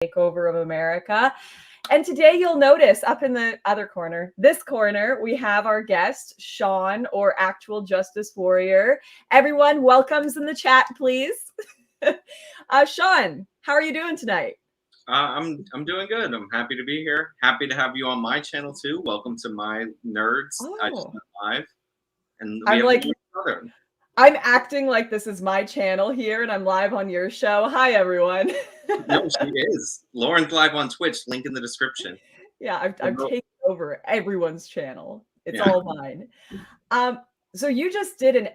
takeover of America. And today you'll notice up in the other corner, this corner, we have our guest, Sean, or Actual Justice Warrior. Everyone, welcomes in the chat, please. Sean, how are you doing tonight? I'm doing good. I'm happy to be here. Happy to have you on my channel too. Welcome to my nerds. I just went live, and I'm acting like this is my channel here, and I'm live on your show. Hi, everyone. No, she is. Lauren's live on Twitch. Link in the description. Yeah, I've taken over everyone's channel. It's all mine. So you just did an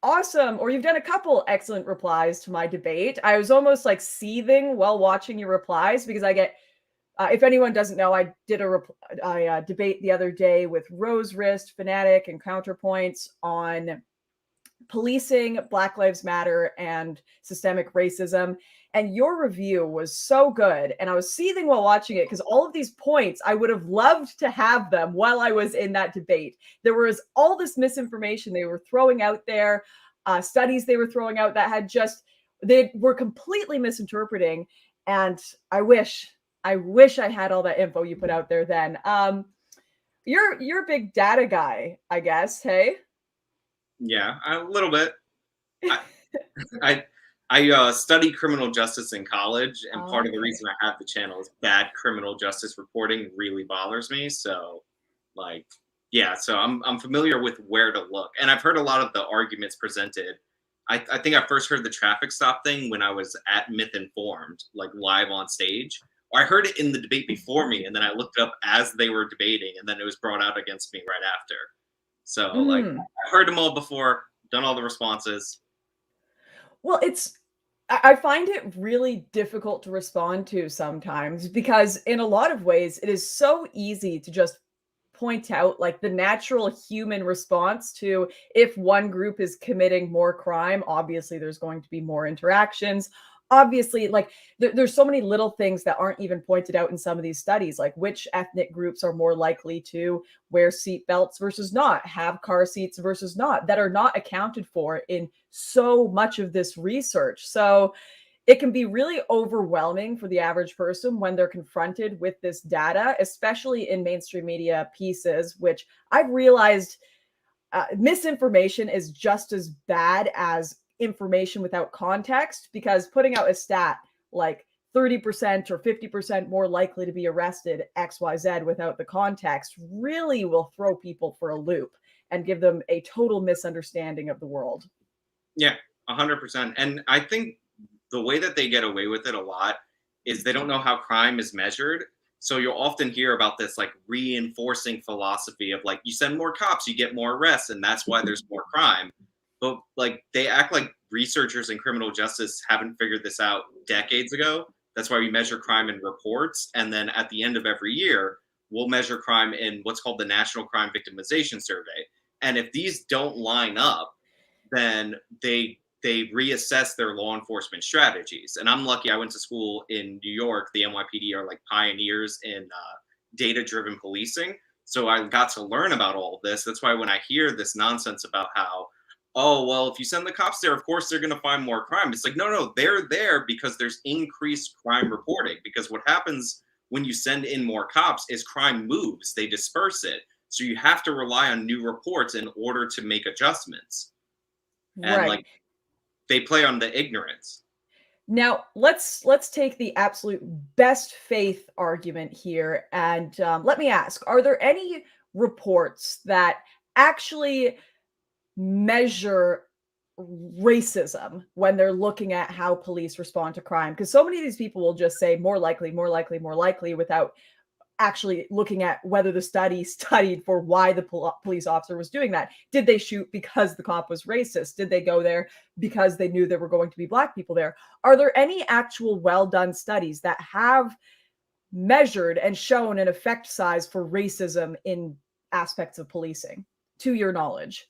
awesome, or you've done a couple excellent replies to my debate. I was almost like seething while watching your replies because I get, if anyone doesn't know, I did a debate the other day with Rose Wrist, Fanatic, and Counterpoints on policing, Black Lives Matter, and systemic racism. And your review was so good. And I was seething while watching it because all of these points, I would have loved to have them while I was in that debate. There was all this misinformation they were throwing out there, studies they were throwing out that had just, they were completely misinterpreting. And I wish I had all that info you put out there then. You're a big data guy, I guess, hey? Yeah, a little bit. I studied criminal justice in college, and part of the reason I have the channel is bad criminal justice reporting really bothers me. So, like, yeah, so I'm familiar with where to look, and I've heard a lot of the arguments presented. I think I first heard the traffic stop thing when I was at Myth Informed, like live on stage. Or I heard it in the debate before me, and then I looked it up as they were debating, and then it was brought out against me right after. So, like, I heard them all before, done all the responses. Well, I find it really difficult to respond to sometimes because in a lot of ways, it is so easy to just point out like the natural human response to if one group is committing more crime, obviously there's going to be more interactions. Obviously, like there's so many little things that aren't even pointed out in some of these studies, like which ethnic groups are more likely to wear seat belts versus not, have car seats versus not, that are not accounted for in so much of this research. So it can be really overwhelming for the average person when they're confronted with this data, especially in mainstream media pieces, which I've realized misinformation is just as bad as information without context, because putting out a stat like 30% or 50% more likely to be arrested XYZ without the context really will throw people for a loop and give them a total misunderstanding of the world. Yeah, 100%. And I think the way that they get away with it a lot is they don't know how crime is measured. So you'll often hear about this like reinforcing philosophy of like, you send more cops, you get more arrests, and that's why there's more crime. But like they act like researchers in criminal justice haven't figured this out decades ago. That's why we measure crime in reports. And then at the end of every year, we'll measure crime in what's called the National Crime Victimization Survey. And if these don't line up, then they reassess their law enforcement strategies. And I'm lucky I went to school in New York. The NYPD are like pioneers in data-driven policing. So I got to learn about all of this. That's why when I hear this nonsense about how, oh, well, if you send the cops there, of course they're going to find more crime. It's like, no, they're there because there's increased crime reporting. Because what happens when you send in more cops is crime moves, they disperse it. So you have to rely on new reports in order to make adjustments. And like they play on the ignorance. Now, let's take the absolute best faith argument here. And let me ask, are there any reports that actually measure racism when they're looking at how police respond to crime? Because so many of these people will just say more likely, more likely, more likely without actually looking at whether the study studied for why the police officer was doing that. Did they shoot because the cop was racist? Did they go there because they knew there were going to be Black people there? Are there any actual well-done studies that have measured and shown an effect size for racism in aspects of policing, to your knowledge?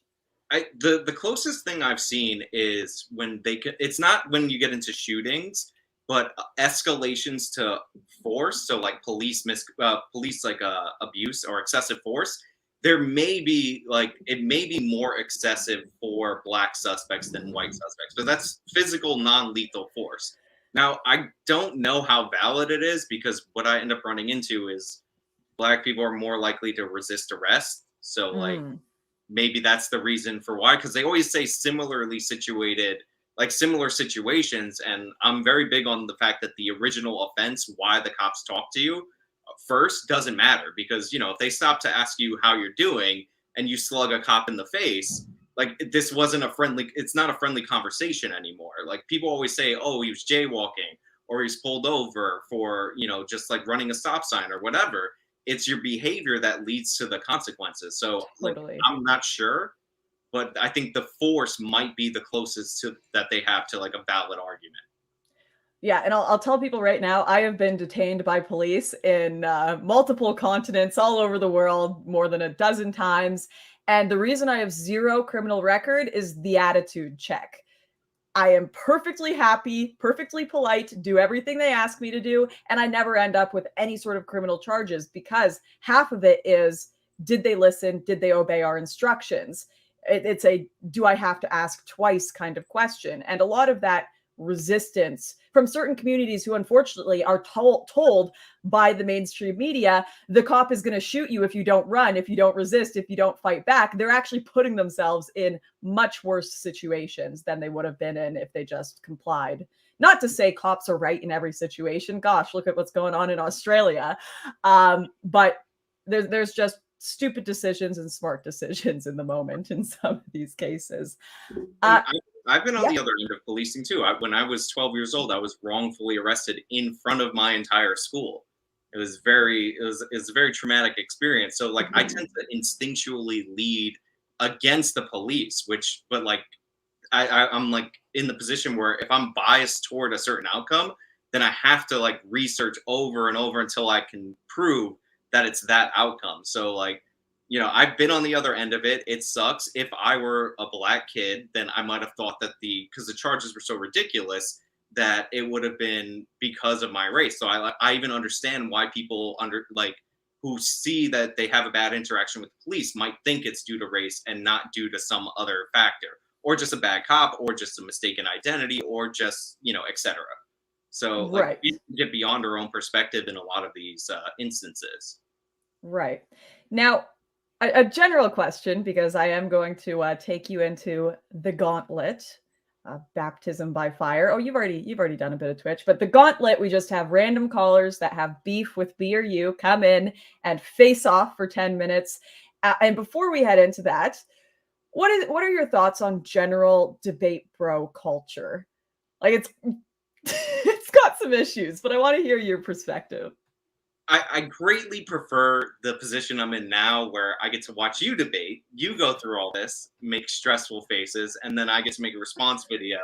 The closest thing I've seen is when it's not when you get into shootings, but escalations to force. So like police abuse or excessive force. There may be it may be more excessive for Black suspects than white suspects, but that's physical non-lethal force. Now, I don't know how valid it is because what I end up running into is Black people are more likely to resist arrest. So, like, Mm, maybe that's the reason for why, because they always say similarly situated, like similar situations. And I'm very big on the fact that the original offense, why the cops talk to you first, doesn't matter. Because, if they stop to ask you how you're doing and you slug a cop in the face, like this wasn't a friendly, it's not a friendly conversation anymore. Like people always say, oh, he was jaywalking or he's pulled over for, just like running a stop sign or whatever. It's your behavior that leads to the consequences. So, like, totally. I'm not sure, but I think the force might be the closest to that they have to like a valid argument. Yeah, and I'll tell people right now, I have been detained by police in multiple continents all over the world more than a dozen times. And the reason I have zero criminal record is the attitude check. I am perfectly happy, perfectly polite, do everything they ask me to do, and I never end up with any sort of criminal charges because half of it is, did they listen? Did they obey our instructions? It's a do I have to ask twice kind of question. And a lot of that resistance from certain communities who unfortunately are told by the mainstream media the cop is going to shoot you if you don't run, if you don't resist, if you don't fight back. They're actually putting themselves in much worse situations than they would have been in if they just complied. Not to say cops are right in every situation. Gosh, look at what's going on in Australia. But there's just stupid decisions and smart decisions in the moment in some of these cases. And Uh, I've been on yeah. the other end of policing too. When I was 12 years old, I was wrongfully arrested in front of my entire school. It was a very traumatic experience. So like I tend to instinctually lead against the police, but like I'm like in the position where if I'm biased toward a certain outcome, then I have to like research over and over until I can prove that it's that outcome. So like, I've been on the other end of it. It sucks. If I were a Black kid, then I might have thought that because the charges were so ridiculous that it would have been because of my race. So I even understand why people who see that they have a bad interaction with the police might think it's due to race and not due to some other factor, or just a bad cop, or just a mistaken identity, or just, etc. So, like, Right. we get beyond our own perspective in a lot of these instances. Right. Now, a general question, because I am going to take you into the gauntlet, baptism by fire. Oh, you've already done a bit of Twitch, but the gauntlet, we just have random callers that have beef with B or you come in and face off for 10 minutes. And before we head into that, what are your thoughts on general debate bro culture? Like it's it's got some issues, but I want to hear your perspective. I greatly prefer the position I'm in now where I get to watch you debate, you go through all this, make stressful faces, and then I get to make a response video.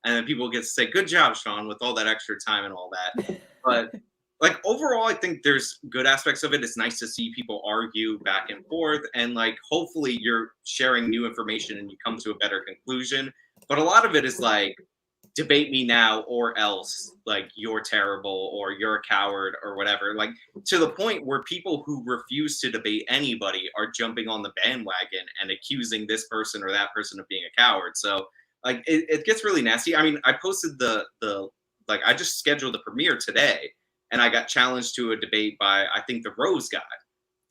And then people get to say, good job, Sean, with all that extra time and all that. But like overall, I think there's good aspects of it. It's nice to see people argue back and forth. And like hopefully you're sharing new information and you come to a better conclusion. But a lot of it is like, debate me now or else like you're terrible or you're a coward or whatever, like to the point where people who refuse to debate anybody are jumping on the bandwagon and accusing this person or that person of being a coward. So like it gets really nasty. I mean, I posted the like I just scheduled the premiere today and I got challenged to a debate by I think the Rose guy,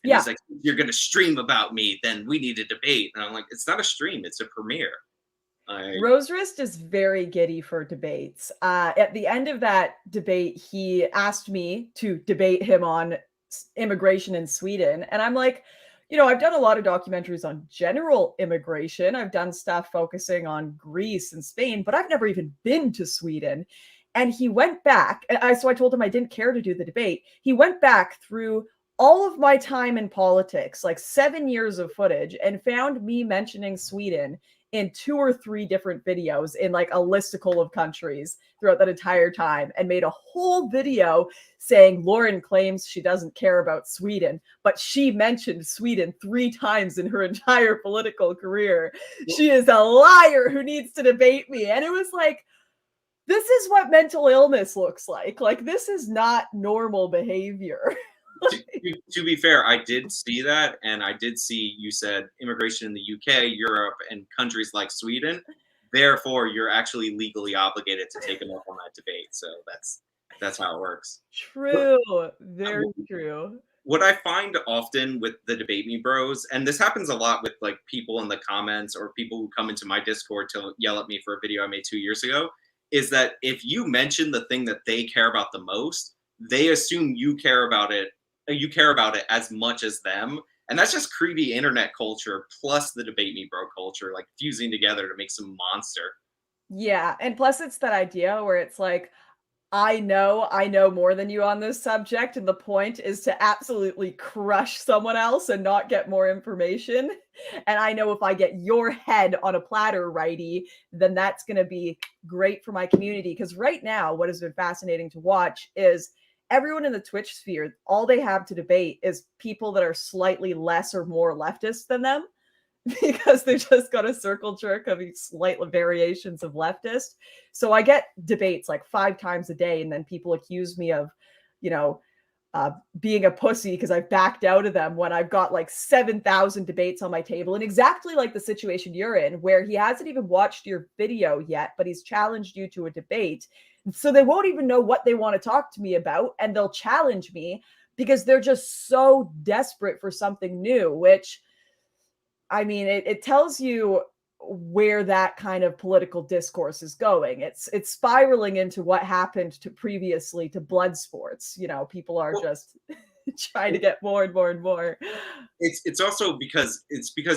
and Yeah. he's like, you're gonna stream about me, then we need a debate. And I'm like, it's not a stream, it's a premiere. I Roserist is very giddy for debates. At the end of that debate, he asked me to debate him on immigration in Sweden. And I'm like, I've done a lot of documentaries on general immigration. I've done stuff focusing on Greece and Spain, but I've never even been to Sweden. And he went back. So I told him I didn't care to do the debate. He went back through all of my time in politics, like 7 years of footage, and found me mentioning Sweden in 2 or 3 different videos in like a listicle of countries throughout that entire time, and made a whole video saying Lauren claims she doesn't care about Sweden, but she mentioned Sweden 3 times in her entire political career. She is a liar who needs to debate me. And it was like, this is what mental illness looks like. Like, this is not normal behavior. to be fair, I did see that, and I did see you said immigration in the UK, Europe, and countries like Sweden. therefore you're actually legally obligated to take them up on that debate. So that's how it works. But True. Very true. what I find often with the debate me bros, and this happens a lot with like people in the comments or people who come into my Discord to yell at me for a video I made 2 years ago, is that if you mention the thing that they care about the most, they assume you care about it. You care about it as much as them, and that's just creepy internet culture plus the debate me bro culture, like fusing together to make some monster. Yeah, and plus it's that idea where it's like, I know more than you on this subject, and the point is to absolutely crush someone else and not get more information. And I know if I get your head on a platter, righty, then that's going to be great for my community. Because right now, what has been fascinating to watch is everyone in the Twitch sphere, all they have to debate is people that are slightly less or more leftist than them. Because they've just got a circle jerk of these slight variations of leftist. So I get debates like 5 times a day, and then people accuse me of, you know, being a pussy because I backed out of them when I've got like 7,000 debates on my table. And exactly like the situation you're in, where he hasn't even watched your video yet, but he's challenged you to a debate. So they won't even know what they want to talk to me about, and they'll challenge me because they're just so desperate for something new, which, I mean, it tells you where that kind of political discourse is going. It's spiraling into what happened to previously to blood sports. You know, people are Well, just trying to get more and more and more. it's also because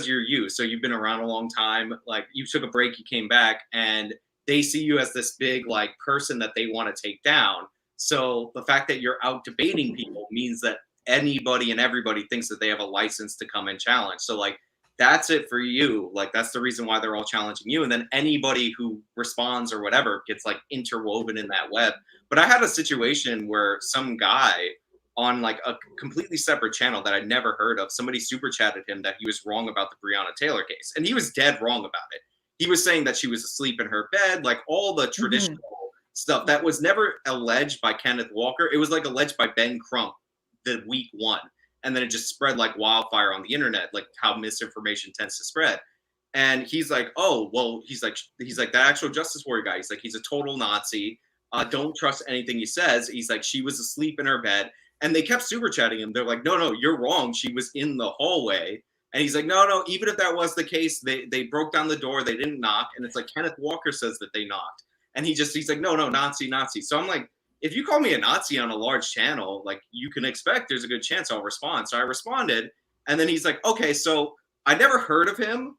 you're you. So you've been around a long time. Like you took a break, you came back, and they see you as this big like person that they want to take down. So the fact that you're out debating people means that anybody and everybody thinks that they have a license to come and challenge. So like that's it for you. Like that's the reason why they're all challenging you. And then anybody who responds or whatever gets like interwoven in that web. But I had a situation where some guy on like a completely separate channel that I'd never heard of, somebody super chatted him that he was wrong about the Breonna Taylor case. And he was dead wrong about it. He was saying that she was asleep in her bed, like all the traditional stuff that was never alleged by Kenneth Walker. It was like alleged by Ben Crump the week one. And then it just spread like wildfire on the internet, like how misinformation tends to spread. And he's like, oh, well, he's like that actual Justice Warrior guy. He's like, he's a total Nazi. Don't trust anything he says. He's like, she was asleep in her bed. And they kept super chatting him. They're like, no, you're wrong. She was in the hallway. And he's like, no, even if that was the case, they broke down the door. They didn't knock. And it's like Kenneth Walker says that they knocked. And he's like, no, Nazi. So I'm like, if you call me a Nazi on a large channel, like you can expect there's a good chance I'll respond. So I responded. And then he's like, okay, so I never heard of him,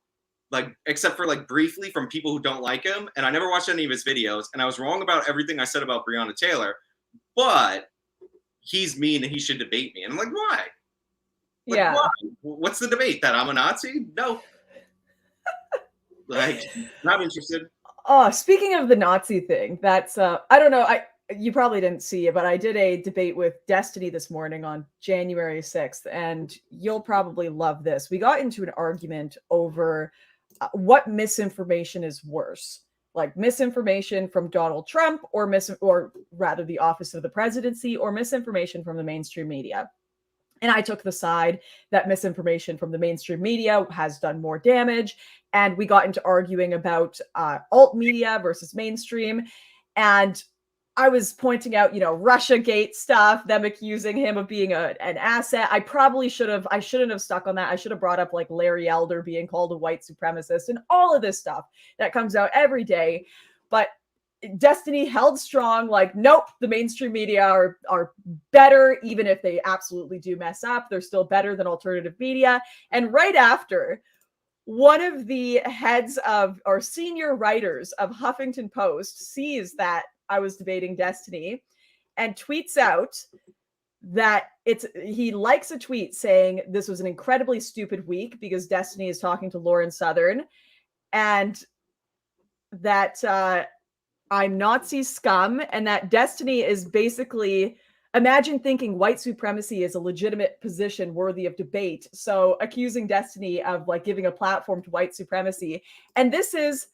like, except for like briefly from people who don't like him. And I never watched any of his videos. And I was wrong about everything I said about Breonna Taylor, but he's mean and he should debate me. And I'm like, why? Like, Yeah. why? What's the debate? That I'm a Nazi? No. Like, not interested. Oh, speaking of the Nazi thing, that's I don't know. You probably didn't see it, but I did a debate with Destiny this morning on January 6th, and you'll probably love this. We got into an argument over what misinformation is worse, like misinformation from Donald Trump or rather the office of the presidency, or misinformation from the mainstream media. And I took the side that misinformation from the mainstream media has done more damage. And we got into arguing about alt media versus mainstream. And I was pointing out, Russiagate stuff, them accusing him of being an asset. I shouldn't have stuck on that. I should have brought up like Larry Elder being called a white supremacist and all of this stuff that comes out every day. But Destiny held strong, like, nope, the mainstream media are better, even if they absolutely do mess up. They're still better than alternative media. And right after, one of the heads of, or senior writers of Huffington Post sees that I was debating Destiny and tweets out that he likes a tweet saying this was an incredibly stupid week because Destiny is talking to Lauren Southern, and that I'm Nazi scum, and that Destiny is basically, imagine thinking white supremacy is a legitimate position worthy of debate. So accusing Destiny of like giving a platform to white supremacy. And this is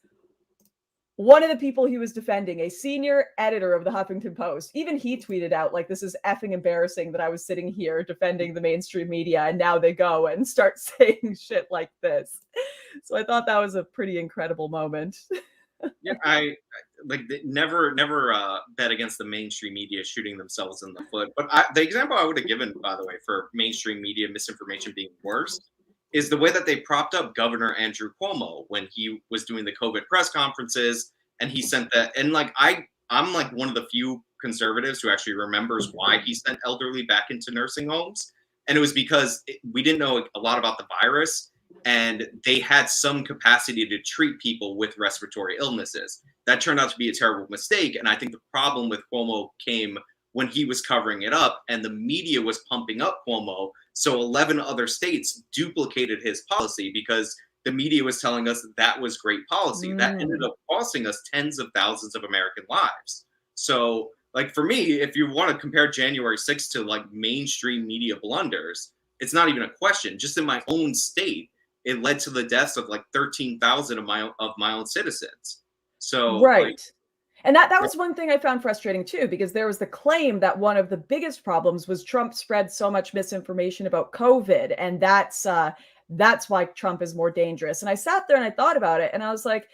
one of the people he was defending, a senior editor of the Huffington Post. Even he tweeted out, like, this is effing embarrassing that I was sitting here defending the mainstream media, and now they go and start saying shit like this. So I thought that was a pretty incredible moment. Yeah, I like never bet against the mainstream media shooting themselves in the foot. But the example I would have given, by the way, for mainstream media misinformation being worse is the way that they propped up Governor Andrew Cuomo when he was doing the COVID press conferences, and he sent that. And like I'm like one of the few conservatives who actually remembers why he sent elderly back into nursing homes, and it was because we didn't know a lot about the virus, and they had some capacity to treat people with respiratory illnesses. That turned out to be a terrible mistake. And I think the problem with Cuomo came when he was covering it up and the media was pumping up Cuomo. So 11 other states duplicated his policy because the media was telling us that was great policy. That ended up costing us tens of thousands of American lives. So, like, for me, if you want to compare January 6th to like mainstream media blunders, it's not even a question. Just in my own state, it led to the deaths of like 13,000 of my own citizens. So like, Right. And that was one thing I found frustrating too, because there was the claim that one of the biggest problems was Trump spread so much misinformation about COVID, and that's why Trump is more dangerous. And I sat there and I thought about it, and I was like,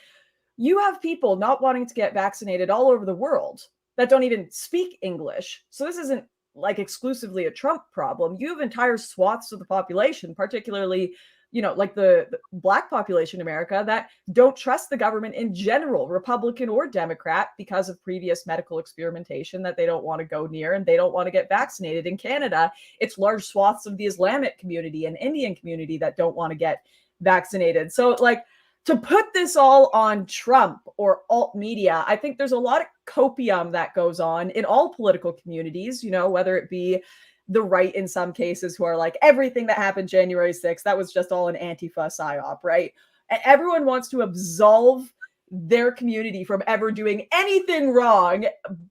you have people not wanting to get vaccinated all over the world that don't even speak English. So this isn't like exclusively a Trump problem. You have entire swaths of the population, particularly, like the Black population in America, that don't trust the government in general, Republican or Democrat, because of previous medical experimentation that they don't want to go near, and they don't want to get vaccinated. In Canada, it's large swaths of the Islamic community and Indian community that don't want to get vaccinated. So like, to put this all on Trump or alt media, I think there's a lot of copium that goes on in all political communities, whether it be the right in some cases, who are like, everything that happened January 6th, that was just all an Antifa psyop, right? And everyone wants to absolve their community from ever doing anything wrong.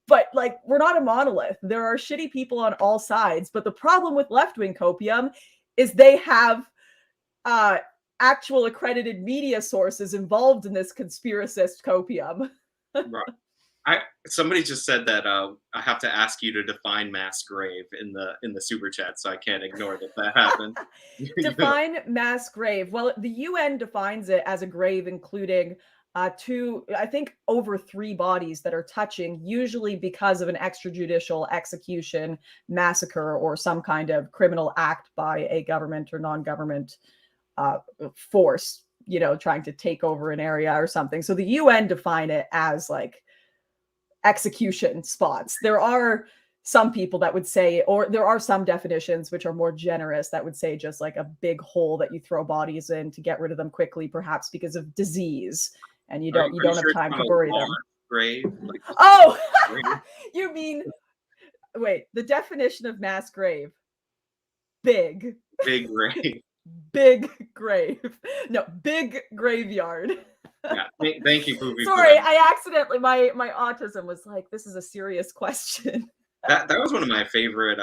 But like, we're not a monolith. There are shitty people on all sides. But the problem with left-wing copium is they have actual accredited media sources involved in this conspiracist copium. Right. Somebody just said that I have to ask you to define mass grave in the super chat, so I can't ignore that happened. Define mass grave. Well, the UN defines it as a grave including I think over 3 bodies that are touching, usually because of an extrajudicial execution, massacre, or some kind of criminal act by a government or non-government force, trying to take over an area or something. So the UN define it as like execution spots. There are some people that would say, or there are some definitions which are more generous that would say just like a big hole that you throw bodies in to get rid of them quickly, perhaps because of disease, and you don't have time to bury them. Grave? Like, oh, you mean, wait, the definition of mass grave: big grave. Big grave. No, big graveyard. Yeah, thank you, Poopy. Sorry, I accidentally, my autism was like, this is a serious question. That was one of my favorite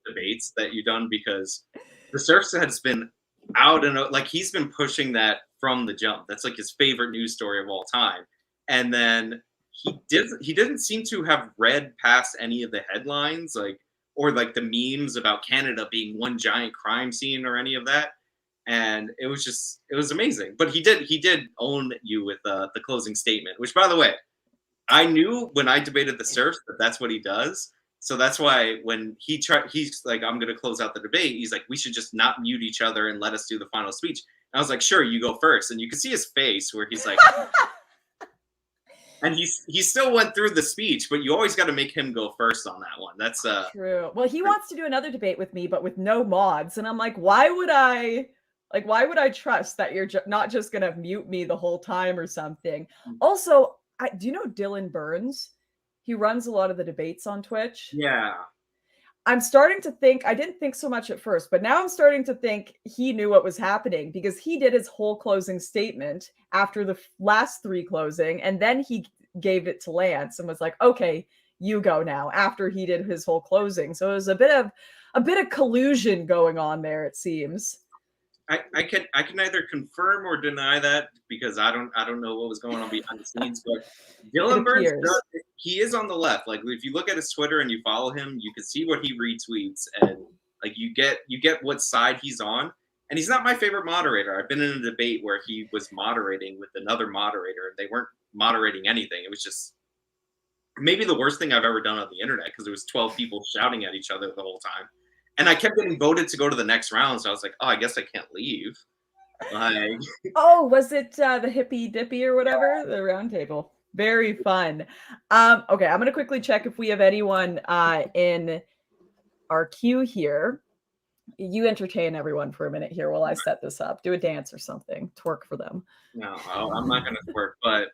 debates that you've done, because the Surf has been out and like he's been pushing that from the jump. That's like his favorite news story of all time. And then he didn't seem to have read past any of the headlines, like, or like the memes about Canada being one giant crime scene or any of that. And it was amazing. But he did own you with the closing statement, which, by the way, I knew when I debated the Surfs that that's what he does. So that's why when he's like, I'm going to close out the debate, he's like, we should just not mute each other and let us do the final speech. And I was like, sure, you go first. And you could see his face where he's like, and he still went through the speech, but you always got to make him go first on that one. That's true. Well, he wants to do another debate with me, but with no mods. And I'm like, why would I trust that you're not just going to mute me the whole time or something? Also, do you know Dylan Burns? He runs a lot of the debates on Twitch. Yeah. I'm starting to think, I didn't think so much at first, but now I'm starting to think he knew what was happening, because he did his whole closing statement after the last 3 closing, and then he gave it to Lance and was like, okay, you go now, after he did his whole closing. So it was a bit of collusion going on there, it seems. I can neither confirm or deny that, because I don't know what was going on behind the scenes. But Dylan Burns, he is on the left. Like, if you look at his Twitter and you follow him, you can see what he retweets, and like you get what side he's on. And he's not my favorite moderator. I've been in a debate where he was moderating with another moderator, and they weren't moderating anything. It was just maybe the worst thing I've ever done on the internet because it was 12 people shouting at each other the whole time. And I kept getting voted to go to the next round, so I was like, oh, I guess I can't leave. Like, Oh, was it the hippy dippy or whatever? The round table. Very fun. Okay, I'm gonna quickly check if we have anyone in our queue here. You entertain everyone for a minute here while I set this up. Do a dance or something. Twerk for them. no, I'm not gonna work. But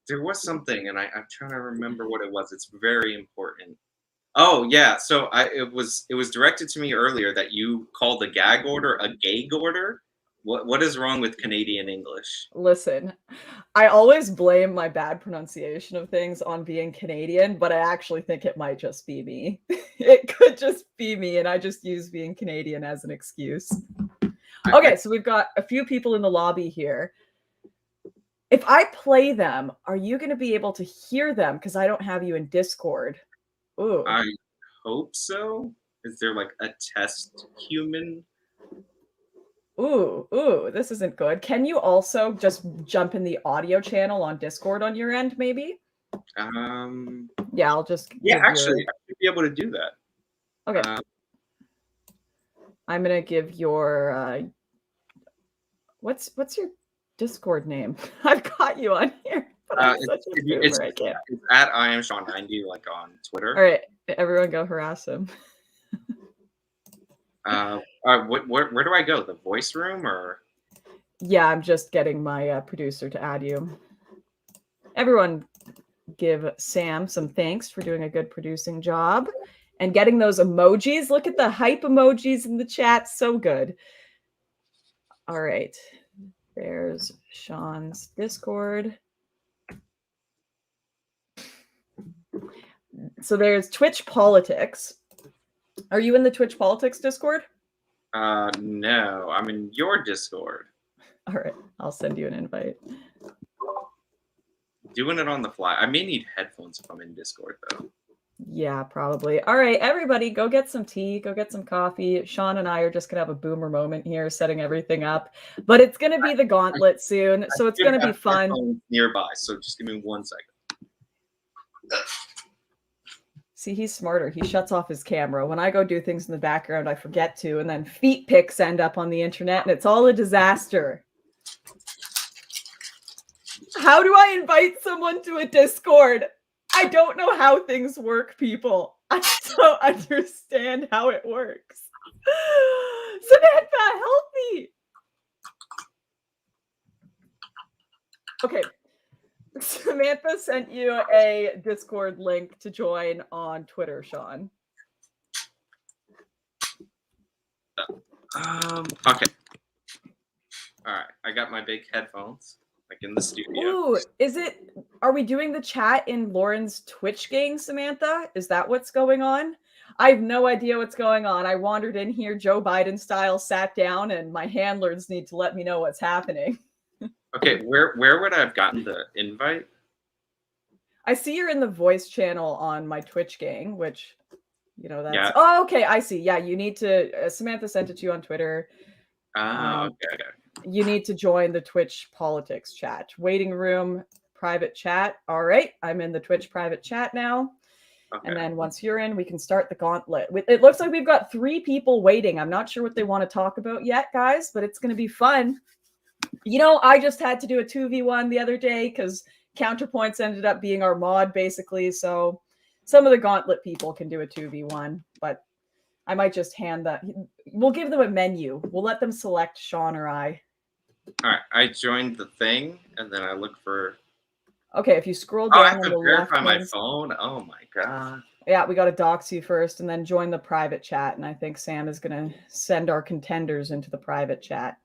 there was something, and I'm trying to remember what it was. It's very important. Oh yeah, so it was directed to me earlier that you called the gag order a gag order. What is wrong with Canadian English? Listen, I always blame my bad pronunciation of things on being Canadian, but I actually think it might just be me. It could just be me, and I just use being Canadian as an excuse. Okay, so we've got a few people in the lobby here. If I play them, are you going to be able to hear them? Because I don't have you in Discord. Ooh. I hope so. Is there like a test human? Ooh, this isn't good. Can you also just jump in the audio channel on Discord on your end, maybe? Yeah, I'll just actually, I should be able to do that. Okay. I'm gonna give your what's your Discord name? I've got you on here, but I'm such a boomer, I can't. It's at I am Sean90, like on Twitter. All right, everyone go harass him. Where do I go? The voice room or? Yeah, I'm just getting my producer to add you. Everyone give Sam some thanks for doing a good producing job and getting those emojis. Look at the hype emojis in the chat. So good. All right. There's Sean's Discord. So there's Twitch Politics. Are you in the Twitch Politics Discord? No, I'm in your Discord. All right, I'll send you an invite. Doing it on the fly. I may need headphones if I'm in Discord, though. Yeah, probably. All right, everybody, go get some tea, go get some coffee. Sean and I are just going to have a boomer moment here, setting everything up. But it's going to be the gauntlet soon, so it's going to be fun. Nearby, so just give me 1 second. See, he's smarter. He shuts off his camera. When I go do things in the background, I forget to, and then feet pics end up on the internet, and it's all a disaster. How do I invite someone to a Discord? I don't know how things work, people. I don't understand how it works. Samantha, help me. Okay. Samantha sent you a Discord link to join on Twitter, Sean. Okay. All right. I got my big headphones, like in the studio. Ooh, are we doing the chat in Lauren's Twitch gang, Samantha? Is that what's going on? I have no idea what's going on. I wandered in here Joe Biden style, sat down, and my handlers need to let me know what's happening. Okay, where would I have gotten the invite? I see you're in the voice channel on my Twitch gang, which, you know, that's... Yeah. Oh, okay, I see. Yeah, you need to... Samantha sent it to you on Twitter. Okay. You need to join the Twitch politics chat. Waiting room, private chat. All right, I'm in the Twitch private chat now. Okay. And then once you're in, we can start the gauntlet. It looks like we've got 3 people waiting. I'm not sure what they want to talk about yet, guys, but it's going to be fun. You know, I just had to do a 2v1 the other day because Counterpoints ended up being our mod, basically. So some of the gauntlet people can do a 2v1, but I might just hand that. We'll give them a menu. We'll let them select Sean or I. All right, I joined the thing, and then I look for... Okay, if you scroll down I have to verify my phone? Oh, my God. Yeah, we got to dox you first, and then join the private chat, and I think Sam is going to send our contenders into the private chat.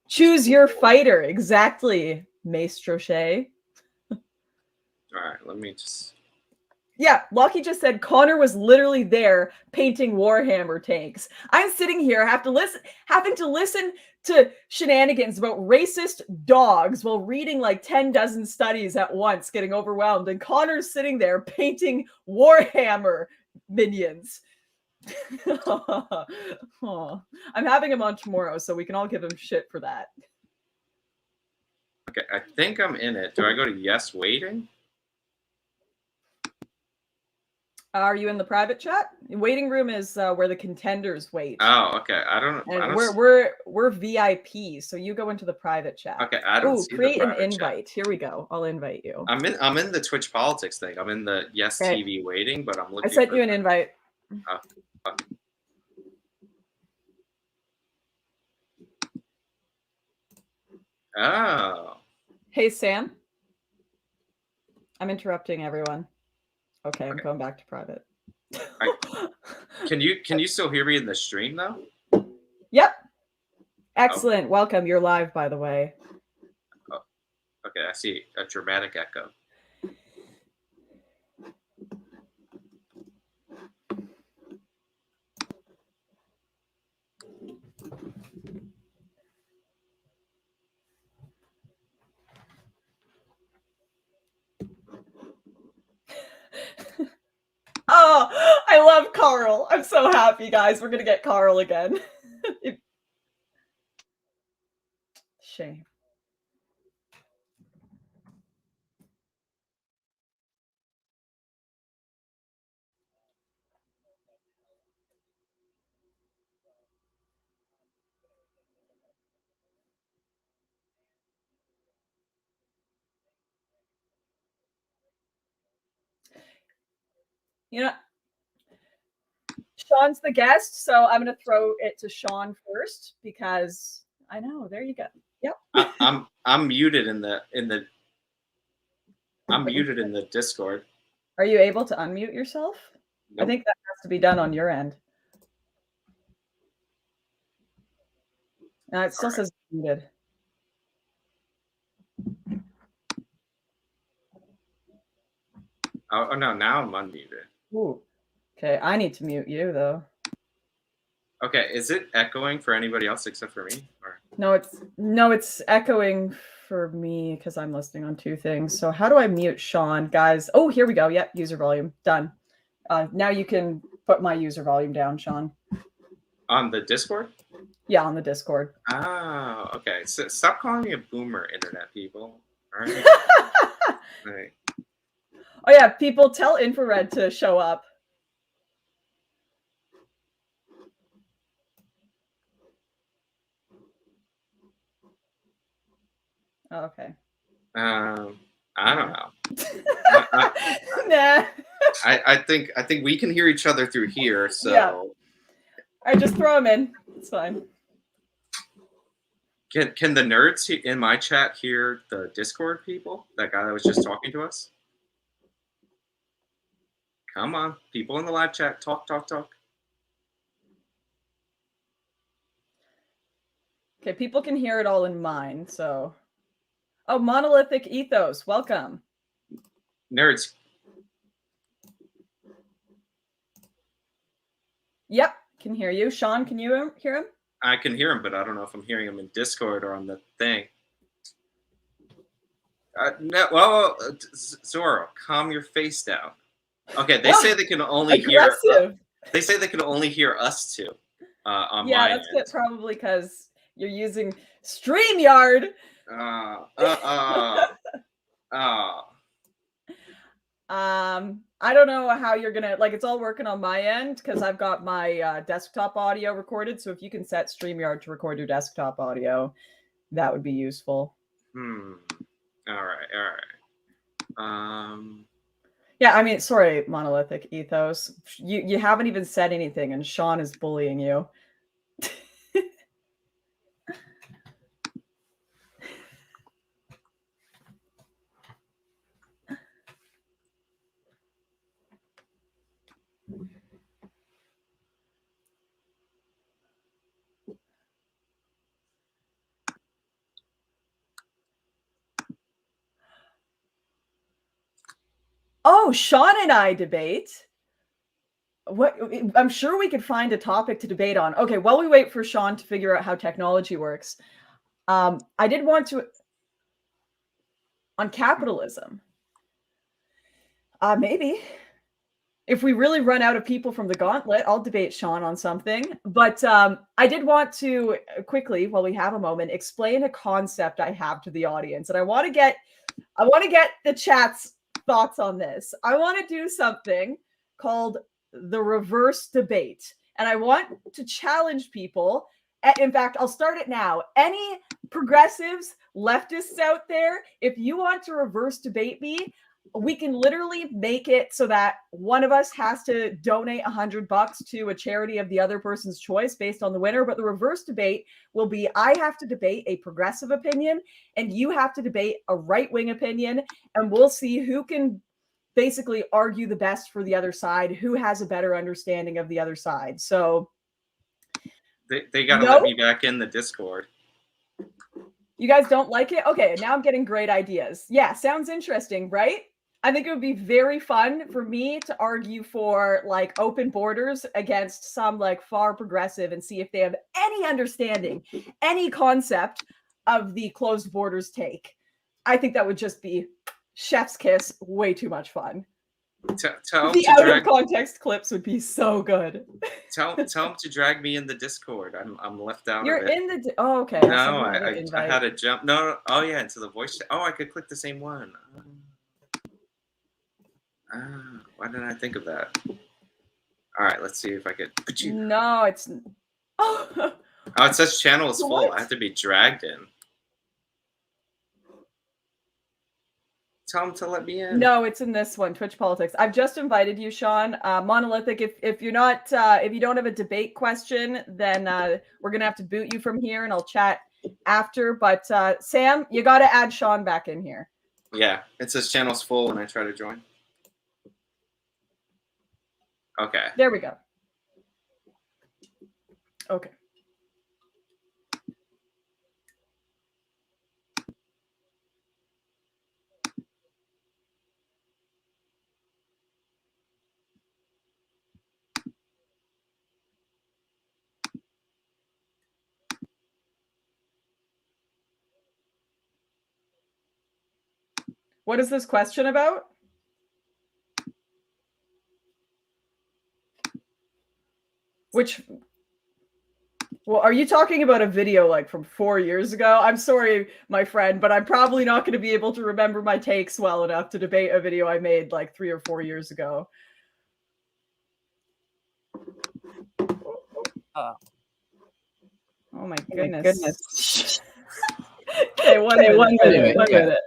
Choose your fighter. Exactly, Maestro Shea. All right, let me just... Yeah, Lockie just said Connor was literally there painting Warhammer tanks. I'm sitting here having to listen to shenanigans about racist dogs while reading like 10 dozen studies at once, getting overwhelmed. And Connor's sitting there painting Warhammer minions. Aw. I'm having him on tomorrow, so we can all give him shit for that. Okay, I think I'm in it. Do I go to yes waiting? Are you in the private chat? Waiting room is where the contenders wait. Oh, okay. I don't. And we're VIP, so you go into the private chat. Okay, I don't Ooh, see the create an private chat. invite. Here we go. I'll invite you. I'm in the Twitch politics thing. I'm in the yes Okay. TV waiting, but I'm I looking. sent you an invite. Oh. Hey, Sam. I'm interrupting everyone. Okay, I'm going back to private. Can you still hear me in the stream though? Yep. Excellent. Welcome. You're live, by the way. Oh, okay, I see a dramatic echo. Oh, I love Carl. I'm so happy, guys. We're going to get Carl again. Shame. You know, Sean's the guest, so I'm going to throw it to Sean first because I know. There you go. Yep. I'm muted in the I'm muted in the Discord. Are you able to unmute yourself? Nope. I think that has to be done on your end. It still says muted. Oh no, now I'm unmuted. Ooh. Okay, I need to mute you though. Okay, is it echoing for anybody else except for me? Or? No, it's echoing for me because I'm listening on two things. So how do I mute Sean, guys? Oh, here we go. Yep, user volume done. Now you can put my user volume down, Sean. On the Discord? Yeah, on the Discord. Oh, okay. So stop calling me a boomer, internet people. All right. Right. Oh yeah, people, tell Infrared to show up. Oh, okay. I don't know. Nah. I think we can hear each other through here. So yeah. I just throw them in. It's fine. Can the nerds in my chat hear the Discord people? That guy that was just talking to us? Come on, people in the live chat, talk. Okay, people can hear it all in mine, so. Oh, Monolithic Ethos, welcome. Nerds. Yep, can hear you. Sean, can you hear him? I can hear him, but I don't know if I'm hearing him in Discord or on the thing. No, well, Zoro, calm your face down. Okay, they say they can only hear. They say they can only hear us two. On my that's end. probably because you're using StreamYard. I don't know how you're gonna it's all working on my end because I've got my desktop audio recorded. So if you can set StreamYard to record your desktop audio, that would be useful. All right. Yeah, I mean, sorry, Monolithic Ethos. You haven't even said anything, and Sean is bullying you. Oh, Sean and I debate. What? I'm sure we could find a topic to debate on. Okay, while we wait for Sean to figure out how technology works, I did want to on capitalism. Maybe if we really run out of people from the gauntlet, I'll debate Sean on something. But I did want to quickly, while we have a moment, explain a concept I have to the audience, and I want to get the chat's thoughts on this. I want to do something called the reverse debate, and I want to challenge people. In fact, I'll start it now. Any progressives, leftists out there, if you want to reverse debate me, we can literally make it so that one of us has to donate $100 to a charity of the other person's choice based on the winner. But the reverse debate will be, I have to debate a progressive opinion and you have to debate a right-wing opinion, and we'll see who can basically argue the best for the other side, who has a better understanding of the other side. So they got to let me back in the Discord. You guys don't like it? Okay, now I'm getting great ideas. Yeah, sounds interesting, right? I think it would be very fun for me to argue for like open borders against some like far progressive and see if they have any understanding, any concept of the closed borders take. I think that would just be chef's kiss, way too much fun. Tell the out of context clips would be so good. Tell him to drag me in the Discord. I'm left out. You're of it. in the. Oh, okay. No, I had to jump. No. Oh yeah, into the voice. Oh, I could click the same one. Why didn't I think of that? All right, let's see if I could. No, it's. Oh, it says channel is full. What? I have to be dragged in. Tell him to let me in. No, it's in this one, Twitch Politics. I've just invited you, Sean. Monolithic, if you're not, if you don't have a debate question, then we're gonna have to boot you from here, and I'll chat after. But Sam, you got to add Sean back in here. Yeah, it says channel's full when I try to join. Okay. There we go. Okay. What is this question about? Well, are you talking about a video like from 4 years ago? I'm sorry, my friend, but I'm probably not going to be able to remember my takes well enough to debate a video I made like 3 or 4 years ago. Oh my goodness. Okay, one minute.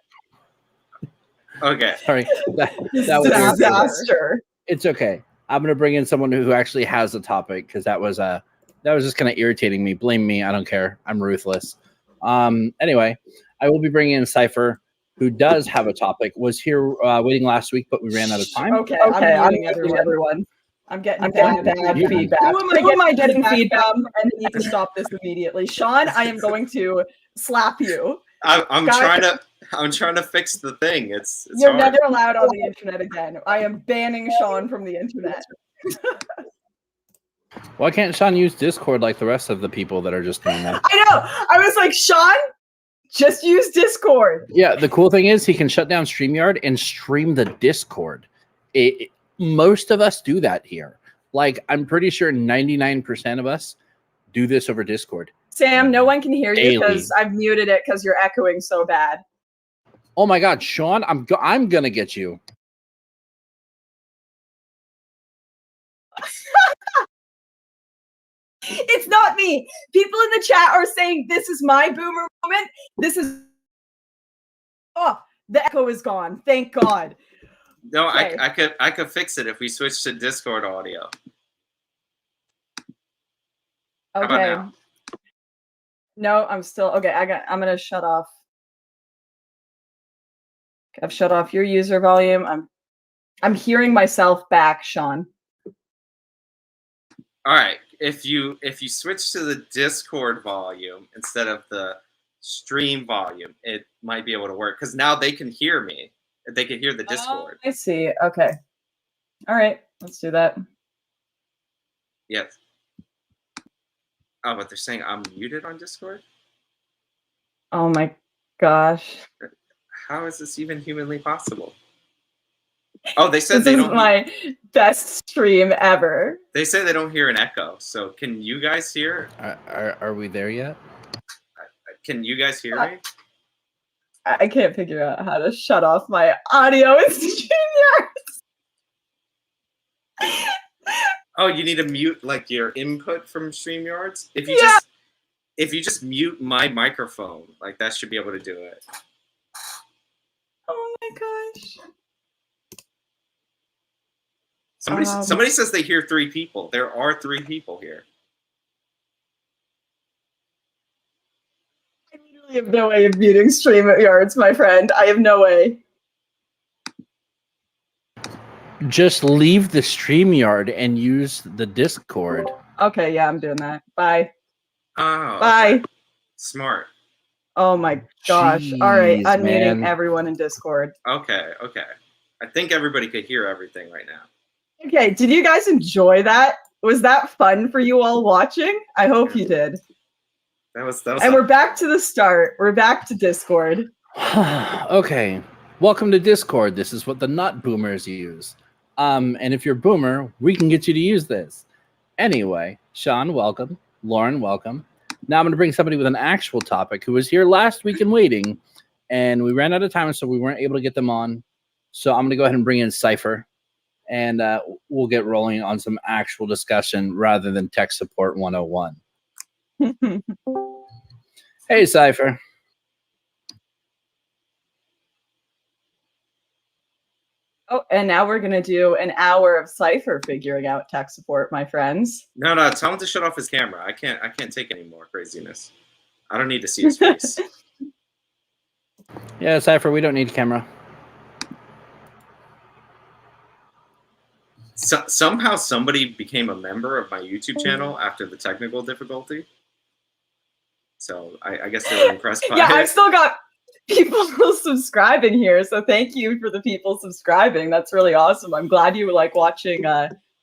Okay. Sorry. That was a disaster. It's okay. I'm going to bring in someone who actually has a topic, because that was just kind of irritating me. Blame me. I don't care. I'm ruthless. Anyway, I will be bringing in Cypher, who does have a topic. Was here waiting last week, but we ran out of time. Okay, I'm muting everyone. I'm getting bad feedback. Who am I getting feedback from? And you need to stop this immediately. Sean, I am going to slap you. I'm trying to fix the thing. You're hard. never allowed on the internet again. I am banning Sean from the internet. Why can't Sean use Discord like the rest of the people that are just doing that? I know. I was like, Sean, just use Discord. Yeah, the cool thing is he can shut down StreamYard and stream the Discord. Most of us do that here. Like, I'm pretty sure 99% of us do this over Discord. Sam, no one can hear you because I've muted it because you're echoing so bad. Oh my God, Sean, I'm gonna get you. It's not me. People in the chat are saying this is my boomer moment. This is. Oh, the echo is gone. Thank God. No, okay. I could fix it if we switch to Discord audio. Okay. How about now? No, I'm still okay. I'm gonna shut off. I've shut off your user volume. I'm hearing myself back, Sean. All right. If you switch to the Discord volume instead of the stream volume, it might be able to work, because now they can hear me. They can hear the Discord. I see. Okay. All right. Let's do that. Yes. Oh, but they're saying I'm muted on Discord? Oh my gosh. How is this even humanly possible? Oh, they said This they is don't. my best stream ever. They say they don't hear an echo. So can you guys hear? Are we there yet? Can you guys hear me? I can't figure out how to shut off my audio in StreamYard. Oh, you need to mute like your input from StreamYards. If you just mute my microphone, like that should be able to do it. Oh my gosh. Somebody says they hear 3 people. There are 3 people here. I literally have no way of muting StreamYards, my friend. I have no way. Just leave the StreamYard and use the Discord. Okay, yeah, I'm doing that. Bye. Oh, Bye. okay. Smart. Oh my gosh. All right, Jeez, unmuting man. everyone in Discord. Okay. I think everybody could hear everything right now. Okay, did you guys enjoy that? Was that fun for you all watching? I hope you did. That was And we're back to the start. We're back to Discord. Okay. Welcome to Discord. This is what the not boomers use. And if you're a boomer, we can get you to use this. Anyway, Sean, welcome. Lauren, welcome. Now I'm going to bring somebody with an actual topic who was here last week in waiting, and we ran out of time, so we weren't able to get them on. So I'm going to go ahead and bring in Cypher, and we'll get rolling on some actual discussion rather than tech support 101. Hey, Cypher. Oh, and now we're going to do an hour of Cypher figuring out tech support, my friends. No, tell him to shut off his camera. I can't take any more craziness. I don't need to see his face. Yeah, Cypher, we don't need camera. Somehow somebody became a member of my YouTube channel after the technical difficulty. So I guess they were impressed by it. I've still got people subscribing here, so thank you for the people subscribing. That's really awesome. I'm glad you like watching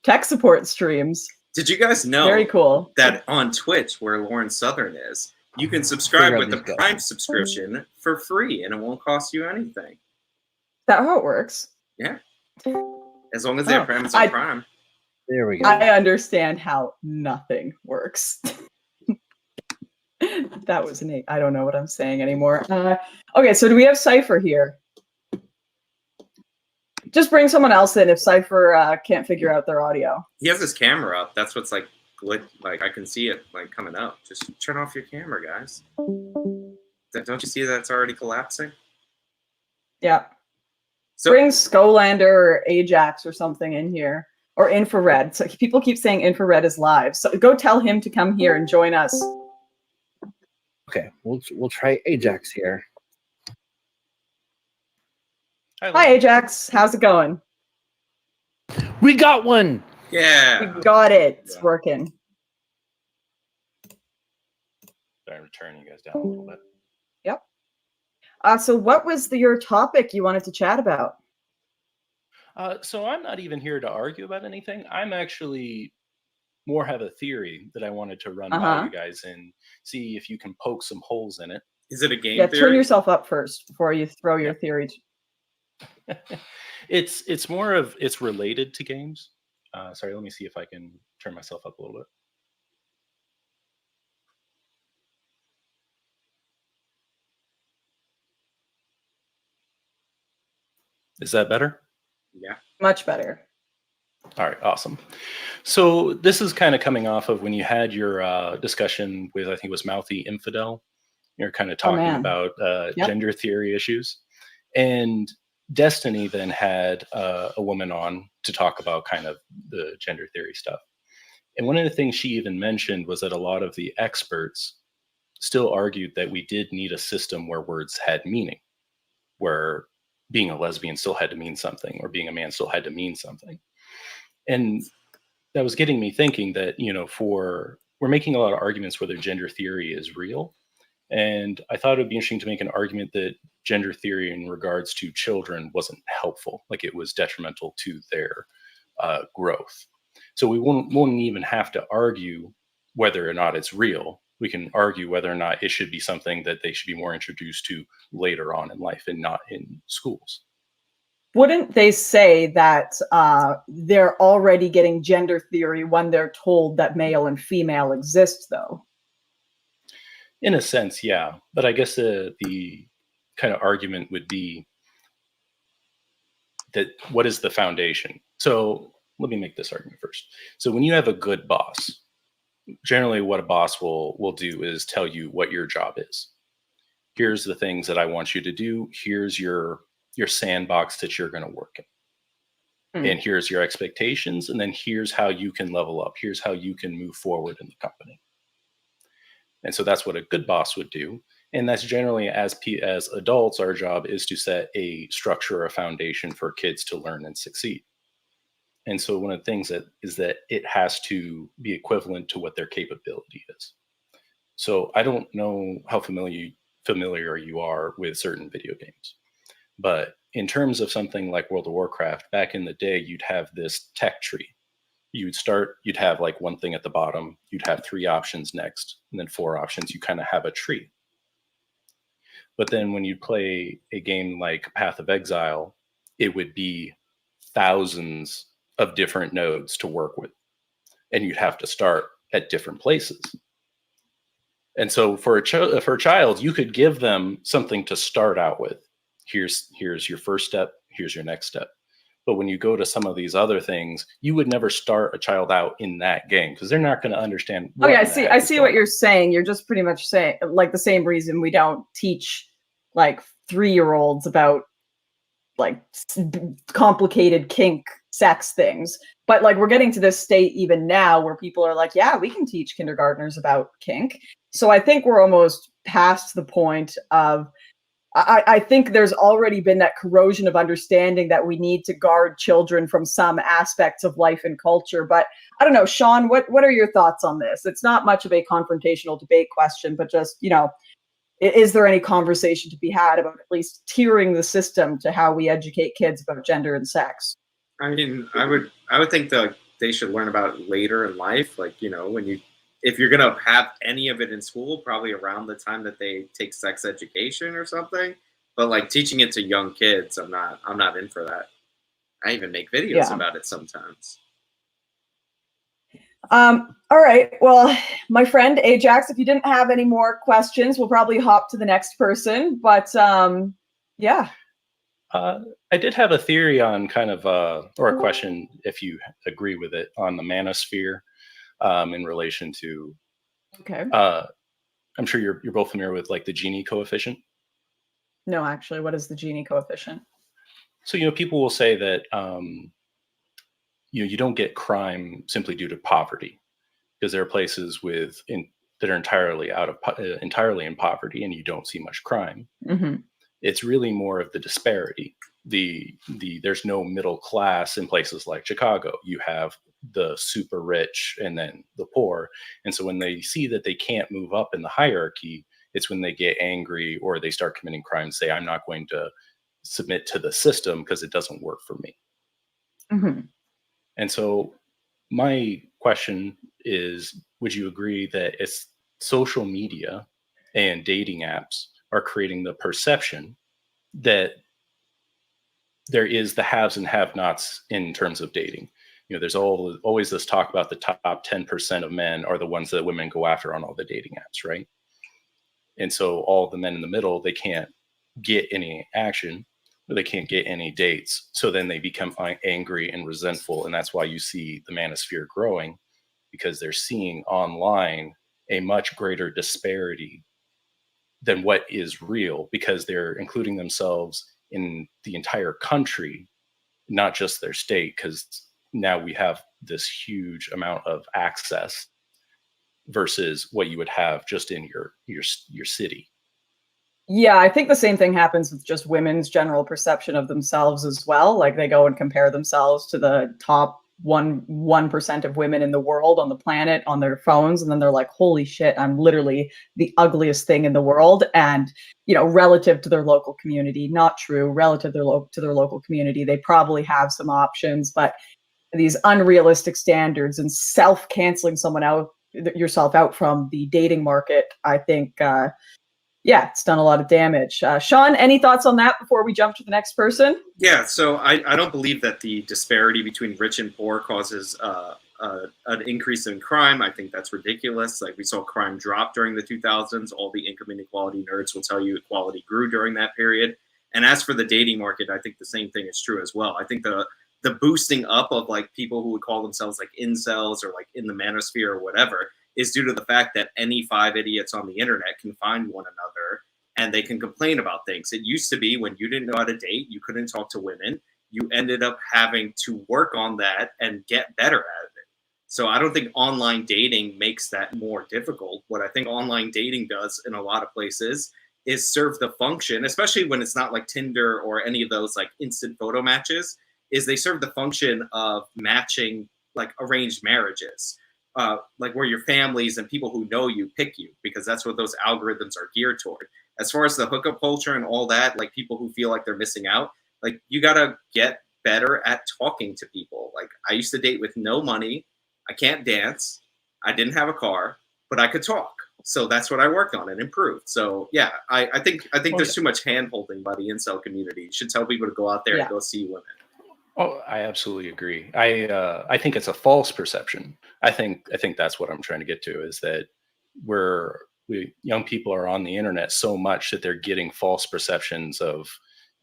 tech support streams. Did you guys know Very cool that on Twitch, where Lauren Southern is, you can subscribe with the Prime subscription for free and it won't cost you anything? Is that how it works? Yeah. As long as they have Amazon Prime. There we go. I understand how nothing works. That was Nate. I don't know what I'm saying anymore. Okay, so do we have Cypher here? Just bring someone else in if Cypher can't figure out their audio. He has his camera up. That's what's like I can see it like coming up. Just turn off your camera, guys. Don't you see that it's already collapsing? Yeah. So bring Skolander or Ajax or something in here. Or Infrared. So people keep saying Infrared is live. So go tell him to come here and join us. Okay, we'll try Ajax here. Hi, Ajax. How's it going? We got one. Yeah. We got it. It's working. Sorry, I'm turning you guys down a little bit. Yep. So what was your topic you wanted to chat about? So I'm not even here to argue about anything. I'm actually more have a theory that I wanted to run by you guys and see if you can poke some holes in it. Is it a game theory? Turn yourself up first before you throw your theory. It's more of it's related to games. Sorry, let me see if I can turn myself up a little bit. Is that better? Yeah. Much better. All right, awesome. So this is kind of coming off of when you had your discussion with, I think it was Mouthy Infidel. You're kind of talking about gender theory issues. And Destiny then had a woman on to talk about kind of the gender theory stuff. And one of the things she even mentioned was that a lot of the experts still argued that we did need a system where words had meaning, where being a lesbian still had to mean something, or being a man still had to mean something. And that was getting me thinking that, you know, we're making a lot of arguments whether gender theory is real. And I thought it would be interesting to make an argument that gender theory in regards to children wasn't helpful, like it was detrimental to their growth. So we won't even have to argue whether or not it's real. We can argue whether or not it should be something that they should be more introduced to later on in life and not in schools. wouldn't they say that they're already getting gender theory when they're told that male and female exist, though? In a sense, yeah. But I guess the kind of argument would be that what is the foundation? So let me make this argument first. So when you have a good boss, generally what a boss will do is tell you what your job is. Here's the things that I want you to do. Here's your sandbox that you're going to work in. And here's your expectations. And then here's how you can level up. Here's how you can move forward in the company. And so that's what a good boss would do. And that's generally, as adults, our job is to set a structure or a foundation for kids to learn and succeed. And so one of the things is that it has to be equivalent to what their capability is. So I don't know how familiar you are with certain video games, but in terms of something like World of Warcraft, back in the day, you'd have this tech tree. You'd have like one thing at the bottom, you'd have 3 options next, and then 4 options. You kind of have a tree. But then when you play a game like Path of Exile, it would be thousands of different nodes to work with, and you'd have to start at different places. And so for a child, you could give them something to start out with. Here's your first step. Here's your next step. But when you go to some of these other things, you would never start a child out in that game because they're not going to understand. Okay, I see what you're saying. You're just pretty much saying like the same reason we don't teach like 3-year-olds about like complicated kink sex things. But like we're getting to this state even now where people are like, yeah, we can teach kindergartners about kink. So I think we're almost past the point of I think there's already been that corrosion of understanding that we need to guard children from some aspects of life and culture. But I don't know, Sean, what are your thoughts on this? It's not much of a confrontational debate question, but just, is there any conversation to be had about at least tiering the system to how we educate kids about gender and sex? I mean, I would think that they should learn about it later in life. Like, if you're going to have any of it in school, probably around the time that they take sex education or something. But like teaching it to young kids, I'm not in for that. I even make videos about it sometimes. All right. Well, my friend Ajax, if you didn't have any more questions, we'll probably hop to the next person. But yeah. I did have a theory on kind of, or a question, if you agree with it, on the manosphere. In relation to, okay, I'm sure you're both familiar with like the Gini coefficient. No, actually, what is the Gini coefficient? So people will say that you don't get crime simply due to poverty, because there are places that are entirely in poverty, and you don't see much crime. Mm-hmm. It's really more of the disparity. There's no middle class in places like Chicago. You have the super rich and then the poor. And so when they see that they can't move up in the hierarchy, it's when they get angry or they start committing crimes, say, I'm not going to submit to the system because it doesn't work for me. Mm-hmm. And so my question is, would you agree that it's social media and dating apps are creating the perception that there is the haves and have-nots in terms of dating? There's always this talk about the top 10% of men are the ones that women go after on all the dating apps, right? And so all the men in the middle, they can't get any action, or they can't get any dates. So then they become angry and resentful. And that's why you see the manosphere growing, because they're seeing online a much greater disparity than what is real, because they're including themselves in the entire country, not just their state, because now we have this huge amount of access versus what you would have just in your city. Yeah, I think the same thing happens with just women's general perception of themselves as well. Like they go and compare themselves to the top 1% of women in the world on the planet on their phones, and then they're like, holy shit, I'm literally the ugliest thing in the world. And relative to their local community, not true. Relative to their local community, they probably have some options, but these unrealistic standards and self-canceling yourself out from the dating market, I think Yeah, it's done a lot of damage. Sean, any thoughts on that before we jump to the next person? Yeah, so I don't believe that the disparity between rich and poor causes an increase in crime. I think that's ridiculous. Like, we saw crime drop during the 2000s. All the income inequality nerds will tell you equality grew during that period. And as for the dating market, I think the same thing is true as well. I think the boosting up of like people who would call themselves like incels or like in the manosphere or whatever is due to the fact that any 5 idiots on the internet can find one another and they can complain about things. It used to be when you didn't know how to date, you couldn't talk to women. You ended up having to work on that and get better at it. So I don't think online dating makes that more difficult. What I think online dating does in a lot of places is serve the function, especially when it's not like Tinder or any of those like instant photo matches, is they serve the function of matching like arranged marriages. Like where your families and people who know you pick you, because that's what those algorithms are geared toward. As far as the hookup culture and all that, like people who feel like they're missing out, like you gotta get better at talking to people. Like I used to date with no money, I can't dance, I didn't have a car, but I could talk. So that's what I worked on and improved. So yeah, I think there's too much hand holding by the incel community. You should tell people to go out there and go see women. Oh, I absolutely agree. I think it's a false perception. I think that's what I'm trying to get to, is that young people are on the internet so much that they're getting false perceptions of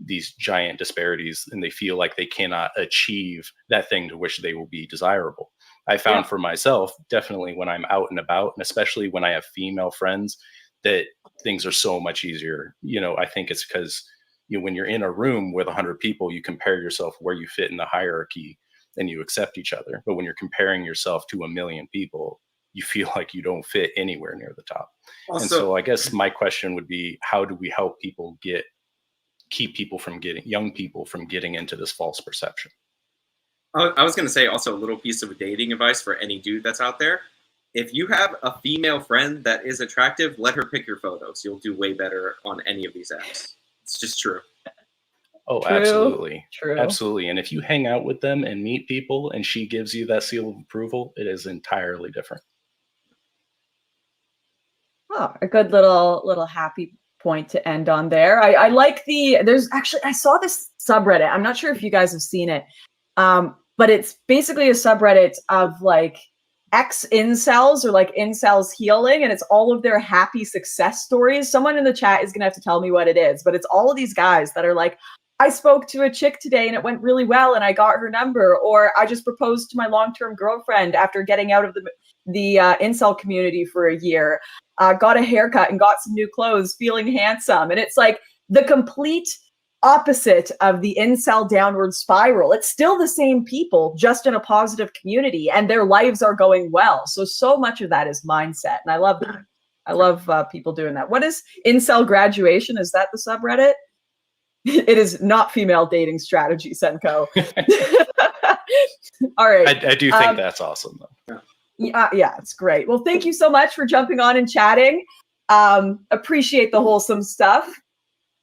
these giant disparities, and they feel like they cannot achieve that thing to which they will be desirable. I found for myself, definitely when I'm out and about, and especially when I have female friends, that things are so much easier. You know, I think it's because when you're in a room with 100 people, you compare yourself where you fit in the hierarchy and you accept each other. But when you're comparing yourself to 1 million people, you feel like you don't fit anywhere near the top. Also, and so I guess my question would be, how do we help people keep young people from getting into this false perception? I was going to say also a little piece of dating advice for any dude that's out there. If you have a female friend that is attractive, let her pick your photos. You'll do way better on any of these apps. It's just true. Oh, absolutely. True. Absolutely. And if you hang out with them and meet people and she gives you that seal of approval, it is entirely different. Oh, a good little happy point to end on there. I like I saw this subreddit. I'm not sure if you guys have seen it. But it's basically a subreddit of like ex-incels or like incels healing, and it's all of their happy success stories. Someone in the chat is gonna have to tell me what it is, but it's all of these guys that are like, I spoke to a chick today and it went really well and I got her number, or I just proposed to my long-term girlfriend after getting out of the incel community for a year, got a haircut and got some new clothes, feeling handsome. And it's like the complete opposite of the incel downward spiral. It's still the same people, just in a positive community, and their lives are going well. So much of that is mindset, and I love that. I love people doing that. What is incel graduation? Is that the subreddit? It is not female dating strategy, Senko. All right. I do think that's awesome, though. Yeah, it's great. Well, thank you so much for jumping on and chatting. Appreciate the wholesome stuff.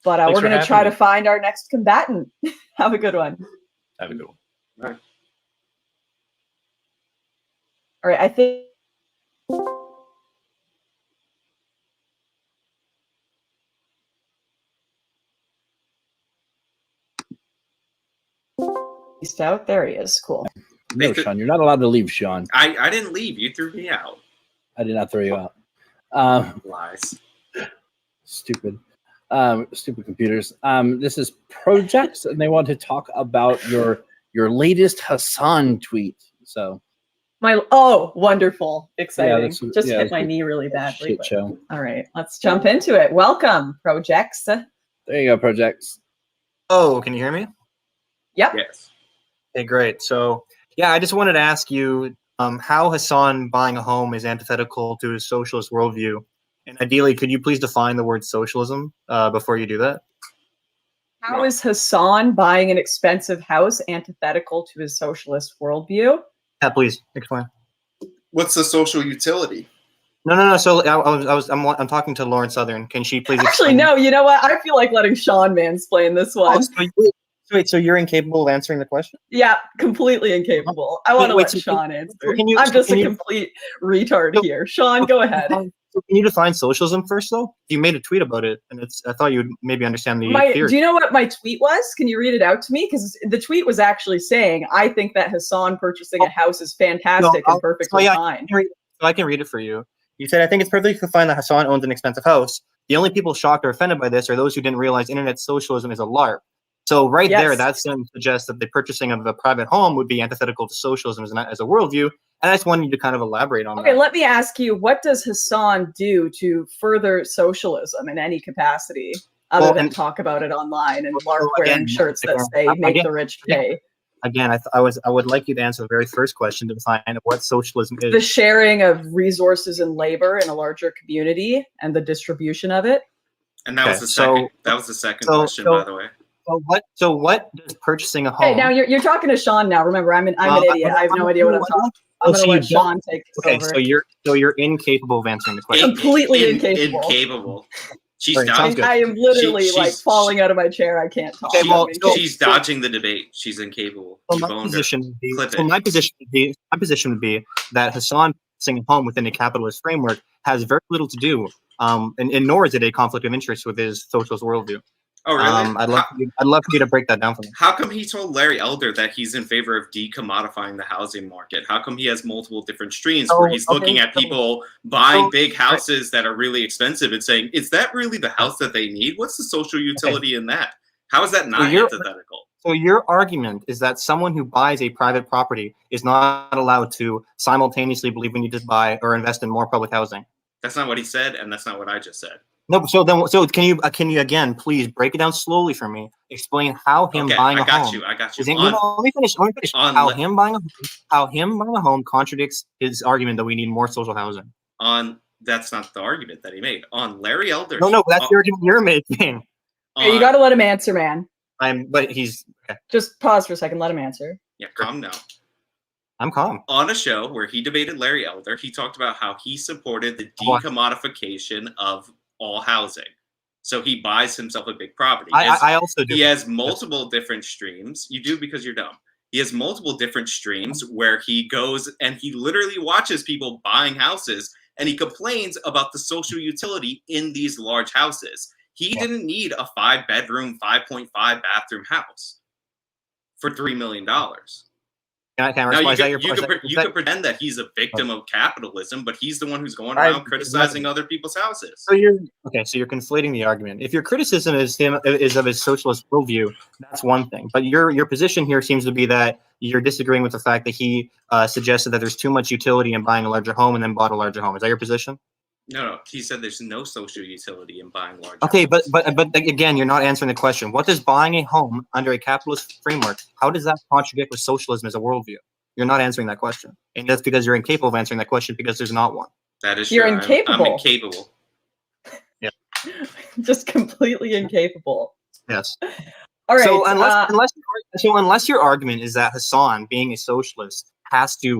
But we're going to try to find our next combatant. Have a good one. Have a good one. All right. All right, I think... He's out. There he is. Cool. No, Sean, you're not allowed to leave, Sean. I didn't leave. You threw me out. I did not throw you out. Lies. Stupid computers. This is Projects, and they want to talk about your latest Hasan tweet. So wonderful, exciting. Just hit my knee really badly. Show. All right, let's jump into it. Welcome, Projects. There you go, Projects. Oh, can you hear me? Yep. Yes. Okay, great. So yeah, I just wanted to ask you how Hasan buying a home is antithetical to his socialist worldview. And ideally, could you please define the word socialism before you do that? How is Hasan buying an expensive house antithetical to his socialist worldview? Yeah, please explain. What's the social utility? No. So I'm talking to Lauren Southern. Can she please? Actually, no. You know what? I feel like letting Sean mansplain this one. So you're incapable of answering the question? Yeah, completely incapable. I want to let Sean answer. I'm just a complete retard here. Sean, go ahead. can you define socialism first, though? You made a tweet about it, and I thought you would maybe understand the theory. Do you know what my tweet was? Can you read it out to me? Because the tweet was actually saying, I think that Hasan purchasing a house is fantastic and perfectly fine. I can read it for you. You said, I think it's perfectly fine that Hasan owns an expensive house. The only people shocked or offended by this are those who didn't realize internet socialism is a LARP. So there, that suggests that the purchasing of a private home would be antithetical to socialism as a worldview. And I just wanted you to kind of elaborate on that. Okay, let me ask you, what does Hasan do to further socialism in any capacity other than talk about it online and LARP wearing shirts that say, make the rich pay? Again, I would like you to answer the very first question to define what socialism is. The sharing of resources and labor in a larger community and the distribution of it. And that was the second. That was the second question, by the way. So what does purchasing a home? Hey, now you're talking to Sean now. Remember, I'm an idiot. I have no idea what I'm talking. I'm going to let Sean take this over. So you're incapable of answering the question. Completely incapable. Incapable. I am literally falling out of my chair. I can't talk. She's dodging the debate. She's incapable. My position would be that Hasan purchasing a home within a capitalist framework has very little to do, and nor is it a conflict of interest with his socialist worldview. Oh, really? I'd love for you to break that down for me. How come he told Larry Elder that he's in favor of decommodifying the housing market? How come he has multiple different streams where he's looking at people buying big houses that are really expensive and saying, is that really the house that they need? What's the social utility in that? How is that not antithetical? So your argument is that someone who buys a private property is not allowed to simultaneously believe we need to buy or invest in more public housing. That's not what he said, and that's not what I just said. No, so can you again please break it down slowly for me? Explain how him buying a home. I got you. Let me finish. How him buying a home contradicts his argument that we need more social housing. That's not the argument that he made. On Larry Elder. No, that's the argument you're making. Hey, you got to let him answer, man. But he's just pause for a second. Let him answer. Yeah, calm down. I'm calm. On a show where he debated Larry Elder, he talked about how he supported the decommodification of all housing. So he buys himself a big property. I also do. He has multiple different streams. You do because you're dumb. He has multiple different streams where he goes and he literally watches people buying houses and he complains about the social utility in these large houses. He didn't need a 5-bedroom, 5.5 bathroom house for $3 million. You can pretend that he's a victim of capitalism, but he's the one who's going around criticizing other people's houses. So you're conflating the argument. If your criticism is of his socialist worldview, that's one thing. But your position here seems to be that you're disagreeing with the fact that he suggested that there's too much utility in buying a larger home and then bought a larger home. Is that your position? No. He said there's no social utility in buying large. Okay, but again, you're not answering the question. What does buying a home under a capitalist framework? How does that contradict with socialism as a worldview? You're not answering that question, and that's because you're incapable of answering that question because there's not one. That is you're true. incapable. I'm incapable. Yeah, just completely incapable. Yes. All right. So unless your argument is that Hasan, being a socialist, has to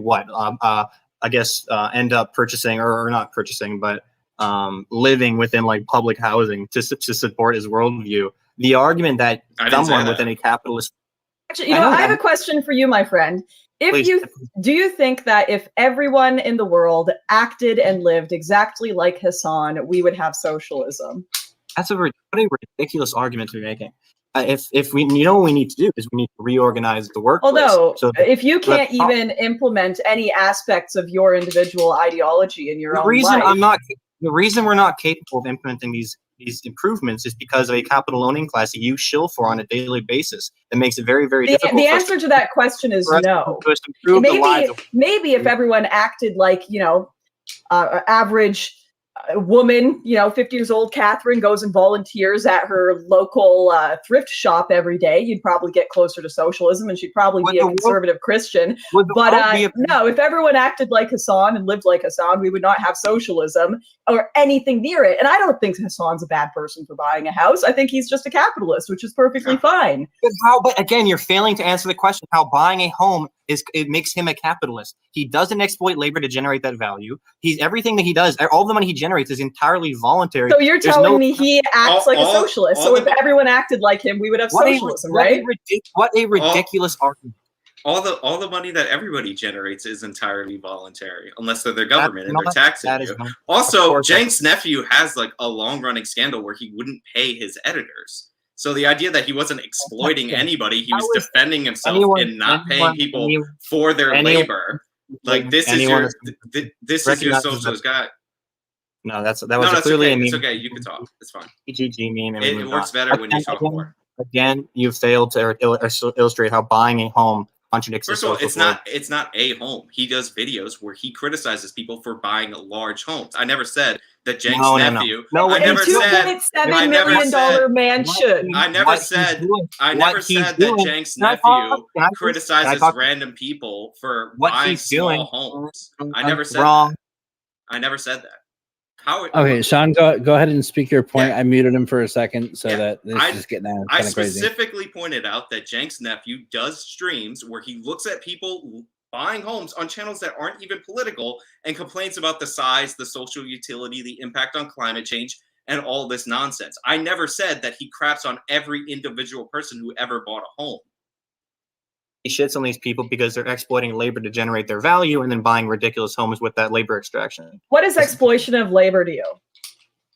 end up purchasing or not purchasing, but living within like public housing to support his worldview. The argument that someone within a capitalist. Actually, I have a question for you, my friend. Do you think that if everyone in the world acted and lived exactly like Hasan, we would have socialism? That's what a ridiculous argument to be making. If we, what we need to do is we need to reorganize the workplace. Although, if you can't even implement any aspects of your individual ideology in your own life, the reason we're not capable of implementing these improvements is because of a capital owning class that you shill for on a daily basis. That makes it very, very difficult. The answer to that question is no. Maybe if everyone acted like average woman, 50 years old, Catherine goes and volunteers at her local thrift shop every day, you'd probably get closer to socialism and she'd probably be a conservative Christian. But no, if everyone acted like Hasan and lived like Hasan, we would not have socialism or anything near it. And I don't think Hasan's a bad person for buying a house. I think he's just a capitalist, which is perfectly fine. But again, you're failing to answer the question how buying a home it makes him a capitalist. He doesn't exploit labor to generate that value. Everything that he does, all the money he generates is entirely voluntary. So you're telling me he acts like a socialist. So if everyone acted like him, we would have socialism, right? What a ridiculous argument. all the money that everybody generates is entirely voluntary, unless they're the government and they're taxing you. Also, Cenk's nephew has like a long-running scandal where he wouldn't pay his editors. So the idea that he wasn't exploiting anybody, he was defending himself and not paying people for their labor. Like this is your this is your socialist guy. No, that was clearly okay. a meme. It's okay. You can talk. It's fine. EGG meme. It works better when you talk more. Again, you failed to illustrate how buying a home contradicts. First of all, it's not a home. He does videos where he criticizes people for buying large homes. I never said that Cenk's nephew. No, I never said $2.7 million mansion. I never said that Cenk's nephew criticizes random people for buying small homes. I never said that. I never said that. Okay, Sean, go ahead and speak your point. Yeah. I muted him for a second so that this is getting kind of crazy. I specifically pointed out that Cenk's nephew does streams where he looks at people buying homes on channels that aren't even political and complains about the size, the social utility, the impact on climate change, and all this nonsense. I never said that he craps on every individual person who ever bought a home. He shits on these people because they're exploiting labor to generate their value and then buying ridiculous homes with that labor extraction. What is exploitation of labor to you?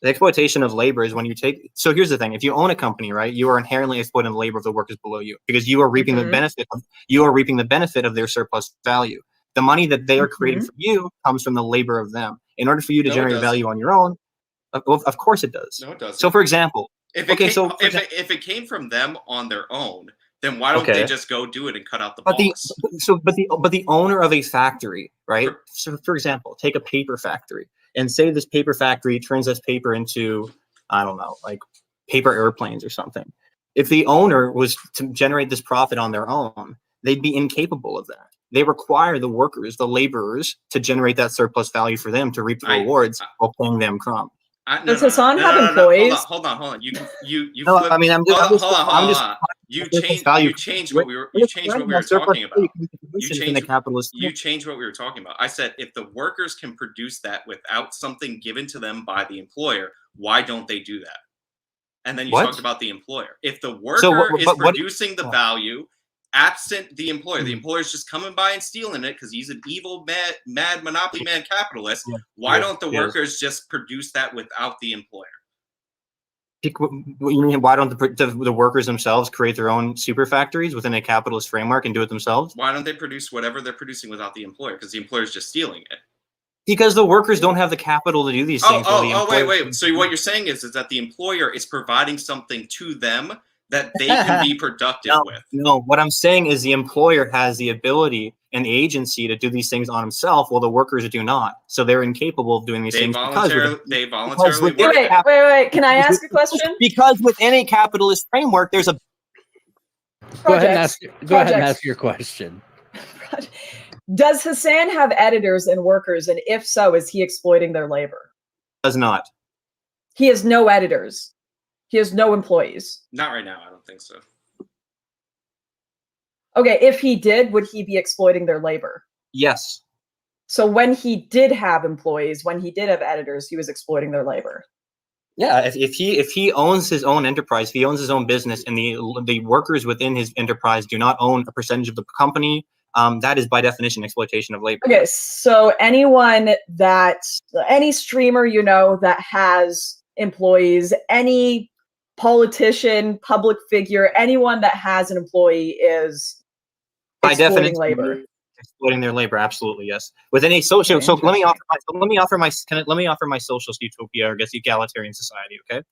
The exploitation of labor is when you take. So here's the thing: if you own a company, right, you are inherently exploiting the labor of the workers below you because you are reaping the benefit. You are reaping the benefit of their surplus value. The money that they are creating for you comes from the labor of them. In order for you to generate value on your own, of course it does. No, it doesn't. So, for example, if it came from them on their own, then why don't they just go do it and cut out the box? But the owner of a factory, right? So, for example, take a paper factory and say this paper factory turns this paper into, I don't know, like paper airplanes or something. If the owner was to generate this profit on their own, they'd be incapable of that. They require the workers, the laborers, to generate that surplus value for them to reap the rewards while paying them crumbs. Does Hasan have employees? Hold on. You no, I mean, I'm just you changed what we were talking about. You changed what we were talking about. I said if the workers can produce that without something given to them by the employer, why don't they do that? And then you talked about the employer. If the worker is producing the value absent the employer's just coming by and stealing it because he's an evil, mad monopoly man capitalist. Why don't the workers just produce that without the employer? You mean why don't the workers themselves create their own super factories within a capitalist framework and do it themselves? Why don't they produce whatever they're producing without the employer? Because the employer's just stealing it. Because the workers don't have the capital to do these things. Wait. So what you're saying is that the employer is providing something to them that they can be productive with. No, what I'm saying is the employer has the ability and the agency to do these things on himself, while the workers do not. So they're incapable of doing these things they voluntarily work. Wait. Can I ask a question? Because within a capitalist framework, there's a. Go ahead and ask your question. Does Hasan have editors and workers, and if so, is he exploiting their labor? Does not. He has no editors. He has no employees. Not right now. I don't think so. Okay, if he did, would he be exploiting their labor? Yes. So when he did have employees, when he did have editors, he was exploiting their labor. Yeah, if he owns his own enterprise, if he owns his own business, and the workers within his enterprise do not own a percentage of the company, that is by definition exploitation of labor. Okay, so any streamer that has employees, any politician, public figure, anyone that has an employee is exploiting labor. Exploiting their labor, absolutely, yes. Within a social, okay, so let me offer my socialist utopia, or I guess egalitarian society. Okay,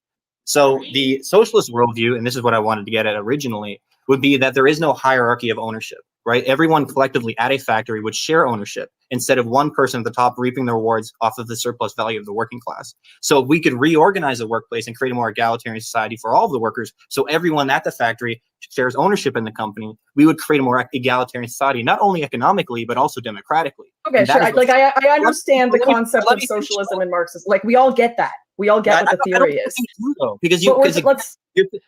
so the socialist worldview, and this is what I wanted to get at originally, would be that there is no hierarchy of ownership. Right, everyone collectively at a factory would share ownership instead of one person at the top reaping the rewards off of the surplus value of the working class. So we could reorganize the workplace and create a more egalitarian society for all of the workers. So everyone at the factory shares ownership in the company. We would create a more egalitarian society, not only economically but also democratically. Okay, sure. I understand the concept of socialism and Marxism. Like we all get that. We all get what the theory is. Because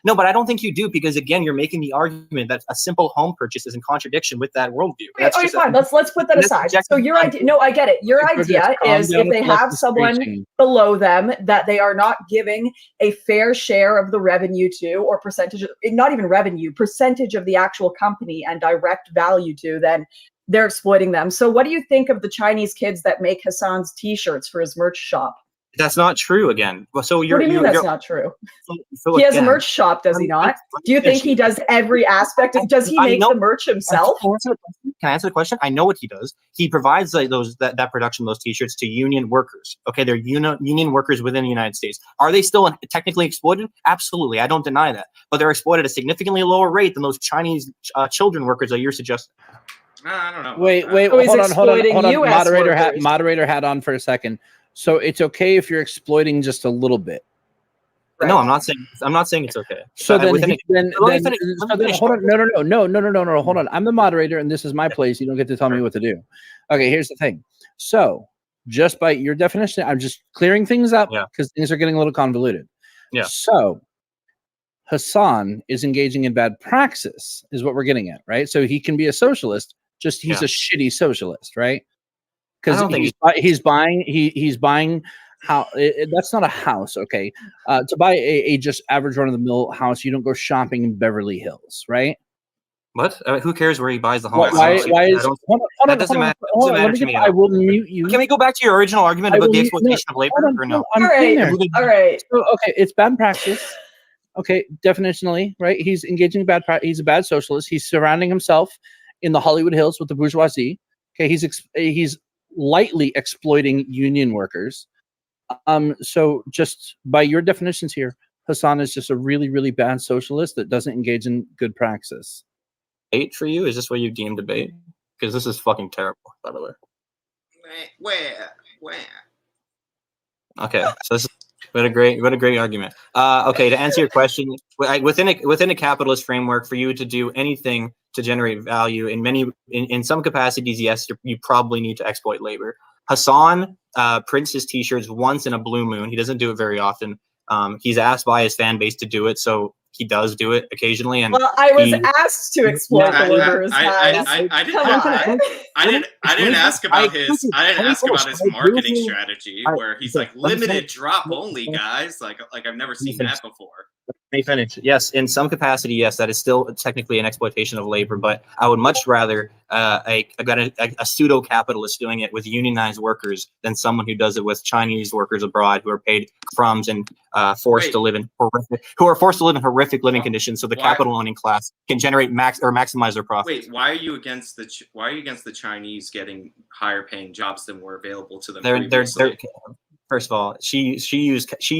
no, but I don't think you do, because again, you're making the argument that a simple home purchase is in contradiction with that worldview. Okay, fine. Let's put that aside. So your idea, no, I get it. Your idea is if they have someone below them that they are not giving a fair share of the revenue to, or percentage, not even revenue, percentage of the actual company and direct value to, then they're exploiting them. So what do you think of the Chinese kids that make Hasan's t-shirts for his merch shop? That's not true again. So what do you mean that's not true? So he has a merch shop, does he not? Do you think he does every aspect? Does he make the merch himself? Can I answer the question? I know what he does. He provides that production, those t-shirts, to union workers. Okay, they're union workers within the United States. Are they still technically exploited? Absolutely, I don't deny that. But they're exploited at a significantly lower rate than those Chinese children workers that you're suggesting. I don't know. Wait, hold on. Moderator hat on for a second. So it's okay if you're exploiting just a little bit. Right. No, I'm not saying it's okay. So then hold on. No. Hold on. I'm the moderator, and this is my place. You don't get to tell me what to do. Okay, here's the thing. So just by your definition, I'm just clearing things up because things are getting a little convoluted. Yeah. So Hasan is engaging in bad praxis, is what we're getting at, right? So he can be a socialist, just he's a shitty socialist, right? Because he's buying that's not a house, okay? To buy a just average run of the mill house, you don't go shopping in Beverly Hills, right? What? Who cares where he buys the home? That doesn't matter to me. I will mute you. Can we go back to your original argument about the exploitation of labor, or no? All right. So, okay, it's bad practice. Okay, definitionally, right? He's engaging in bad practice. He's a bad socialist. He's surrounding himself in the Hollywood Hills with the bourgeoisie. Okay, he's lightly exploiting union workers. So just by your definitions here, Hasan is just a really, really bad socialist that doesn't engage in good praxis. Debate for you? Is this what you deem debate? Because this is fucking terrible, by the way. Where? Okay, so this is what a great argument. Okay, to answer your question, within a capitalist framework, for you to do anything to generate value in some capacities, yes, you probably need to exploit labor. Hasan prints his t-shirts once in a blue moon. He doesn't do it very often. He's asked by his fan base to do it, so he does do it occasionally. And I was asked to exploit the laborers. I didn't ask about his marketing strategy, where he's like limited drop only, guys. Like I've never seen that before. Let me finish. Yes, in some capacity, yes, that is still technically an exploitation of labor, but I would much rather a pseudo-capitalist doing it with unionized workers than someone who does it with Chinese workers abroad who are paid crumbs and forced to live in horrific living conditions, so the capital owning class can generate maximize their profits. Wait, why are you against the Chinese getting higher paying jobs than were available to them previously? First of all, she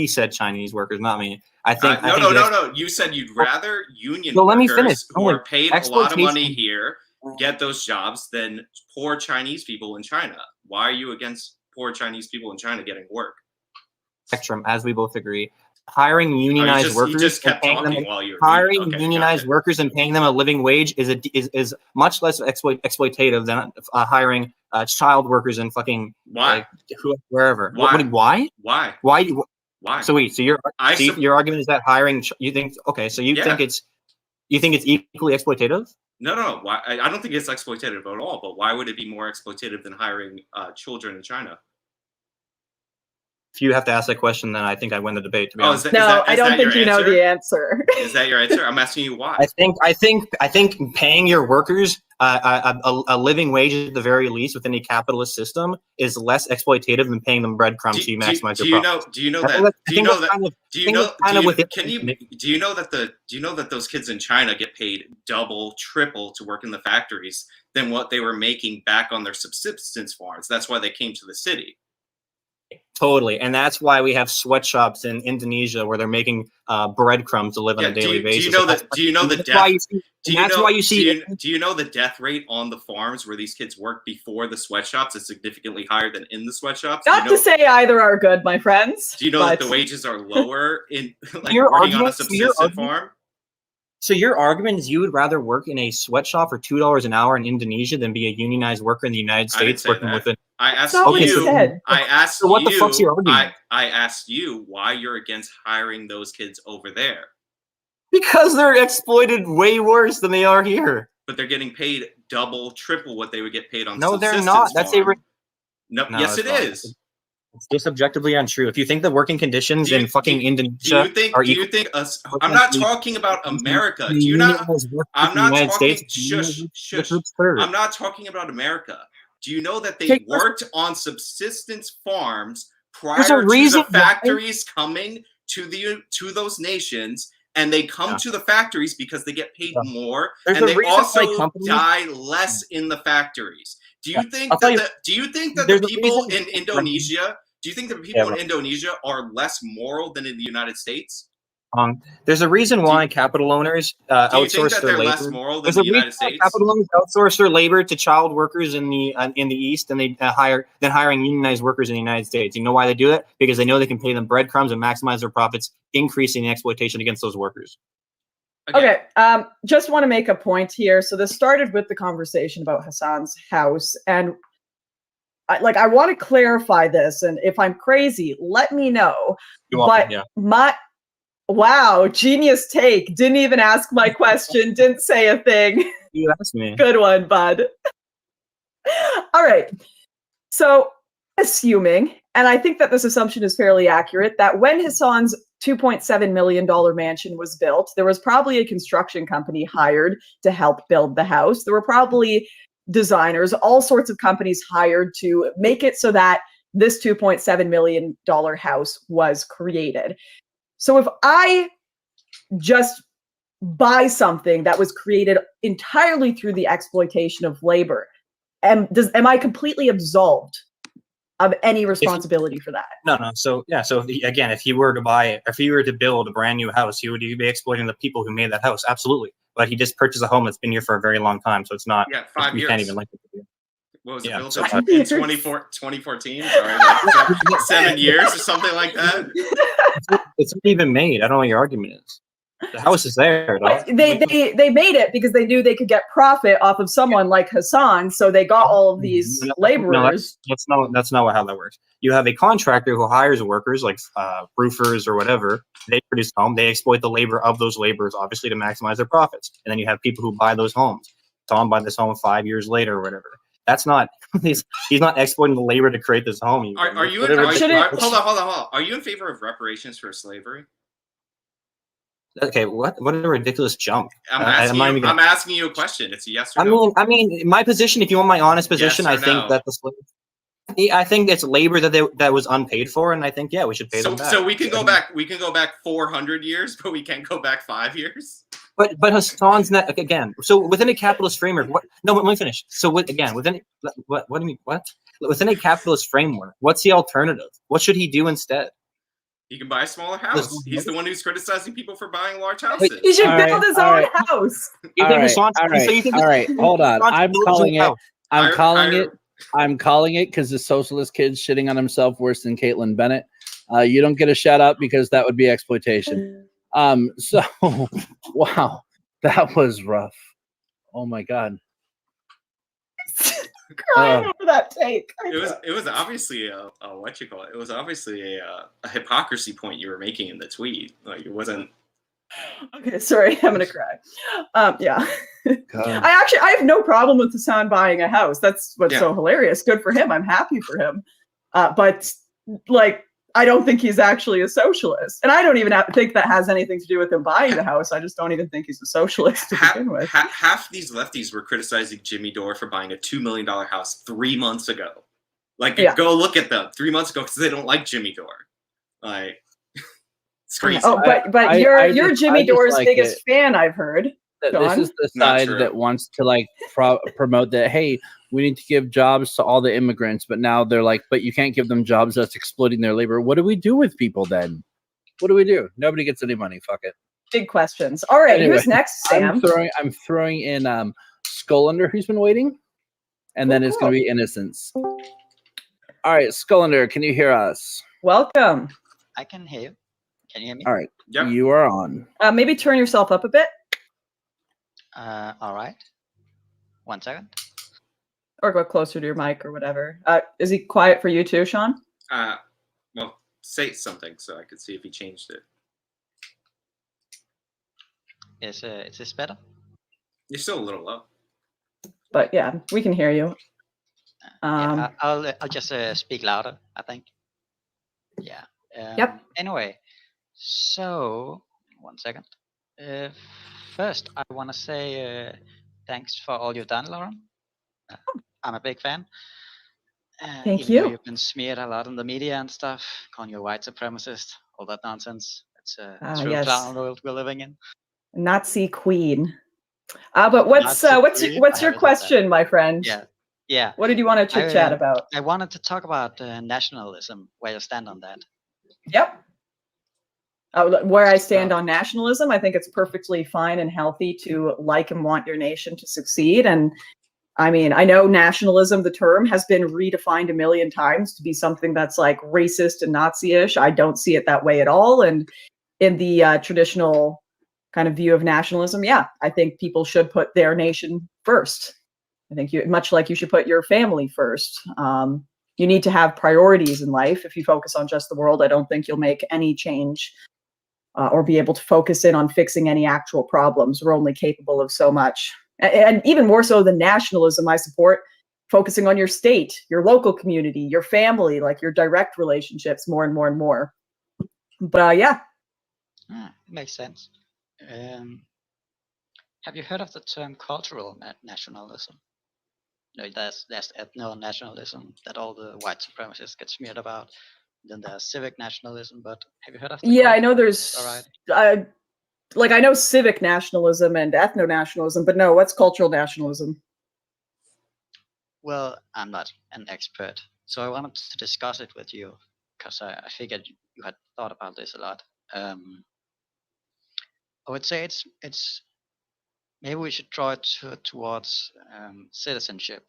said Chinese workers, not me. No. You said you'd rather union workers who are paid a lot of money here get those jobs than poor Chinese people in China. Why are you against poor Chinese people in China getting work? Spectrum, as we both agree. Hiring unionized workers, workers and paying them a living wage is much less exploitative than hiring child workers in fucking wherever. Why? So wait, so your argument is that hiring you think think it's equally exploitative? No. Why? I don't think it's exploitative at all. But why would it be more exploitative than hiring children in China? If you have to ask that question, then I think I win the debate. To be honest, I don't think you know the answer. Is that your answer? I'm asking you why. I think paying your workers a living wage at the very least within a capitalist system is less exploitative than paying them breadcrumbs to maximize their profits. Do you know that those kids in China get paid double, triple to work in the factories than what they were making back on their subsistence farms? That's why they came to the city. Totally, and that's why we have sweatshops in Indonesia where they're making breadcrumbs to live on a daily basis. Do you know the death rate on the farms where these kids work before the sweatshops is significantly higher than in the sweatshops? Not to say either are good, my friends. Do you know that the wages are lower in working on a subsistence farm? So your argument is you would rather work in a sweatshop for $2 an hour in Indonesia than be a unionized worker in the United States working with I asked not what you. you said. I asked So what you. the fuck's your argument? I asked you why you're against hiring those kids over there. Because they're exploited way worse than they are here. But they're getting paid double, triple what they would get paid on. No, they're not. That's a. No, yes, it is. It's just objectively untrue. If you think the working conditions in fucking Indonesia do you think us? I'm not talking about America. Do you not? I'm not talking. Shush, shush. I'm not talking about America. Do you know that they worked on subsistence farms prior to the factories coming to those nations? And they come to the factories because they get paid more, and they also die less in the factories. Do you think that the people in Indonesia? Do you think the people in Indonesia are less moral than in the United States? There's a reason why capital owners outsource their labor. Less moral than the United States? Capital owners outsource their labor to child workers in the East, and they hiring unionized workers in the United States. You know why they do that? Because they know they can pay them breadcrumbs and maximize their profits, increasing the exploitation against those workers. Okay, just want to make a point here. So this started with the conversation about Hasan's house, and I want to clarify this. And if I'm crazy, let me know. Wow, genius take. Didn't even ask my question. Didn't say a thing. You asked me. Good one, bud. All right. So, assuming, and I think that this assumption is fairly accurate, that when Hasan's $2.7 million mansion was built, there was probably a construction company hired to help build the house. There were probably designers, all sorts of companies hired to make it so that this $2.7 million house was created. So if I just buy something that was created entirely through the exploitation of labor, am I completely absolved of any responsibility for that? No. So if he were to build a brand new house, he would be exploiting the people who made that house. Absolutely. But he just purchased a home that's been here for a very long time, so it's not. Yeah, 5 years. You can't even like it. What was it built in 2014? Sorry, like 7 years or something like that. It's not even made. I don't know what your argument is. The house is there. They made it because they knew they could get profit off of someone like Hasan, so they got all of these laborers. No, that's not how that works. You have a contractor who hires workers, like roofers or whatever. They produce a home. They exploit the labor of those laborers, obviously, to maximize their profits. And then you have people who buy those homes. Tom buy this home 5 years later or whatever. That's not. He's not exploiting the labor to create this home. Hold on. Are you in favor of reparations for slavery? Okay, what a ridiculous jump. I'm asking you a question. It's a yes or no. I mean, my position. If you want my honest position, I think that I think it's labor that was unpaid for, and I think we should pay them back. So we can go back. We can go back 400 years, but we can't go back 5 years. But Hasan's not again. So within a capitalist framework, let me finish. So within what do you mean? What within a capitalist framework? What's the alternative? What should he do instead? He can buy a smaller house. He's the one who's criticizing people for buying large houses. He should build his own house. All right. Hold on. I'm calling it. I'm calling it because the socialist kid's shitting on himself worse than Caitlin Bennett. You don't get a shout out because that would be exploitation. So wow, that was rough. Oh my god. Crying over that take. It was obviously a what you call it. It was obviously a hypocrisy point you were making in the tweet. Like it wasn't. Okay, sorry, I'm gonna cry. Yeah. I have no problem with Hasan buying a house. That's what's so hilarious. Good for him. I'm happy for him. But I don't think he's actually a socialist. And I don't even think that has anything to do with him buying the house. I just don't even think he's a socialist to begin with. Half these lefties were criticizing Jimmy Dore for buying a $2 million house 3 months ago. Go look at them 3 months ago because they don't like Jimmy Dore. It's crazy. Oh, but you're Jimmy Dore's biggest fan, I've heard. This is the side that wants to promote that, hey, we need to give jobs to all the immigrants, but now they're like, but you can't give them jobs, that's exploiting their labor. What do we do with people then? What do we do? Nobody gets any money. Fuck it. Big questions. All right, anyway, who's next, Sam? I'm throwing in Skullander, who's been waiting, and then it's going to be Innocence. All right, Skullander, can you hear us? Welcome. I can hear you. Can you hear me? All right, you are on. Maybe turn yourself up a bit. All right. 1 second. Or go closer to your mic or whatever. Is he quiet for you too, Sean? Well, say something so I could see if he changed it. Is this better? You're still a little low. But yeah, we can hear you. Yeah, I'll just speak louder, I think. Yeah. Yep. Anyway, so 1 second. First, I want to say thanks for all you've done, Lauren. I'm a big fan. Thank even you. though you've been smeared a lot in the media and stuff, calling you a white supremacist, all that nonsense. It's a true yes. clown world we're living in. Nazi queen. But what's your question, my friend? Yeah. What did you want to chit chat about? I wanted to talk about nationalism, where you stand on that. Yep. Where I stand on nationalism, I think it's perfectly fine and healthy to like and want your nation to succeed. And I mean, I know nationalism, the term, has been redefined a million times to be something that's like racist and Nazi-ish. I don't see it that way at all. And in the traditional kind of view of nationalism, yeah, I think people should put their nation first. I think much like you should put your family first. You need to have priorities in life. If you focus on just the world, I don't think you'll make any change or be able to focus in on fixing any actual problems. We're only capable of so much. And even more so than nationalism, I support focusing on your state, your local community, your family, like your direct relationships more and more and more. But yeah. Makes sense. Have you heard of the term cultural nationalism? You know, there's ethno-nationalism that all the white supremacists get smeared about. Then there's civic nationalism, but have you heard of that? Yeah, I know there's like I know civic nationalism and ethno-nationalism, but no, what's cultural nationalism? Well, I'm not an expert, so I wanted to discuss it with you because I figured you had thought about this a lot. I would say it's maybe we should draw it towards citizenship,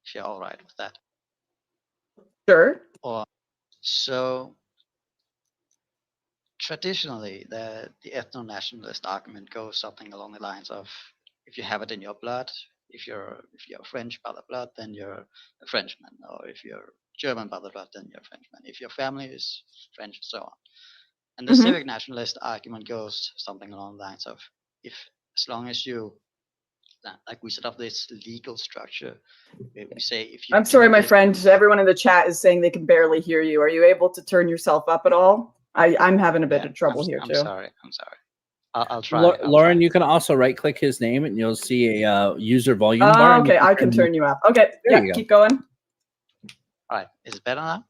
if you're all right with that. Sure. So traditionally, the ethno-nationalist argument goes something along the lines of: if you have it in your blood, if you're French by the blood, then you're a Frenchman, or if you're German by the blood, then you're a Frenchman. If your family is French, and so on. And the civic nationalist argument goes something along the lines of: as long as you, like we set up this legal structure, we say if you. I'm sorry, my friend. Everyone in the chat is saying they can barely hear you. Are you able to turn yourself up at all? I'm having a bit of trouble here too. I'm sorry. I'll try. Lauren, you can also right-click his name, and you'll see a user volume bar. Okay, I can turn you up. Okay, yeah, keep going. All right, is it better now?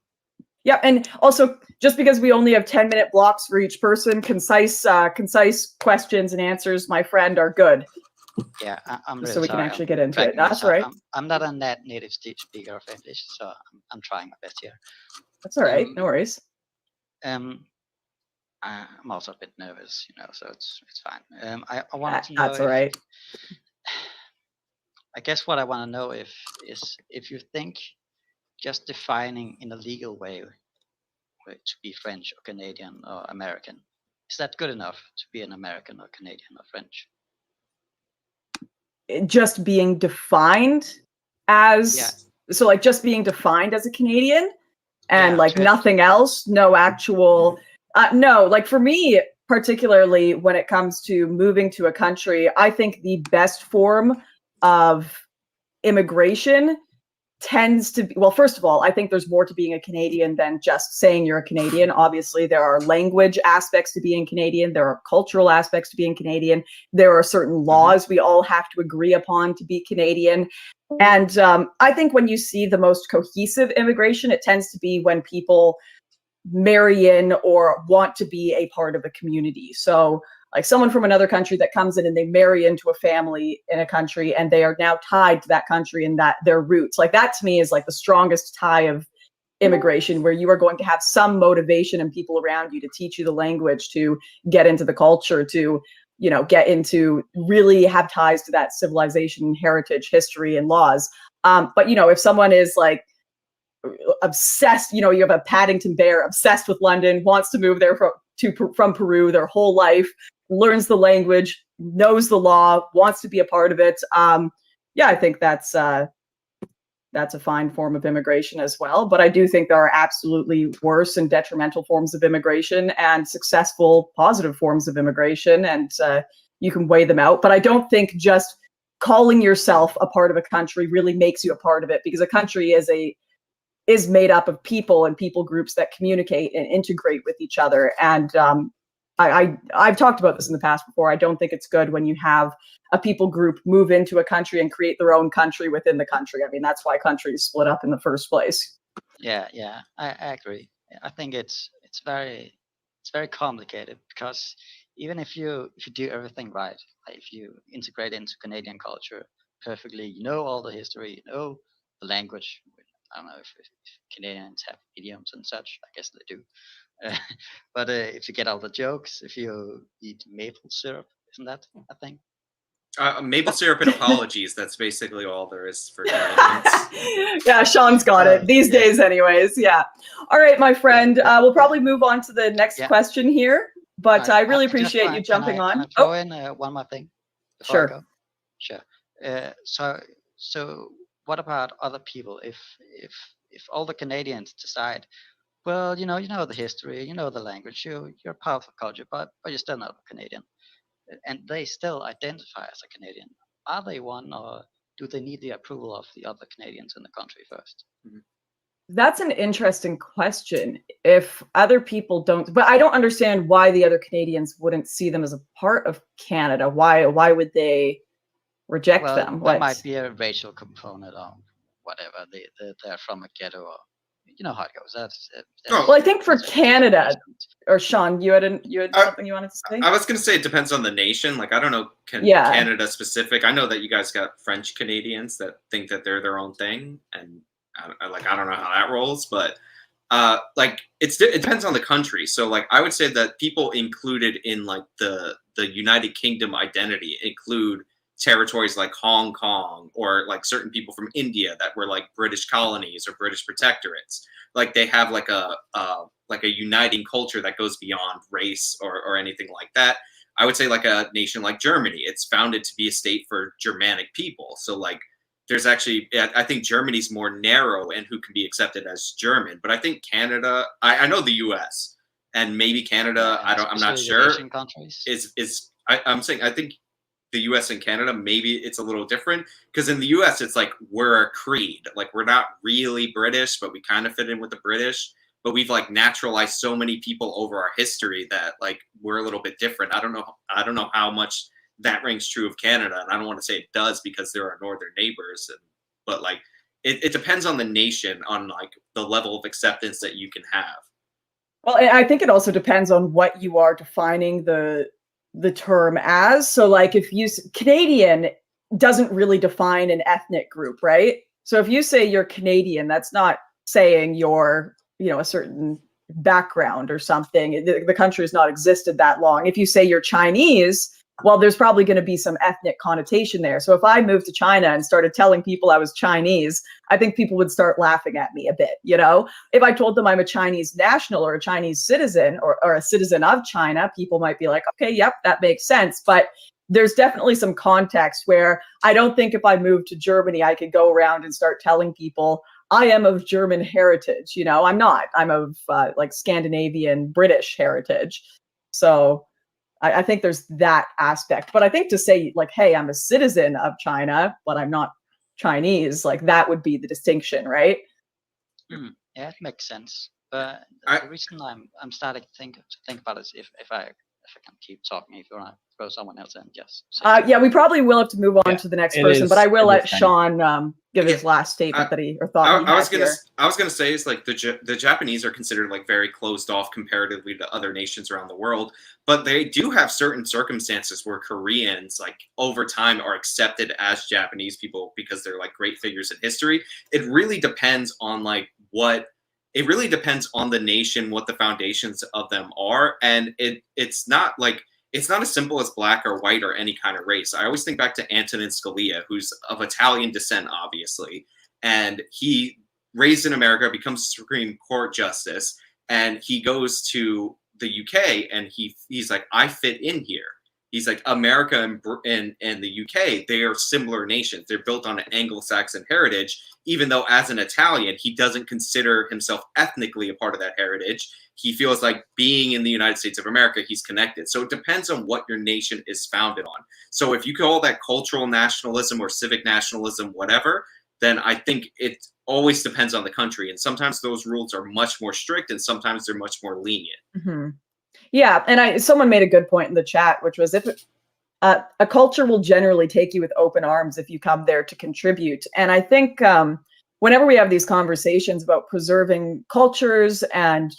Yeah, and also, just because we only have 10-minute blocks for each person, concise questions and answers, my friend, are good. Yeah, I'm really so we sorry. can actually get into it. That's right. I'm not a native speaker of English, so I'm trying my best here. That's all right. No worries. I'm also a bit nervous, so it's fine. I wanted to know. That's all right. I guess what I want to know is if you think just defining in a legal way to be French or Canadian or American, is that good enough to be an American or Canadian or French? Just being defined as so, like just being defined as a Canadian and like nothing else, no actual. No, like for me, particularly when it comes to moving to a country, I think the best form of immigration tends to be, well, first of all, I think there's more to being a Canadian than just saying you're a Canadian. Obviously, there are language aspects to being Canadian. There are cultural aspects to being Canadian. There are certain laws we all have to agree upon to be Canadian. And I think when you see the most cohesive immigration, it tends to be when people marry in or want to be a part of a community. So like someone from another country that comes in and they marry into a family in a country and they are now tied to that country and that their roots, like that to me is like the strongest tie of immigration, where you are going to have some motivation and people around you to teach you the language, to get into the culture, to, get into really have ties to that civilization, heritage, history, and laws. But, if someone is like, obsessed, you have a Paddington Bear obsessed with London, wants to move there from Peru their whole life, learns the language, knows the law, wants to be a part of it. I think that's that's a fine form of immigration as well. But I do think there are absolutely worse and detrimental forms of immigration and successful positive forms of immigration, and you can weigh them out. But I don't think just calling yourself a part of a country really makes you a part of it, because a country is made up of people and people groups that communicate and integrate with each other. And I've talked about this in the past before. I don't think it's good when you have a people group move into a country and create their own country within the country. I mean, that's why countries split up in the first place. Yeah, I agree. I think it's very complicated, because even if you do everything right, like if you integrate into Canadian culture perfectly, you know all the history, you know the language. I don't know if Canadians have idioms and such. I guess they do. But if you get all the jokes, if you eat maple syrup, isn't that a thing? Maple syrup and apologies. That's basically all there is for Canadians. Yeah, Sean's got it these days anyways. Yeah. All right, my friend. We'll probably move on to the next question here. But I really appreciate you jumping on. Can I throw in one more thing before I go? Sure. So what about other people? If all the Canadians decide, well, you know the history, you know the language, you're part of the culture, but you're still not a Canadian, and they still identify as a Canadian. Are they one, or do they need the approval of the other Canadians in the country first? Mm-hmm. That's an interesting question. If other people don't, but I don't understand why the other Canadians wouldn't see them as a part of Canada. Why would they reject them? There might be a racial component or whatever. They're from a ghetto, or you know how it goes. Well, I think for Canada, or Sean, you had something you wanted to say? I was going to say it depends on the nation. Like, I don't know Canada specific. I know that you guys got French Canadians that think that they're their own thing, and I don't know how that rolls, but it depends on the country. So like I would say that people included in like the United Kingdom identity include territories like Hong Kong, or like certain people from India that were like British colonies or British protectorates. Like they have like a uniting culture that goes beyond race or anything like that. I would say like a nation like Germany, it's founded to be a state for Germanic people. So like there's actually, I think Germany's more narrow and who can be accepted as German. But I think Canada, I know the U.S. and maybe Canada, I'm not sure. I'm saying I think the U.S. and Canada, maybe it's a little different, because in the U.S. it's like we're a creed, like we're not really British, but we kind of fit in with the British. But we've like naturalized so many people over our history that like we're a little bit different. I don't know how much that rings true of Canada, and I don't want to say it does because they're our northern neighbors, but like it depends on the nation, on like the level of acceptance that you can have. Well, I think it also depends on what you are defining the term as. So like if Canadian doesn't really define an ethnic group, right? So if you say you're Canadian, that's not saying you're a certain background or something. The country has not existed that long. If you say you're Chinese, well, there's probably going to be some ethnic connotation there. So if I moved to China and started telling people I was Chinese, I think people would start laughing at me a bit, If I told them I'm a Chinese national or a Chinese citizen or a citizen of China, people might be like, okay, yep, that makes sense. But there's definitely some context where I don't think if I moved to Germany, I could go around and start telling people I am of German heritage. I'm not. I'm of like Scandinavian British heritage. So I think there's that aspect. But I think to say like, hey, I'm a citizen of China, but I'm not Chinese, like that would be the distinction, right? Yeah, it makes sense. But the reason I'm starting to think about it is if I can keep talking, if you want to throw someone else in, yes. Yeah, we probably will have to move on to the next person, but I will let Sean give his last statement thought. I was gonna say is like the Japanese are considered like very closed off comparatively to other nations around the world, but they do have certain circumstances where Koreans like over time are accepted as Japanese people because they're like great figures in history. It really depends on it really depends on the nation, what the foundations of them are, and it's not as simple as black or white or any kind of race. I always think back to Antonin Scalia, who's of Italian descent, obviously, and he raised in America, becomes Supreme Court justice, and he goes to the UK and he's like, I fit in here. he's like, America and the UK, they are similar nations. They're built on an Anglo-Saxon heritage, even though as an Italian, he doesn't consider himself ethnically a part of that heritage. He feels like being in the United States of America, he's connected. So it depends on what your nation is founded on. So if you call that cultural nationalism or civic nationalism, whatever, then I think it always depends on the country. And sometimes those rules are much more strict and sometimes they're much more lenient. Mm-hmm. Yeah. And someone made a good point in the chat, which was if a culture will generally take you with open arms if you come there to contribute. And I think whenever we have these conversations about preserving cultures and,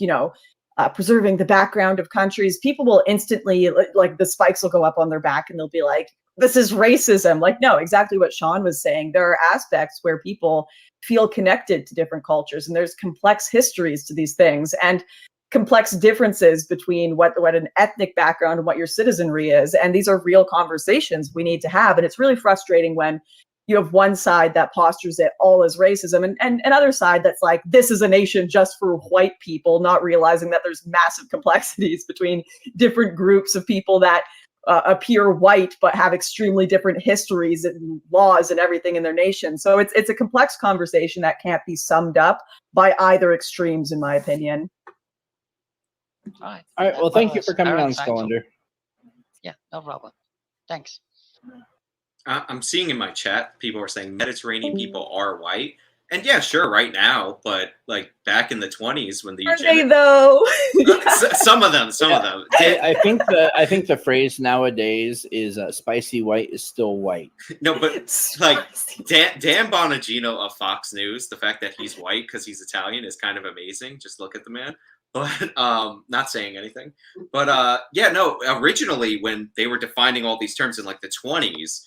preserving the background of countries, people will instantly, like the spikes will go up on their back and they'll be like, this is racism. Like, no, exactly what Sean was saying. There are aspects where people feel connected to different cultures and there's complex histories to these things and complex differences between what an ethnic background and what your citizenry is. And these are real conversations we need to have. And it's really frustrating when you have one side that postures it all as racism and another side that's like, this is a nation just for white people, not realizing that there's massive complexities between different groups of people that appear white but have extremely different histories and laws and everything in their nation. So it's a complex conversation that can't be summed up by either extremes, in my opinion. All right. Well, thank you for coming on, Cylinder. Yeah, no problem. Thanks. I'm seeing in my chat, people are saying Mediterranean people are white. And yeah, sure, right now, but like back in the 20s when the Are they though? some of them. I think the phrase nowadays is spicy white is still white. No, but like Dan Bonagino of Fox News, the fact that he's white because he's Italian is kind of amazing. Just look at the man. But not saying anything. But originally when they were defining all these terms in like the 20s,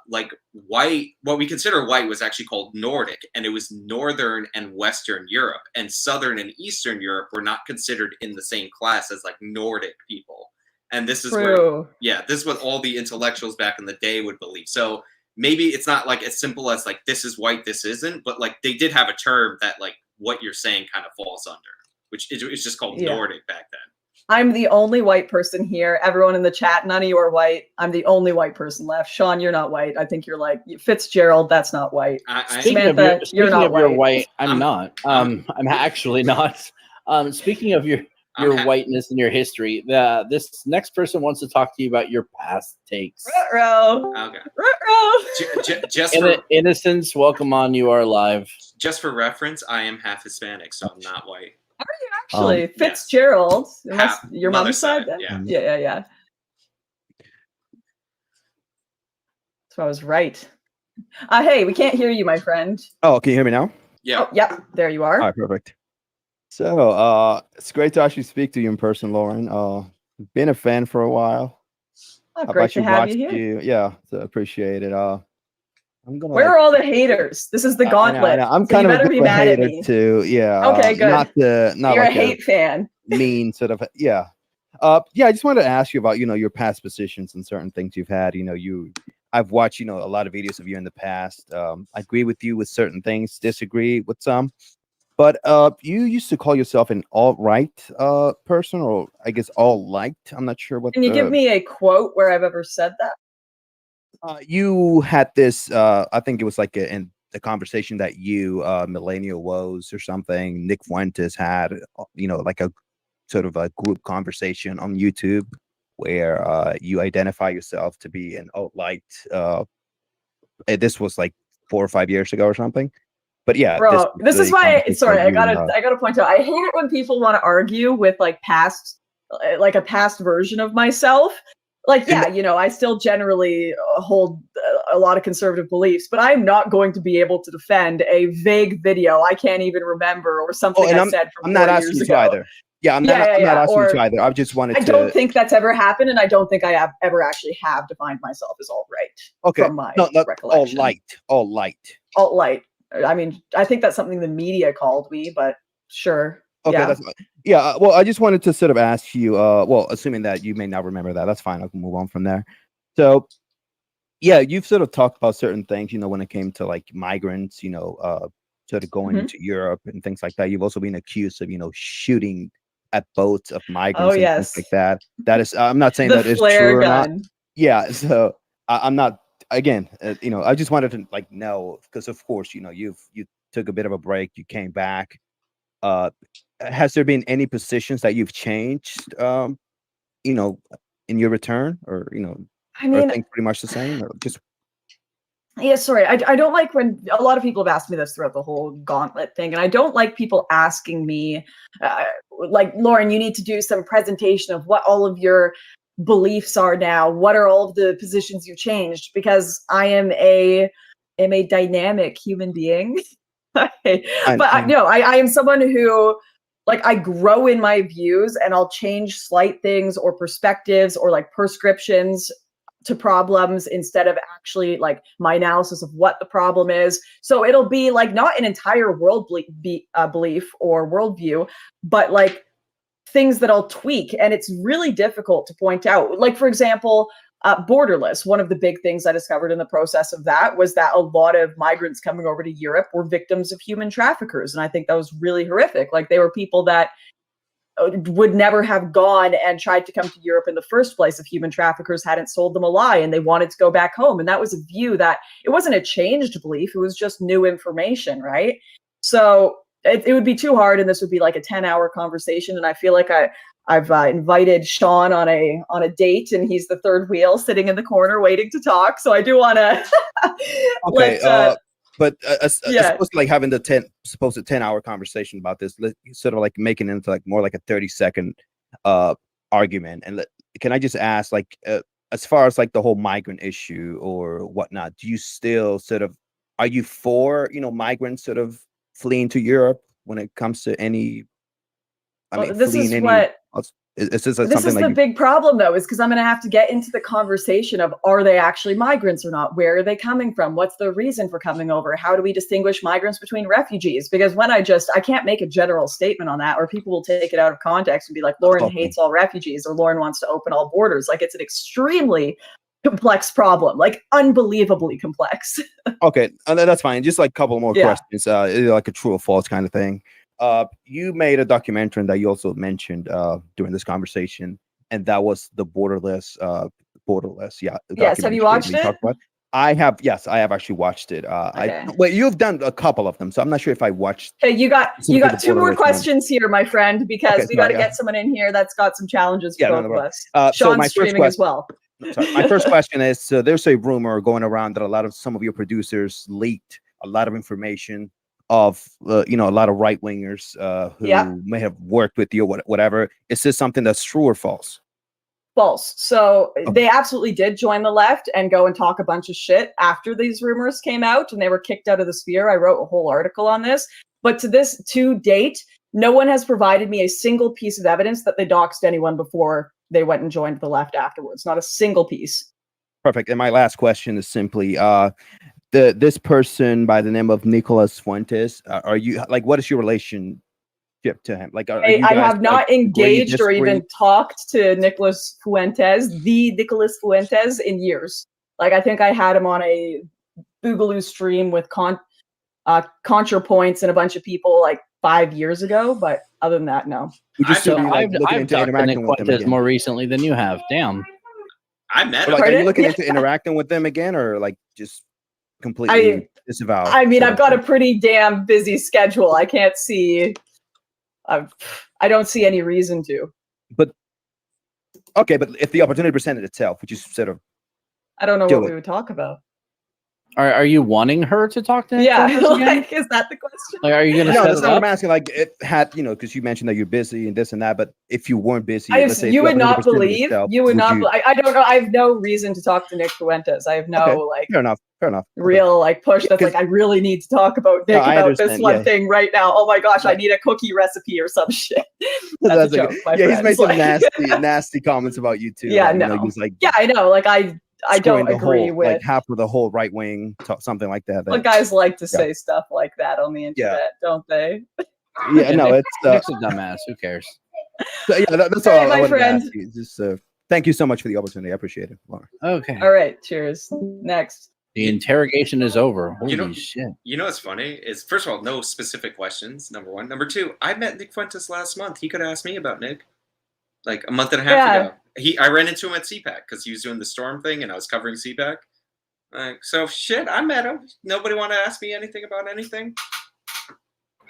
like white, what we consider white was actually called Nordic, and it was Northern and Western Europe, and Southern and Eastern Europe were not considered in the same class as like Nordic people. And this is this is what all the intellectuals back in the day would believe. So maybe it's not like as simple as like, this is white, this isn't, but like they did have a term that like what you're saying kind of falls under, which is just called Nordic back then. I'm the only white person here. Everyone in the chat, none of you are white. I'm the only white person left. Sean, you're not white. I think you're like Fitzgerald. That's not white. Samantha, you're not white. You're white. I'm not. I'm actually not. Speaking of your whiteness and your history, this next person wants to talk to you about your past takes. Okay. Just for innocence, welcome on. You are live. Just for reference, I am half Hispanic, so I'm not white. How are you actually? Fitzgerald. Your mom's side? Yeah. So I was right. Hey, we can't hear you, my friend. Oh, can you hear me now? Yeah. Oh, yep. There you are. All right, perfect. So it's great to actually speak to you in person, Lauren. Been a fan for a while. Oh, great to have you here. Yeah, so appreciate it. Where are all the haters? This is the gauntlet. I know. I'm kind of a hater too. Yeah. Okay, good. Not You're like a hate fan. Mean sort of. Yeah. I just wanted to ask you about your past positions and certain things you've had. I've watched a lot of videos of you in the past. I agree with you with certain things, disagree with some. But you used to call yourself an alt-right person, or I guess alt-light. I'm not sure what. Can you give me a quote where I've ever said that? You had this, I think it was like in the conversation that you, Millennial Woes or something, Nick Fuentes had, like a sort of a group conversation on YouTube where you identify yourself to be an alt-light. This was like 4 or 5 years ago or something. But yeah, bro, this is why. Sorry, I gotta point out. I hate it when people want to argue with like a past version of myself. Like, yeah, I still generally hold a lot of conservative beliefs, but I'm not going to be able to defend a vague video I can't even remember or something I said from 4 years ago. I'm not asking you either. Yeah, I'm not asking you either. I just wanted to. I don't think that's ever happened, and I don't think I have ever actually have defined myself as alt-right. Okay, from my recollection. Alt-light. I mean, I think that's something the media called me, but sure. Okay, well, I just wanted to sort of ask you, assuming that you may not remember that, that's fine. I can move on from there. So, yeah, you've sort of talked about certain things, when it came to like migrants, sort of going into Europe and things like that. You've also been accused of, shooting at boats of Oh migrants and things yes, like that. That is, I'm not saying the that is flare true or not. gun. Yeah, so I'm not. Again, I just wanted to like know because of course, you took a bit of a break, you came back. Has there been any positions that you've changed? You know, in your return, or I are mean, things pretty much the same, or just yeah, sorry. I don't like when a lot of people have asked me this throughout the whole gauntlet thing, and I don't like people asking me, like, Lauren, you need to do some presentation of what all of your beliefs are now. What are all of the positions you've changed? Because I am a dynamic human being. But I am someone who, like, I grow in my views, and I'll change slight things or perspectives or like prescriptions to problems instead of actually like my analysis of what the problem is. So it'll be like not an entire belief or worldview, but like things that I'll tweak. And it's really difficult to point out. Like, for example, borderless. One of the big things I discovered in the process of that was that a lot of migrants coming over to Europe were victims of human traffickers. And I think that was really horrific. Like, they were people that would never have gone and tried to come to Europe in the first place if human traffickers hadn't sold them a lie and they wanted to go back home. And that was a view that it wasn't a changed belief, it was just new information, So it would be too hard, and this would be like a 10-hour conversation. And I feel like I've invited Sean on a date, and he's the third wheel sitting in the corner waiting to talk. So I do want to okay. But as Yeah. opposed to like having the supposed 10-hour conversation about this, sort of like making it into like more like a 30-second argument. And can I just ask, like, as far as like the whole migrant issue or whatnot, do you still are you for migrants sort of fleeing to Europe when it comes to any? This is what. Is this This something is like the big problem, though, is because I'm going to have to get into the conversation of, are they actually migrants or not? Where are they coming from? What's the reason for coming over? How do we distinguish migrants between refugees? Because when I can't make a general statement on that, or people will take it out of context and be like, Lauren hates all refugees, or Lauren wants to open all borders. Like, it's an extremely complex problem, like unbelievably complex. Okay, that's fine. Just like a couple more questions, like a true or false kind of thing. You made a documentary that you also mentioned during this conversation, and that was the borderless. Yeah. Yes. Have you watched it? I have. Yes, I have actually watched it. Okay. Well, you've done a couple of them, so I'm not sure if I watched. Okay, you got two more questions here, my friend, because we got to get someone in here that's got some challenges for both of us. Sean's streaming as well. Sorry, my first question is: so there's a rumor going around that some of your producers leaked a lot of information of a lot of right wingers who may have worked with you or whatever. Is this something that's true or false? False. So they absolutely did join the left and go and talk a bunch of shit after these rumors came out, and they were kicked out of the sphere. I wrote a whole article on this, but to date, no one has provided me a single piece of evidence that they doxed anyone before they went and joined the left afterwards. Not a single piece. Perfect. And my last question is simply, this person by the name of Nicolas Fuentes, are you like, what is your relationship to him? Like, I have not engaged or even talked to Nicolas Fuentes, in years. Like, I think I had him on a Boogaloo stream with ContraPoints and a bunch of people like 5 years ago, but other than that, no. I've talked to Nick Fuentes more recently than you have. Damn. I met him. Like, are you looking into interacting with them again, or like just completely disavow? I mean, I've got a pretty damn busy schedule. I can't see. I don't see any reason to. But okay, but if the opportunity presented itself, would you sort of? I don't know what we would talk about. Are you wanting her to talk to him? Yeah, like, is that the question? Like, are you going to? No, that's not what I'm asking. Like, it had, because you mentioned that you're busy and this and that. But if you weren't busy, let's say you would not believe. You would not. I don't know. I have no reason to talk to Nick Fuentes. I have no Fair enough. Real like push. That's like, I really need to talk about Nick about this one thing right now. Oh my gosh, I need a cookie recipe or some shit. That's a joke. He's made some nasty comments about you too. Yeah, no. He's like, I know. Like, I don't agree with like half of the whole right wing, something like that. Well, guys like to say stuff like that on the internet, don't they? Yeah, no, it's Nick's a dumbass. Who cares? So, that's all. My friend. Just thank you so much for the opportunity. I appreciate it, Laura. Okay. All right. Cheers. Next. The interrogation is over. Holy shit. You know what's funny is, first of all, no specific questions, number one. Number two, I met Nick Fuentes last month. He could have asked me about Nick like a month and a half ago. I ran into him at CPAC because he was doing the storm thing and I was covering CPAC. So shit, I met him. Nobody want to ask me anything about anything?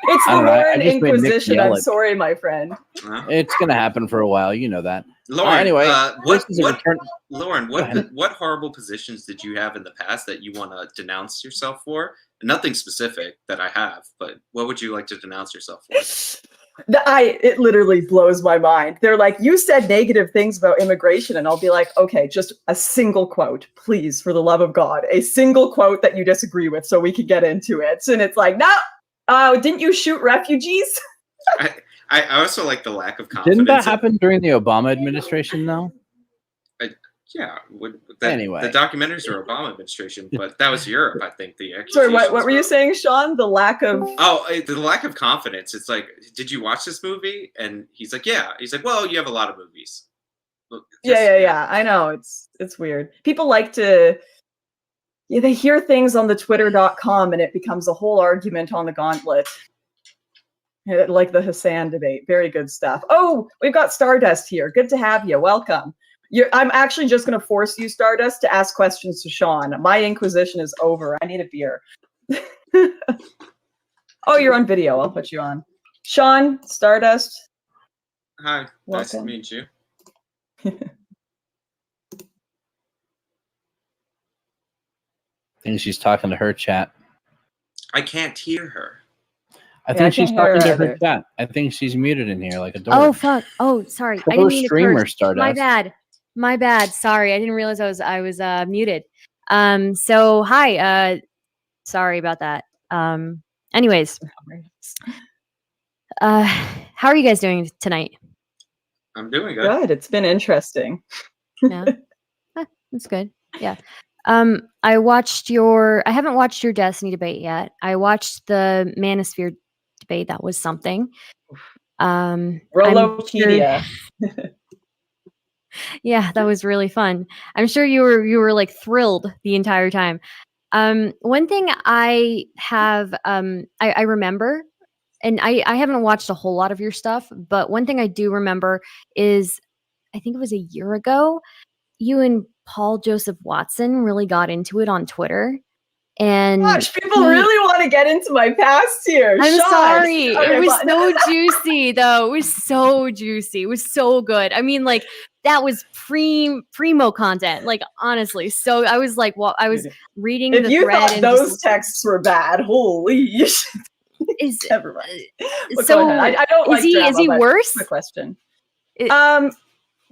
It's the Lauren Inquisition. I'm sorry, my friend. It's gonna happen for a while. You know that. Lauren, anyway, Lauren, what horrible positions did you have in the past that you want to denounce yourself for? Nothing specific that I have, but what would you like to denounce yourself for? It literally blows my mind. They're like, you said negative things about immigration, and I'll be like, okay, just a single quote, please, for the love of God, a single quote that you disagree with, so we can get into it. And it's like, no. Didn't you shoot refugees? I also like the lack of confidence. Didn't that happen during the Obama administration, though? Anyway, the documentaries were Obama administration, but that was Europe, I think. Sorry, what were you saying, Sean? The lack of the lack of confidence. It's like, did you watch this movie? And he's like, yeah. He's like, well, you have a lot of movies. Yeah. I know it's weird. People like to. Yeah, they hear things on the twitter.com and it becomes a whole argument on the gauntlet. Like the Hasan debate. Very good stuff. Oh, we've got Stardust here. Good to have you. Welcome. I'm actually just going to force you, Stardust, to ask questions to Sean. My inquisition is over. I need a beer. Oh, you're on video. I'll put you on. Sean, Stardust. Hi. Welcome. Nice to meet you. I think she's talking to her chat. I can't hear her. I think she's talking to her chat. I think she's muted in here like a door. Oh fuck! Oh, sorry. I didn't mean to curse. Stardust. My bad. Sorry, I didn't realize I was muted. So hi. Sorry about that. Anyways, how are you guys doing tonight? I'm doing good. Good. It's been interesting. Yeah, that's good. Yeah. I haven't watched your Destiny debate yet. I watched the Manosphere debate. That was something. Rolopedia. Yeah, that was really fun. I'm sure you were like thrilled the entire time. One thing I have, I remember, and I haven't watched a whole lot of your stuff, but one thing I do remember is, I think it was a year ago, you and Paul Joseph Watson really got into it on Twitter. And gosh, people really want to get into my past here. I'm sorry. Okay, it was so juicy, though. It was so juicy. It was so good. I mean, like, that was primo content, like, honestly. So I was like, well, I was reading the thread. If you thought those texts were bad, holy shit. Never mind. So I don't like drama, is he worse? Quick question.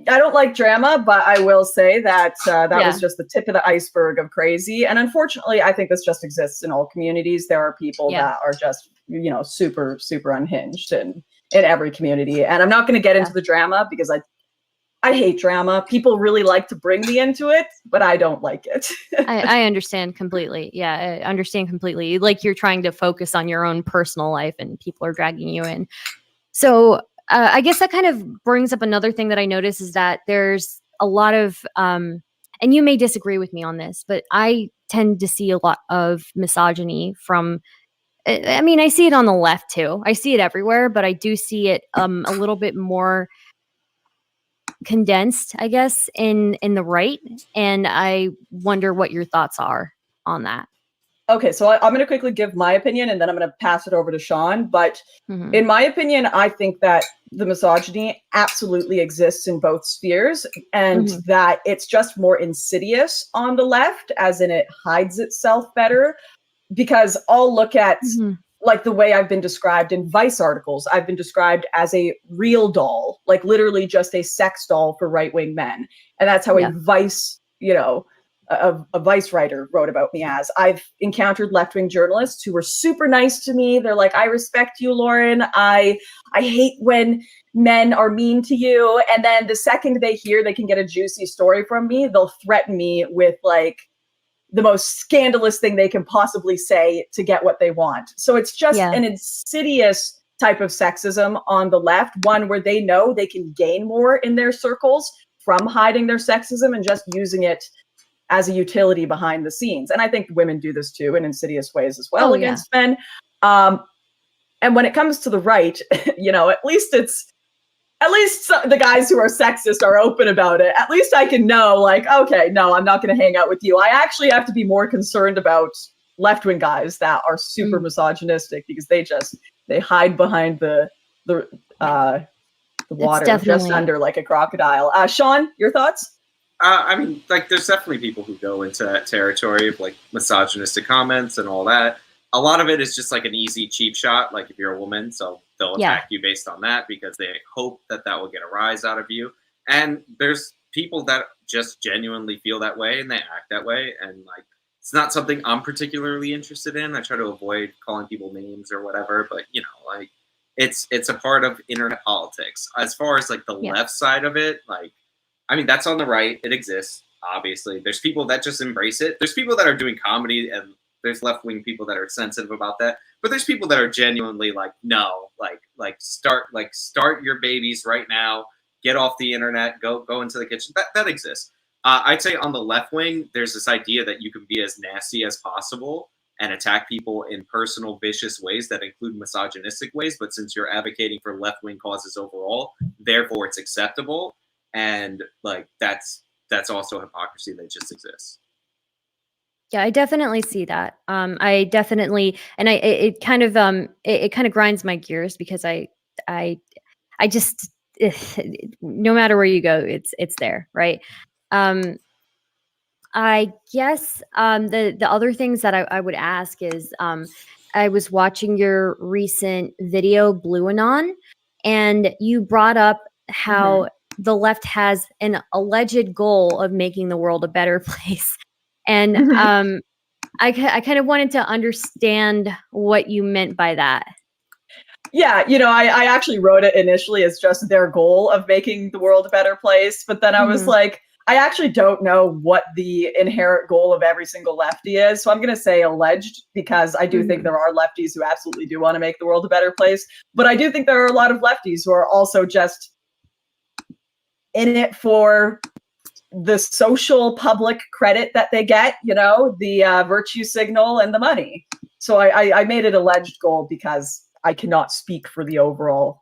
I don't like drama, but I will say that was just the tip of the iceberg of crazy. And unfortunately, I think this just exists in all communities. There are people that are just, super, super unhinged in every community. And I'm not going to get into the drama because I hate drama. People really like to bring me into it, but I don't like it. I understand completely. Yeah, I understand completely. Like, you're trying to focus on your own personal life and people are dragging you in. So I guess that kind of brings up another thing that I notice is that there's a lot of, and you may disagree with me on this, but I tend to see a lot of misogyny from, I mean, I see it on the left too. I see it everywhere, but I do see it a little bit more condensed, I guess, in the right. And I wonder what your thoughts are on that. Okay, so I'm going to quickly give my opinion and then I'm going to pass it over to Sean. But in my opinion, I think that the misogyny absolutely exists in both spheres and that it's just more insidious on the left, as in it hides itself better. Because I'll look at like the way I've been described in Vice articles. I've been described as a real doll, like literally just a sex doll for right-wing men. And that's how a Vice, a Vice writer wrote about me as. I've encountered left-wing journalists who were super nice to me. They're like, I respect you, Lauren. I hate when men are mean to you. And then the second they hear they can get a juicy story from me, they'll threaten me with like the most scandalous thing they can possibly say to get what they want. So it's just an insidious type of sexism on the left, one where they know they can gain more in their circles from hiding their sexism and just using it as a utility behind the scenes. And I think women do this too in insidious ways as well against men. And when it comes to the right, you know, at least the guys who are sexist are open about it. At least I can know, like, okay, no, I'm not going to hang out with you. I actually have to be more concerned about left-wing guys that are super misogynistic, because they hide behind the water just under like a crocodile. Sean, your thoughts? I mean, like, there's definitely people who go into that territory of like misogynistic comments and all that. A lot of it is just like an easy, cheap shot. Like, if you're a woman, so they'll attack you based on that because they hope that will get a rise out of you. And there's people that just genuinely feel that way and they act that way. And like, it's not something I'm particularly interested in. I try to avoid calling people names or whatever, but you know, like, it's a part of internet politics. As far as like the left side of it, like, I mean, that's on the right. It exists, obviously. There's people that just embrace it. There's people that are doing comedy, and there's left-wing people that are sensitive about that. But there's people that are genuinely like, no, start your babies right now. Get off the internet. Go into the kitchen. That exists. I'd say on the left wing, there's this idea that you can be as nasty as possible and attack people in personal, vicious ways that include misogynistic ways. But since you're advocating for left-wing causes overall, therefore it's acceptable. And like, that's also hypocrisy that just exists. Yeah, I definitely see that. I definitely, and it kind of grinds my gears, because I just, no matter where you go, it's there, right? I guess the other things that I would ask is, I was watching your recent video, Blue Anon, and you brought up how the left has an alleged goal of making the world a better place. And I kind of wanted to understand what you meant by that. Yeah, you know, I actually wrote it initially as just their goal of making the world a better place. But then I was like, I actually don't know what the inherent goal of every single lefty is. So I'm going to say alleged, because I do think there are lefties who absolutely do want to make the world a better place. But I do think there are a lot of lefties who are also just in it for the social public credit that they get, you know, the virtue signal and the money. So I made it alleged goal because I cannot speak for the overall.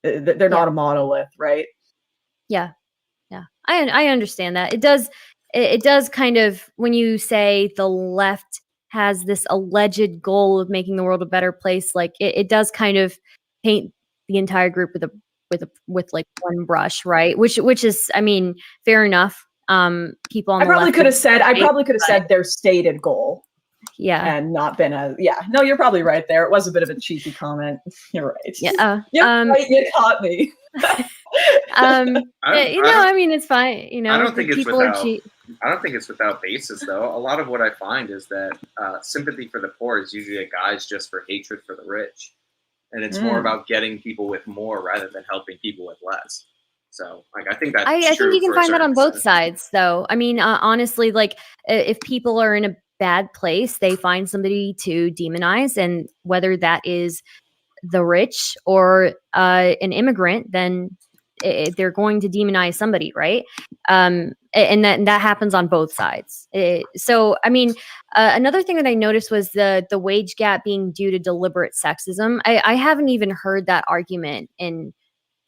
They're not a monolith, right? Yeah. I understand that. It does kind of, when you say the left has this alleged goal of making the world a better place, like it does kind of paint the entire group with like one brush, right? Which is, I mean, fair enough. People on the left. I probably could have said their stated goal. Yeah. And not been no, you're probably right there. It was a bit of a cheeky comment. You're right. Yeah. Right, you caught me. I mean, it's fine. You know, I don't think it's without basis, though. A lot of what I find is that sympathy for the poor is usually a guise just for hatred for the rich, and it's more about getting people with more rather than helping people with less. So, like, I think that's I think you can find that on both sides, though. I mean, honestly, like, if people are in a bad place, they find somebody to demonize, and whether that is the rich or an immigrant, then they're going to demonize somebody, right? And that happens on both sides. So, I mean, another thing that I noticed was the wage gap being due to deliberate sexism. I haven't even heard that argument, and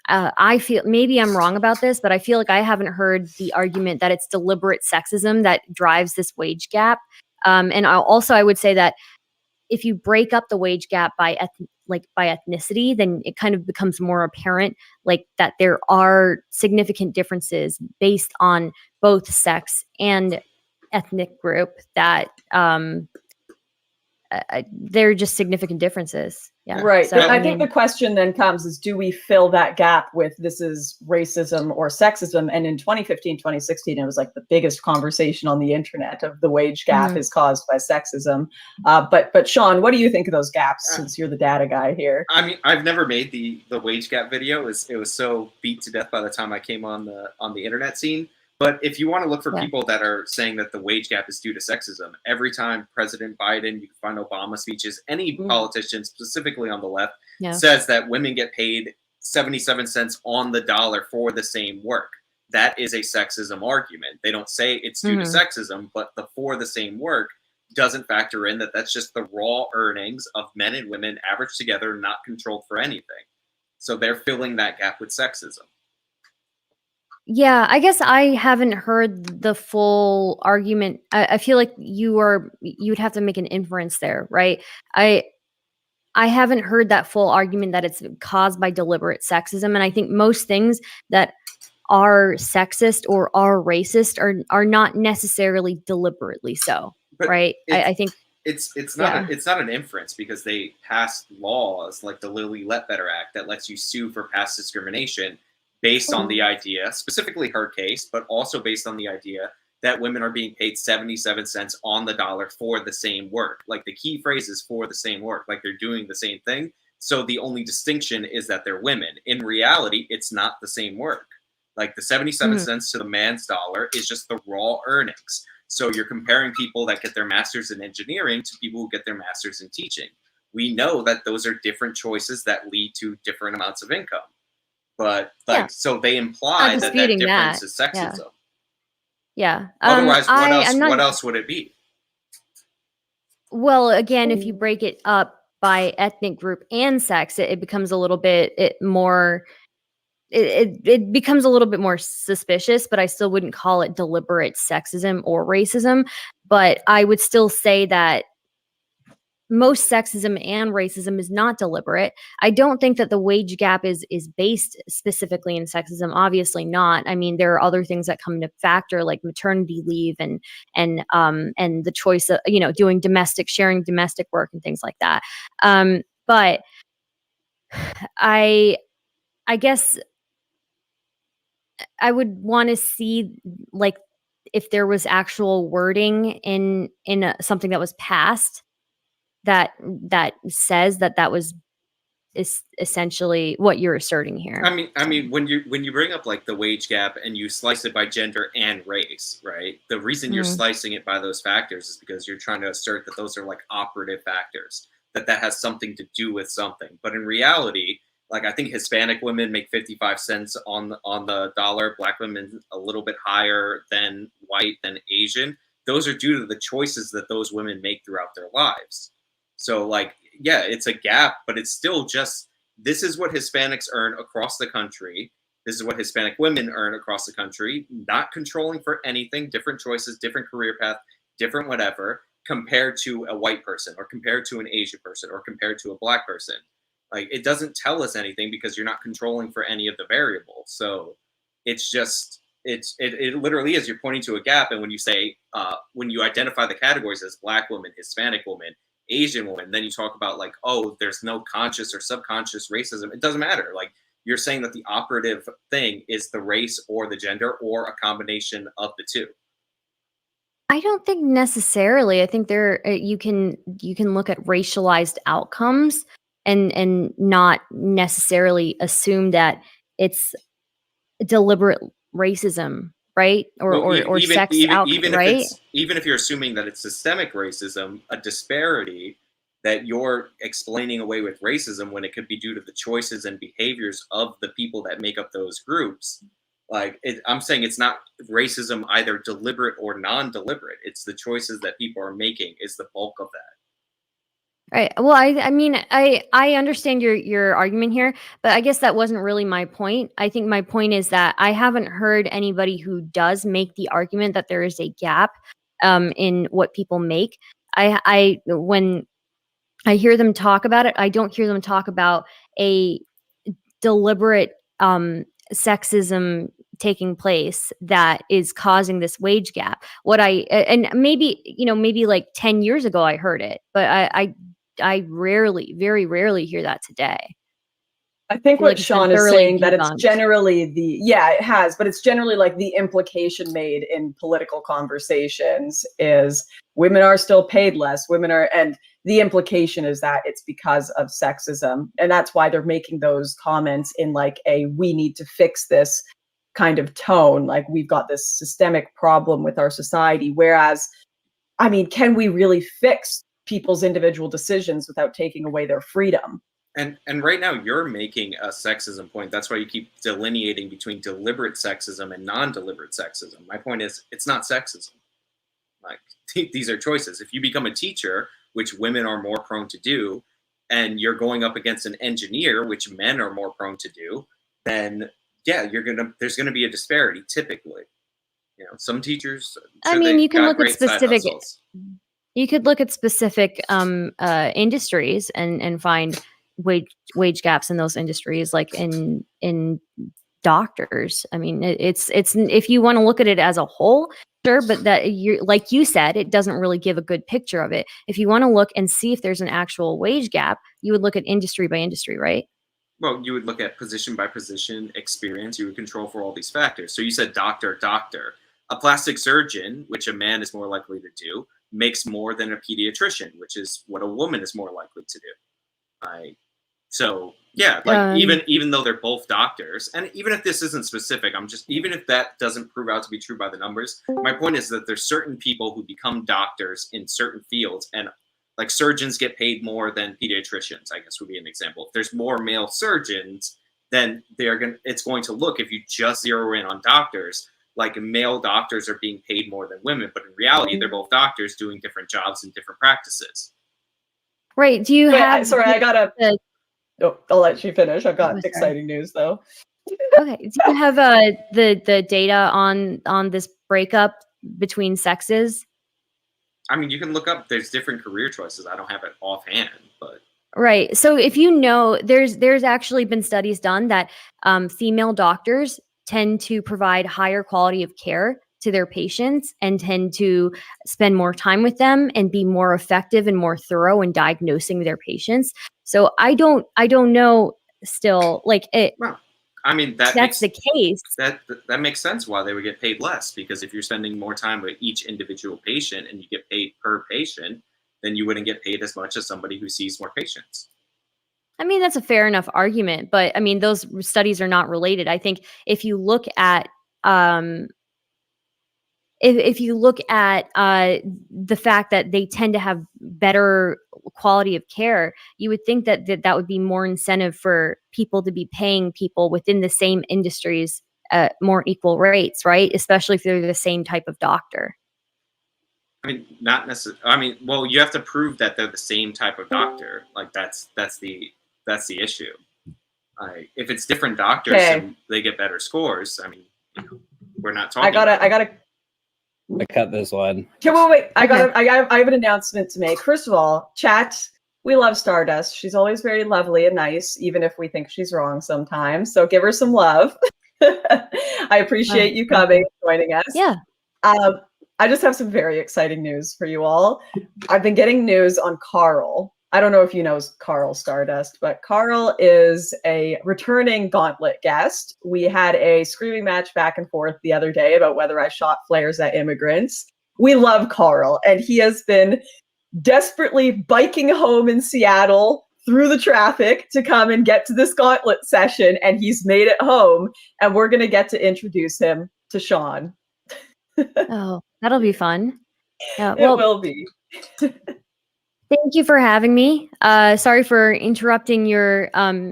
I feel, maybe I'm wrong about this, but I feel like I haven't heard the argument that it's deliberate sexism that drives this wage gap. And I would say that if you break up the wage gap by ethnicity, then it kind of becomes more apparent, like, that there are significant differences based on both sex and ethnic group, that they're just significant differences. Yeah. Right. So, I think the question then comes is, do we fill that gap with this is racism or sexism? And in 2015, 2016, it was like the biggest conversation on the internet of the wage gap is caused by sexism. But Sean, what do you think of those gaps, since you're the data guy here? I mean, I've never made the wage gap video. It was so beat to death by the time I came on the internet scene. But if you want to look for people that are saying that the wage gap is due to sexism, every time President Biden, you can find Obama speeches, any politician, specifically on the left, says that women get paid 77 cents on the dollar for the same work. that is a sexism argument. They don't say it's due to sexism, but the for the same work doesn't factor in that that's just the raw earnings of men and women averaged together, not controlled for anything. So they're filling that gap with sexism. Yeah, I guess I haven't heard the full argument. I feel like you'd have to make an inference there, right? I haven't heard that full argument that it's caused by deliberate sexism. And I think most things that are sexist or are racist are not necessarily deliberately so, but right? I think it's not it's not an inference, because they passed laws like the Lilly Ledbetter Act that lets you sue for past discrimination based on the idea, specifically her case, but also based on the idea that women are being paid 77 cents on the dollar for the same work. Like the key phrase is for the same work, like they're doing the same thing. So the only distinction is that they're women. In reality, it's not the same work. Like the 77 cents to the man's dollar is just the raw earnings. So you're comparing people that get their master's in engineering to people who get their master's in teaching. We know that those are different choices that lead to different amounts of income. But so they imply that difference is sexism. Yeah. Otherwise, what else would it be? Well, again, if you break it up by ethnic group and sex, it becomes a little bit more. It becomes a little bit more suspicious, but I still wouldn't call it deliberate sexism or racism. But I would still say that most sexism and racism is not deliberate. I don't think that the wage gap is based specifically in sexism. Obviously not. I mean, there are other things that come into factor, like maternity leave and the choice of, doing sharing domestic work and things like that. But I guess I would want to see, like, if there was actual wording in something that was passed that says that was essentially what you're asserting here. I mean, when you bring up like the wage gap and you slice it by gender and race, right? The reason you're slicing it by those factors is because you're trying to assert that those are like operative factors, that has something to do with something. But in reality, like I think Hispanic women make 55 cents on the dollar, Black women a little bit higher than white, than Asian. Those are due to the choices that those women make throughout their lives. So like, yeah, it's a gap, but it's still just, this is what Hispanics earn across the country. This is what Hispanic women earn across the country, not controlling for anything, different choices, different career path, different whatever, compared to a white person or compared to an Asian person or compared to a Black person. Like, it doesn't tell us anything because you're not controlling for any of the variables. So it's just, it literally is, you're pointing to a gap. And when you say, when you identify the categories as Black woman, Hispanic woman, Asian woman, then you talk about like, oh, there's no conscious or subconscious racism. It doesn't matter. Like, you're saying that the operative thing is the race or the gender or a combination of the two. I don't think necessarily. I think you can look at racialized outcomes and not necessarily assume that it's deliberate racism, right? Or sex outcome, right? Even if you're assuming that it's systemic racism, a disparity that you're explaining away with racism when it could be due to the choices and behaviors of the people that make up those groups. Like, I'm saying it's not racism either deliberate or non-deliberate. It's the choices that people are making is the bulk of that. Right. Well, I mean, I understand your argument here, but I guess that wasn't really my point. I think my point is that I haven't heard anybody who does make the argument that there is a gap in what people make. When I hear them talk about it, I don't hear them talk about a deliberate sexism taking place that is causing this wage gap. And maybe like 10 years ago I heard it, but I very rarely hear that today. I think what Sean is saying that it's generally it has, but it's generally like the implication made in political conversations is women are still paid less, and the implication is that it's because of sexism. And that's why they're making those comments in like we need to fix this kind of tone. Like, we've got this systemic problem with our society. Whereas, I mean, can we really fix people's individual decisions without taking away their freedom? And right now you're making a sexism point. That's why you keep delineating between deliberate sexism and non-deliberate sexism. My point is, it's not sexism. Like, these are choices. If you become a teacher, which women are more prone to do, and you're going up against an engineer, which men are more prone to do, then yeah, there's gonna be a disparity typically. You know, some teachers. I mean, you can look at specific. You could look at specific industries and find wage gaps in those industries, like in doctors. I mean, it's if you want to look at it as a whole, sure, but that you like you said, it doesn't really give a good picture of it. If you want to look and see if there's an actual wage gap, you would look at industry by industry, right? Well, you would look at position by position, experience. You would control for all these factors. So you said doctor. A plastic surgeon, which a man is more likely to do, makes more than a pediatrician, which is what a woman is more likely to do. So yeah, like even though they're both doctors, and even if this isn't specific, even if that doesn't prove out to be true by the numbers, my point is that there's certain people who become doctors in certain fields, and like surgeons get paid more than pediatricians, I guess would be an example. If there's more male surgeons, then it's going to look, if you just zero in on doctors, like male doctors are being paid more than women, but in reality, they're both doctors doing different jobs in different practices. Right. Do you have? Sorry, I gotta. I'll let you finish. I've got exciting news though. Okay. Do you have the data on this breakup between sexes? I mean, you can look up. There's different career choices. I don't have it offhand, but. Right. So if you know, there's actually been studies done that female doctors tend to provide higher quality of care to their patients and tend to spend more time with them and be more effective and more thorough in diagnosing their patients. So I don't know still, like it. Well, I mean, that's the case. That makes sense why they would get paid less, because if you're spending more time with each individual patient and you get paid per patient, then you wouldn't get paid as much as somebody who sees more patients. I mean, that's a fair enough argument, but I mean, those studies are not related. I think if you look at if you look at the fact that they tend to have better quality of care, you would think that would be more incentive for people to be paying people within the same industries at more equal rates, right? Especially if they're the same type of doctor. I mean, not necessarily. I mean, well, you have to prove that they're the same type of doctor. Like that's the issue. If it's different doctors and they get better scores, I mean, we're not talking. I cut this one. Okay, wait. I have an announcement to make. First of all, chat. We love Stardust. She's always very lovely and nice, even if we think she's wrong sometimes. So give her some love. I appreciate you coming and joining us. Yeah. I just have some very exciting news for you all. I've been getting news on Carl. I don't know if you know Carl Stardust, but Carl is a returning Gauntlet guest. We had a screaming match back and forth the other day about whether I shot flares at immigrants. We love Carl, and he has been desperately biking home in Seattle through the traffic to come and get to this Gauntlet session, and he's made it home, and we're going to get to introduce him to Sean. Oh, that'll be fun. It will be. Thank you for having me. Sorry for interrupting your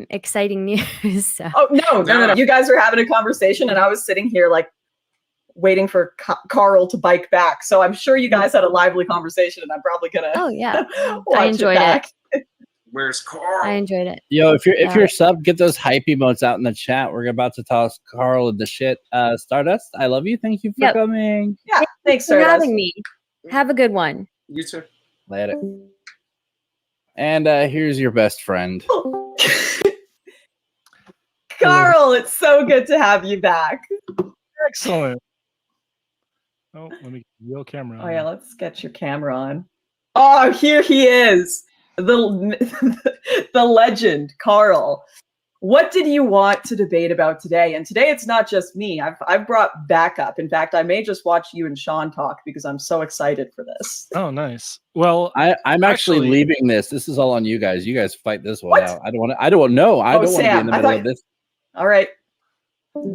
exciting news. So. Oh, no. You guys were having a conversation and I was sitting here like waiting for Carl to bike back. So I'm sure you guys had a lively conversation and I'm probably going to I enjoyed it. Where's Carl? I enjoyed it. Yo, if you're sub, get those hype emotes out in the chat. We're about to toss Carl in the shit. Stardust, I love you. Thank you for coming. Yeah, thanks for having me. Have a good one. You too. Later. And here's your best friend. Carl, it's so good to have you back. Excellent. Oh, let me get the real camera on. Oh yeah, let's get your camera on. Oh, here he is. The legend, Carl. What did you want to debate about today? And today it's not just me. I've brought backup. In fact, I may just watch you and Sean talk because I'm so excited for this. Oh, nice. Well, I'm actually leaving this. This is all on you guys. You guys fight this one out. I don't want to. I don't want to be in the middle of this. All right.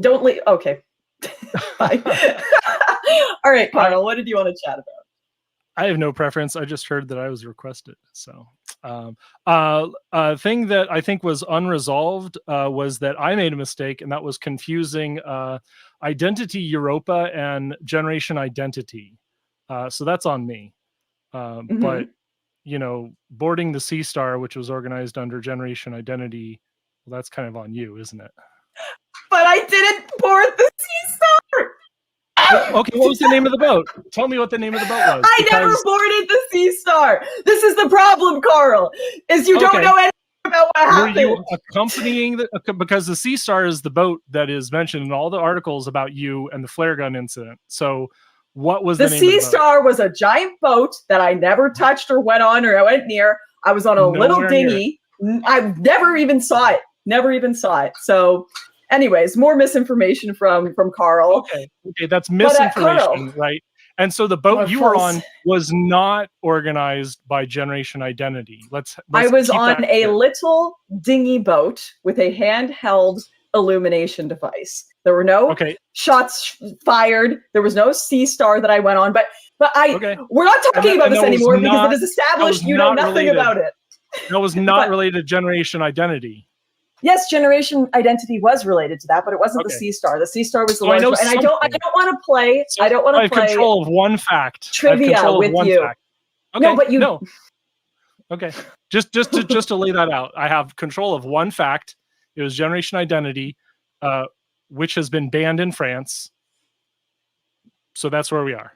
Don't leave. Okay. Bye. All right, Carl. What did you want to chat about? I have no preference. I just heard that I was requested. So, thing that I think was unresolved was that I made a mistake, and that was confusing identity Europa and generation identity. So that's on me. But you know, boarding the Sea Star, which was organized under Generation Identity, well, that's kind of on you, isn't it? But I didn't board the Sea Star. Okay, what was the name of the boat? Tell me what the name of the boat was. I never boarded the Sea Star. This is the problem, Carl, is you don't know anything about what happened. Were you accompanying because the Sea Star is the boat that is mentioned in all the articles about you and the flare gun incident. So what was the name of the boat? The Sea Star was a giant boat that I never touched or went on or I went near. I was on a little dinghy. I never even saw it. Never even saw it. So anyways, more misinformation from Carl. Okay, that's misinformation, right? And so the boat you were on was not organized by Generation Identity. Let's I was on a little dinghy boat with a handheld illumination device. There were no shots fired. There was no Sea Star that I went on. But we're not talking about this anymore because it is established you know nothing about it. That was not related to Generation Identity. Yes, Generation Identity was related to that, but it wasn't the Sea Star. The Sea Star was the large one. And I don't want to play. So I don't want to play. I have control of one fact. Trivia with you. Okay, no, but you. No. Okay, just to lay that out, I have control of one fact. It was Generation Identity, which has been banned in France. So that's where we are.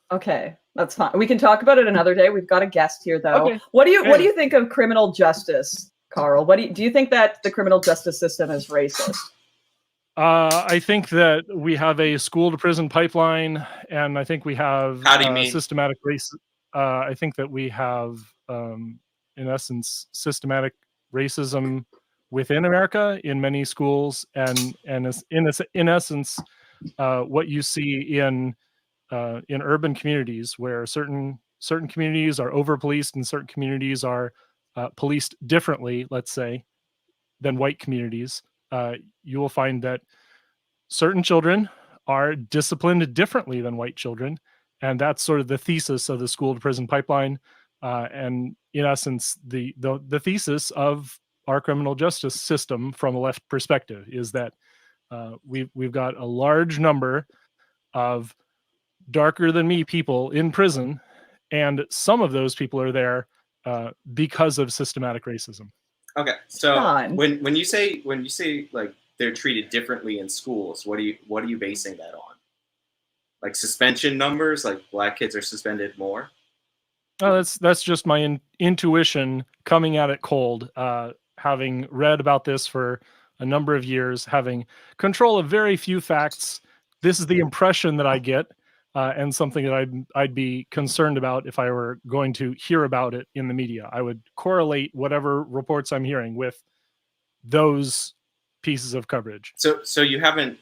Okay, that's fine. We can talk about it another day. We've got a guest here, though. Okay. What do you think of criminal justice, Carl? Do you think that the criminal justice system is racist? I think that we have a school to prison pipeline, and I think we have systematic race. I think that we have, in essence, systematic racism within America in many schools, and in essence, what you see in urban communities where certain communities are over policed and certain communities are policed differently, let's say, than white communities. You will find that certain children are disciplined differently than white children, and that's sort of the thesis of the school to prison pipeline, and in essence, the thesis of our criminal justice system from a left perspective is that we've got a large number of darker than me people in prison, and some of those people are there because of systematic racism. Okay, so when you say like they're treated differently in schools, what are you basing that on? Like suspension numbers, like black kids are suspended more? Oh, that's just my intuition coming at it cold. Having read about this for a number of years, having control of very few facts, this is the impression that I get, and something that I'd be concerned about if I were going to hear about it in the media. I would correlate whatever reports I'm hearing with those pieces of coverage. So you haven't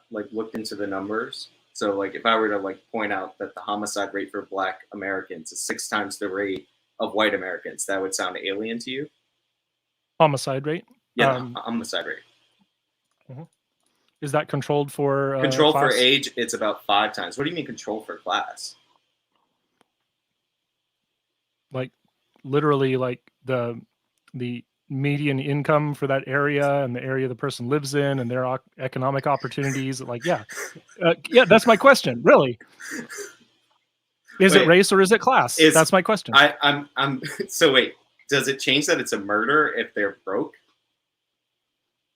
like looked into the numbers? So like if I were to like point out that the homicide rate for Black Americans is 6 times the rate of white Americans, that would sound alien to you? Homicide rate? Yeah, homicide rate. Mm-hmm. Is that controlled for control class? For age? It's about 5 times. What do you mean control for class? Like literally, like the median income for that area and the area the person lives in and their economic opportunities. Like, yeah, that's my question. Really, is it race or is it class? That's my question. I'm. So wait, does it change that it's a murder if they're broke?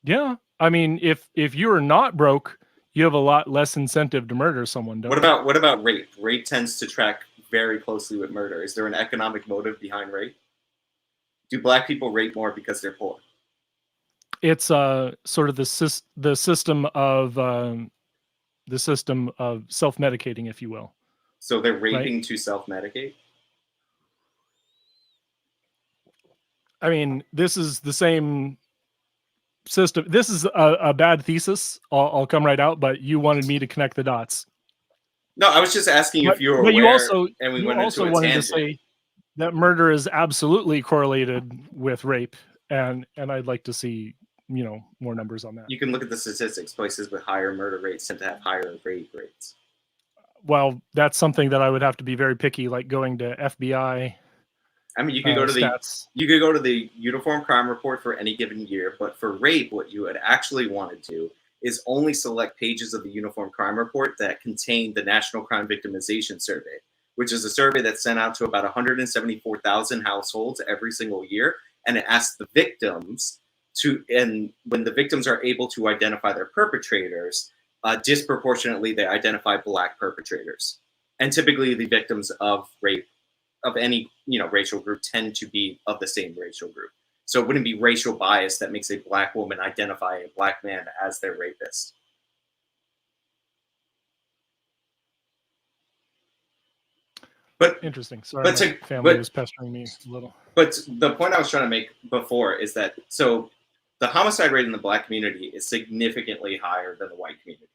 Yeah, I mean, if you're not broke, you have a lot less incentive to murder someone. What about rape? Rape tends to track very closely with murder. Is there an economic motive behind rape? Do Black people rape more because they're poor? It's sort of the system of self-medicating, if you will. So they're raping to self-medicate? I mean, this is the same system. This is a bad thesis. I'll come right out, but you wanted me to connect the dots. No, I was just asking if you were aware. You also wanted to say that murder is absolutely correlated with rape, and I'd like to see more numbers on that. You can look at the statistics. Places with higher murder rates tend to have higher rape rates. well, that's something that I would have to be very picky, like going to FBI. I mean, you could go to the Uniform Crime Report for any given year, but for rape, what you would actually want to do is only select pages of the Uniform Crime Report that contain the National Crime Victimization Survey, which is a survey that's sent out to about 174,000 households every single year, and it asks the victims and when the victims are able to identify their perpetrators, disproportionately they identify Black perpetrators. And typically the victims of rape of any racial group tend to be of the same racial group. So it wouldn't be racial bias that makes a Black woman identify a Black man as their rapist. But interesting. Sorry, my family was pestering me a little. But the point I was trying to make before is that the homicide rate in the Black community is significantly higher than the white community.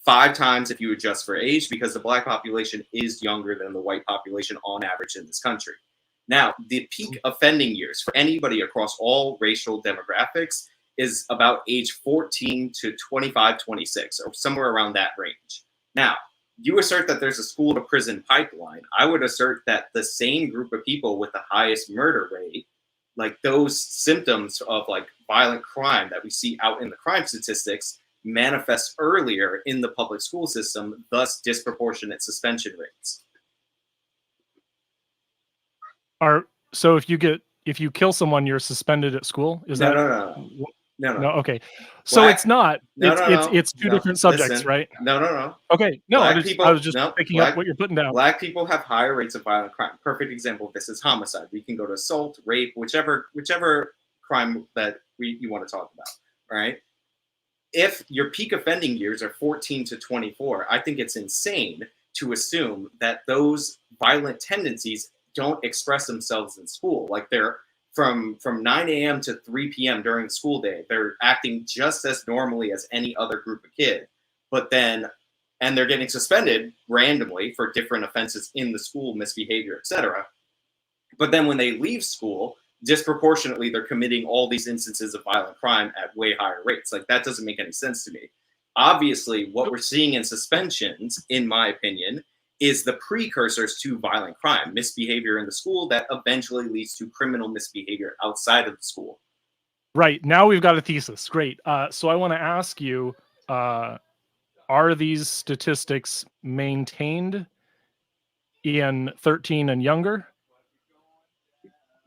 5 times if you adjust for age, because the Black population is younger than the white population on average in this country. Now, the peak offending years for anybody across all racial demographics is about age 14 to 25, 26, or somewhere around that range. Now, you assert that there's a school to prison pipeline. I would assert that the same group of people with the highest murder rate, like those symptoms of like violent crime that we see out in the crime statistics, manifest earlier in the public school system, thus disproportionate suspension rates. So if you kill someone, you're suspended at school? No. Okay. So it's not. It's two different subjects, Listen, right? No. Okay. No, I was just picking up what you're putting down. Black people have higher rates of violent crime. Perfect example of this is homicide. We can go to assault, rape, whichever crime that you want to talk about, right? If your peak offending years are 14 to 24, I think it's insane to assume that those violent tendencies don't express themselves in school. Like they're from 9 a.m. to 3 p.m. during the school day, they're acting just as normally as any other group of kid. And they're getting suspended randomly for different offenses in the school, misbehavior, etc. But then when they leave school, disproportionately, they're committing all these instances of violent crime at way higher rates. Like that doesn't make any sense to me. Obviously, what we're seeing in suspensions, in my opinion, is the precursors to violent crime, misbehavior in the school that eventually leads to criminal misbehavior outside of the school. Right. Now we've got a thesis. Great. So I want to ask you, are these statistics maintained in 13 and younger?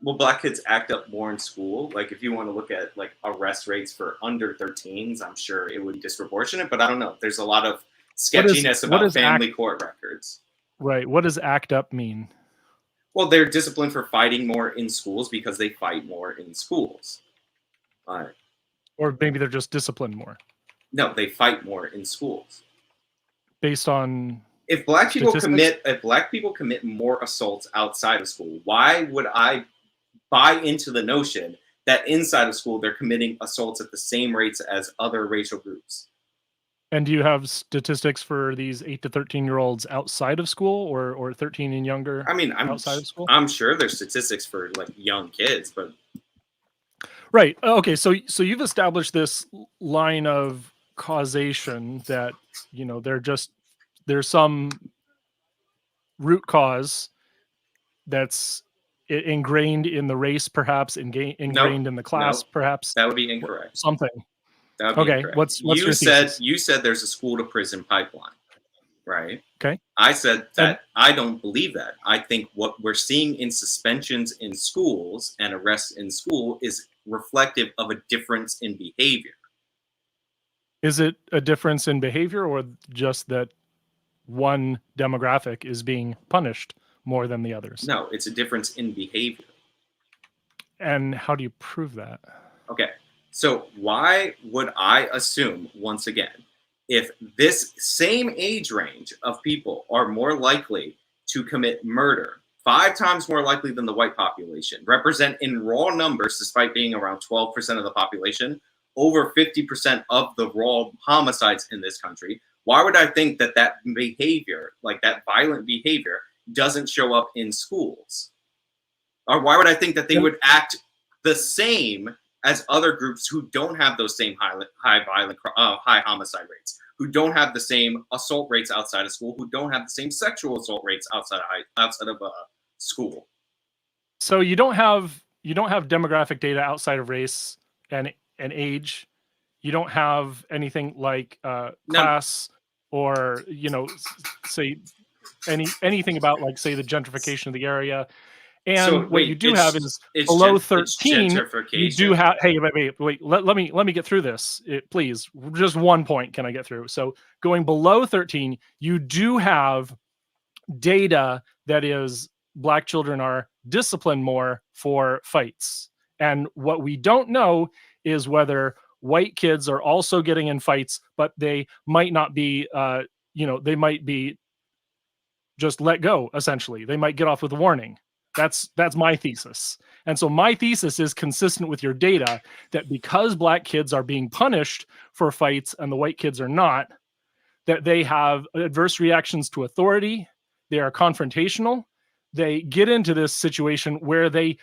Well, Black kids act up more in school. Like if you want to look at like arrest rates for under 13s, I'm sure it would be disproportionate, but I don't know. There's a lot of sketchiness about family court records. Right. What does act up mean? Well, they're disciplined for fighting more in schools because they fight more in schools. Or maybe they're just disciplined more. No, they fight more in schools. Based on if Black people commit more assaults outside of school, why would I buy into the notion that inside of school they're committing assaults at the same rates as other racial groups? And do you have statistics for these 8 to 13-year-olds outside of school or 13 and younger? I mean, outside of school? I'm sure there's statistics for like young kids, but right. Okay. So you've established this line of causation that, there's some root cause that's ingrained in the race, perhaps ingrained in the class, perhaps. That would be incorrect. Something. Okay, incorrect. What's you your said? thesis? You said there's a school to prison pipeline, right? Okay. I said that I don't believe that. I think what we're seeing in suspensions in schools and arrests in school is reflective of a difference in behavior. Is it a difference in behavior or just that one demographic is being punished more than the others? No, it's a difference in behavior. And how do you prove that? Okay. So why would I assume, once again, if this same age range of people are more likely to commit murder, 5 times more likely than the white population, represent in raw numbers, despite being around 12% of the population, over 50% of the raw homicides in this country, why would I think that behavior, like that violent behavior, doesn't show up in schools? Or why would I think that they would act the same as other groups who don't have those same high homicide rates, who don't have the same assault rates outside of school, who don't have the same sexual assault rates outside of school. So you don't have demographic data outside of race and age. You don't have anything like class or say anything about like say the gentrification of the area. And so, what you do have is below 13. You do have. Hey, wait. Let me get through this, please. Just one point. Can I get through? So going below 13, you do have data that is Black children are disciplined more for fights, and what we don't know is whether white kids are also getting in fights, but they might not be. They might be just let go. Essentially, they might get off with a warning. That's my thesis. And so my thesis is consistent with your data that because Black kids are being punished for fights and the white kids are not, that they have adverse reactions to authority, they are confrontational, they get into this situation where they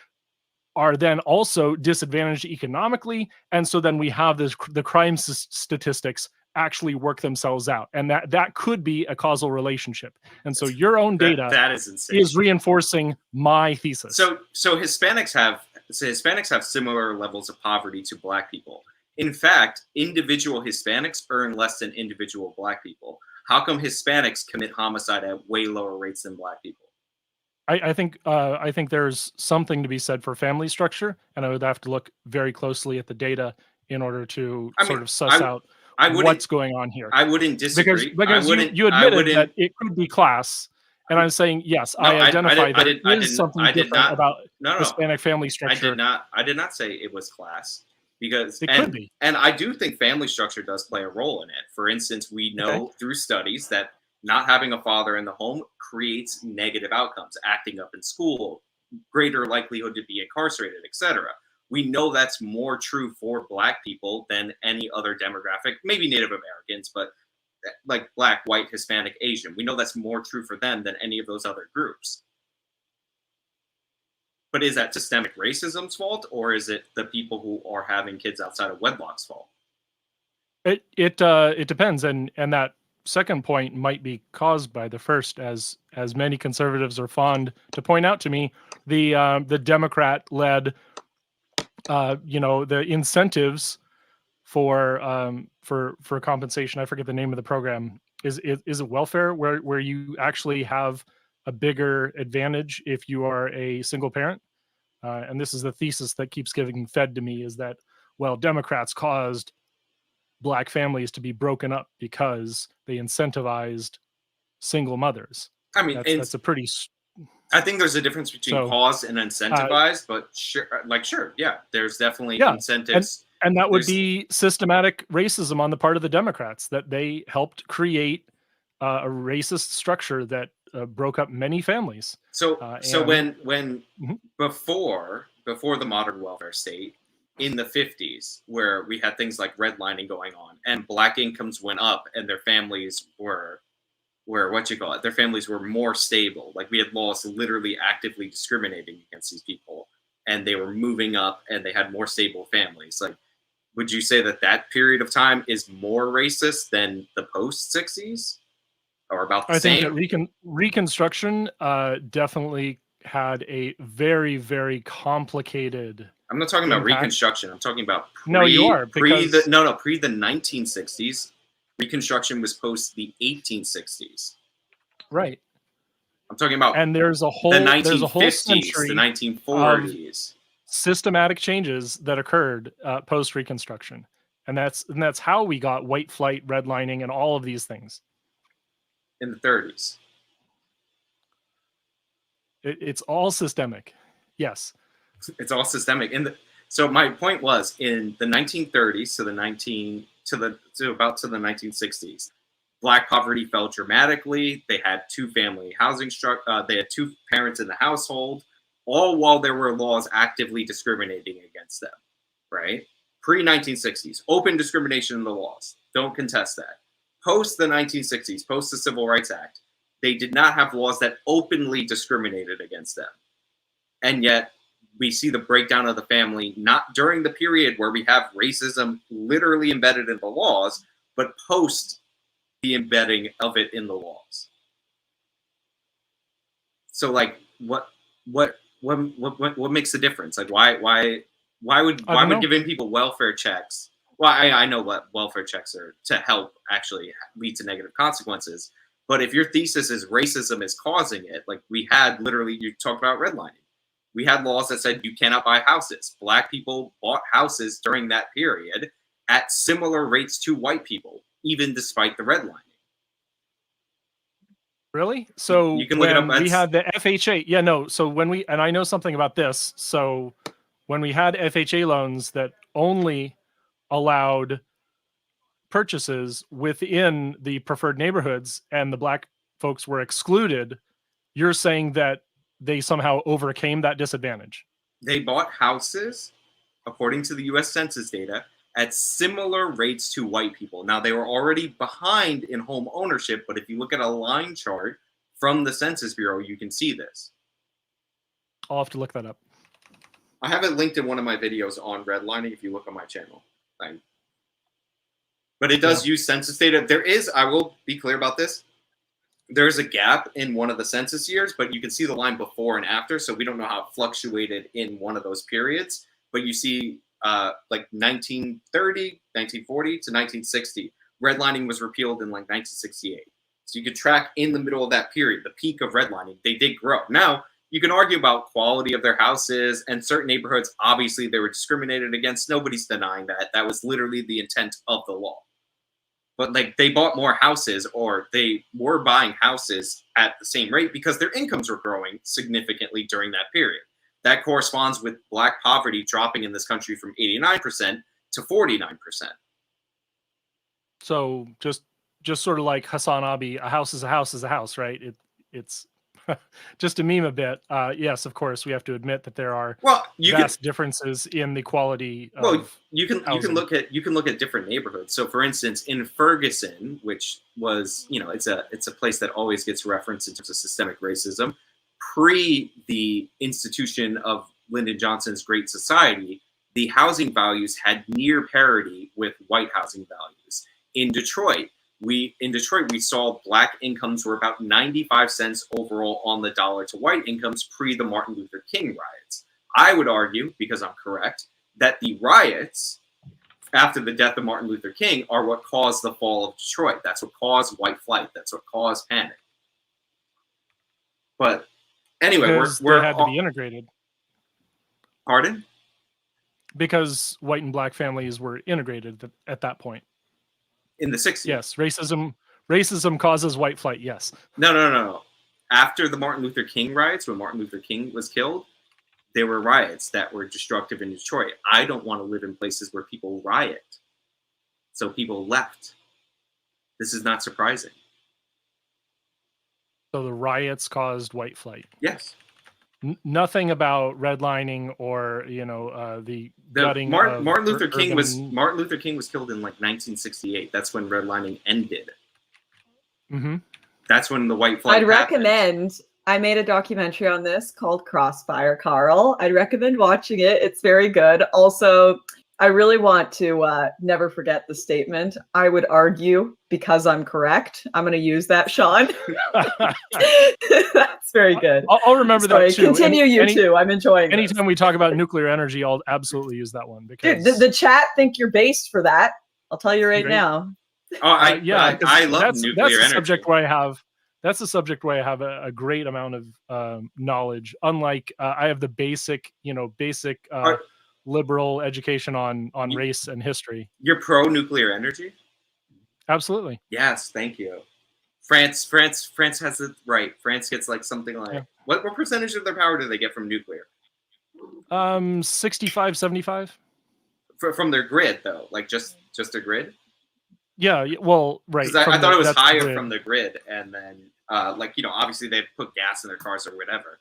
are then also disadvantaged economically, and so then we have the crime statistics actually work themselves out, and that could be a causal relationship. And so your own data that is insane. Is reinforcing my thesis. So Hispanics have similar levels of poverty to Black people. In fact, individual Hispanics earn less than individual Black people. How come Hispanics commit homicide at way lower rates than Black people? I think there's something to be said for family structure, and I would have to look very closely at the data in order to sort of suss out what's going on here. I wouldn't disagree. Because you admitted that it could be class, and I'm saying yes. I identify that there is something different about Hispanic family structure. I did not say it was class, because it could be. And I do think family structure does play a role in it. For instance, we know through studies that not having a father in the home creates negative outcomes, acting up in school, greater likelihood to be incarcerated, etc. We know that's more true for Black people than any other demographic, maybe Native Americans, but like Black, white, Hispanic, Asian. We know that's more true for them than any of those other groups. But is that systemic racism's fault, or is it the people who are having kids outside of wedlock's fault? It depends, and that second point might be caused by the first, as many conservatives are fond to point out to me. The Democrat-led the incentives for compensation. I forget the name of the program. Is it welfare, where you actually have a bigger advantage if you are a single parent? And this is the thesis that keeps getting fed to me, is that, well, Democrats caused Black families to be broken up because they incentivized single mothers. I mean, that's a pretty. I think there's a difference between caused and incentivized, but sure, yeah, there's definitely incentives. And that would be systematic racism on the part of the Democrats, that they helped create a racist structure that broke up many families. So when before the modern welfare state, in the 50s, where we had things like redlining going on, and Black incomes went up, and their families were their families were more stable. Like, we had laws literally actively discriminating against these people, and they were moving up, and they had more stable families. Like, would you say that period of time is more racist than the post 60s, or about the same? I think that Reconstruction definitely had a very, very complicated. I'm not talking about Reconstruction. I'm talking about pre the 1960s. Reconstruction was post the 1860s. Right. I'm talking about, and there's a whole century, the 1940s, systematic changes that occurred post Reconstruction, and that's how we got white flight, redlining, and all of these things in the 30s. It's all systemic. Yes, it's all systemic. So my point was, in the 1930s to the 1960s, Black poverty fell dramatically. They had two-family housing structure. They had two parents in the household, all while there were laws actively discriminating against them. Right? Pre-1960s, open discrimination in the laws. Don't contest that. Post the 1960s, post the Civil Rights Act, they did not have laws that openly discriminated against them. And yet, we see the breakdown of the family, not during the period where we have racism literally embedded in the laws, but post the embedding of it in the laws. So like what makes the difference? Like why would giving people welfare checks? Well, I know what welfare checks are to help actually lead to negative consequences. But if your thesis is racism is causing it, like we had literally, you talked about redlining. We had laws that said you cannot buy houses. Black people bought houses during that period at similar rates to white people, even despite the redlining. Really? So you can look it up. We had the FHA. Yeah, no. So when we, and I know something about this. So when we had FHA loans that only allowed purchases within the preferred neighborhoods and the black folks were excluded, you're saying that they somehow overcame that disadvantage? They bought houses, according to the US Census data, at similar rates to white people. Now, they were already behind in home ownership, but if you look at a line chart from the Census Bureau, you can see this. I'll have to look that up. I have it linked in one of my videos on redlining if you look on my channel. But it does use census data. There is, I will be clear about this, there's a gap in one of the census years, but you can see the line before and after, so we don't know how it fluctuated in one of those periods. But you see like 1930, 1940 to 1960. Redlining was repealed in like 1968. So you could track in the middle of that period, the peak of redlining. They did grow. Now, you can argue about quality of their houses, and certain neighborhoods, obviously, they were discriminated against. Nobody's denying that. That was literally the intent of the law. But like they bought more houses, or they were buying houses at the same rate because their incomes were growing significantly during that period. That corresponds with black poverty dropping in this country from 89% to 49%. So just sort of like Hassan Abi, a house is a house is a house, right? It's just to meme a bit. Yes, of course, we have to admit that there are vast differences in the quality of Well, you can housing. look at different neighborhoods. So, for instance, in Ferguson, which was, you know, it's a place that always gets referenced in terms of systemic racism, pre the institution of Lyndon Johnson's Great Society, the housing values had near parity with white housing values. In Detroit, we saw black incomes were about 95 cents overall on the dollar to white incomes pre the Martin Luther King riots. I would argue, because I'm correct, that the riots after the death of Martin Luther King are what caused the fall of Detroit. That's what caused white flight. That's what caused panic. But anyway, they had to be integrated. Pardon? Because white and black families were integrated at that point. In the 60s. Yes, racism causes white flight, yes. No. After the Martin Luther King riots, when Martin Luther King was killed, there were riots that were destructive in Detroit. I don't want to live in places where people riot. So people left. This is not surprising. So the riots caused white flight. Yes. Nothing about redlining or the gutting. Martin Luther King was killed in like 1968. That's when redlining ended. Mm-hmm. That's when the white flight. I'd recommend. I made a documentary on this called Crossfire, Carl. I'd recommend watching it. It's very good. Also, I really want to never forget the statement. I would argue because I'm correct. I'm going to use that, Sean. That's very good. I'll remember that too. Continue, too. I'm enjoying it. Anytime we talk about nuclear energy, I'll absolutely use that one. Because dude, the chat think you're based for that. I'll tell you right now. Oh, I love nuclear energy. That's the subject where I have a great amount of knowledge. Unlike I have the basic liberal education on race and history. You're pro nuclear energy? Absolutely. Yes, thank you. France has it right. France gets like something like what percentage of their power do they get from nuclear? 65, 75. From their grid though, like just a grid? Yeah, well, right. I thought it was higher from the grid, and then obviously they put gas in their cars or whatever.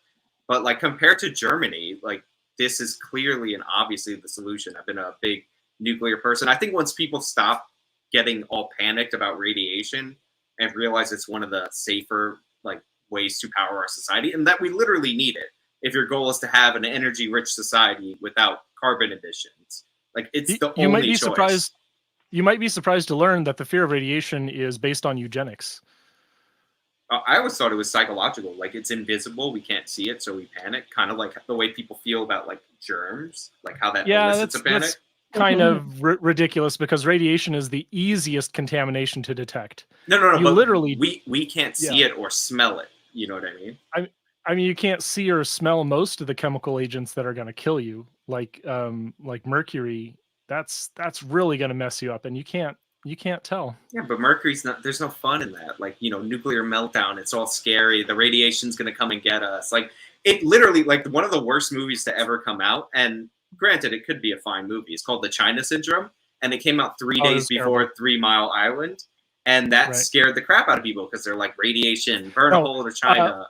But like compared to Germany, like this is clearly and obviously the solution. I've been a big nuclear person. I think once people stop getting all panicked about radiation and realize it's one of the safer like ways to power our society, and that we literally need it if your goal is to have an energy-rich society without carbon emissions. Like it's the only choice. You might be surprised to learn that the fear of radiation is based on eugenics. I always thought it was psychological. Like, it's invisible, we can't see it, so we panic. Kind of like the way people feel about like germs, like how that elicits a panic. That's kind of ridiculous, because radiation is the easiest contamination to detect. No, you but literally we can't see it or smell it. You know what I mean? I mean, you can't see or smell most of the chemical agents that are going to kill you, like mercury. That's really going to mess you up, and you can't tell. Yeah, but mercury's not. There's no fun in that. Like, you know, nuclear meltdown. It's all scary. The radiation's going to come and get us. Like, it literally, like, one of the worst movies to ever come out. And granted, it could be a fine movie. It's called The China Syndrome, and it came out 3 days before 3 Mile Island, and that scared the crap out of people because they're like, radiation, burn a hole to China.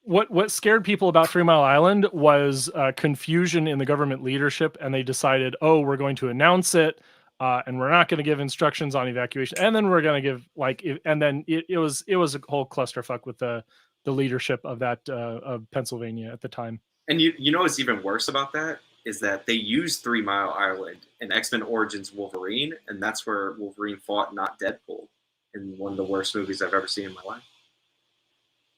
What scared people about 3 Mile Island was confusion in the government leadership, and they decided, oh, we're going to announce it, and we're not going to give instructions on evacuation, and then we're going to give and then it was a whole clusterfuck with the leadership of that of Pennsylvania at the time. And you know what's even worse about that is that they used 3 Mile Island in X-Men Origins Wolverine, and that's where Wolverine fought, not Deadpool, in one of the worst movies I've ever seen in my life.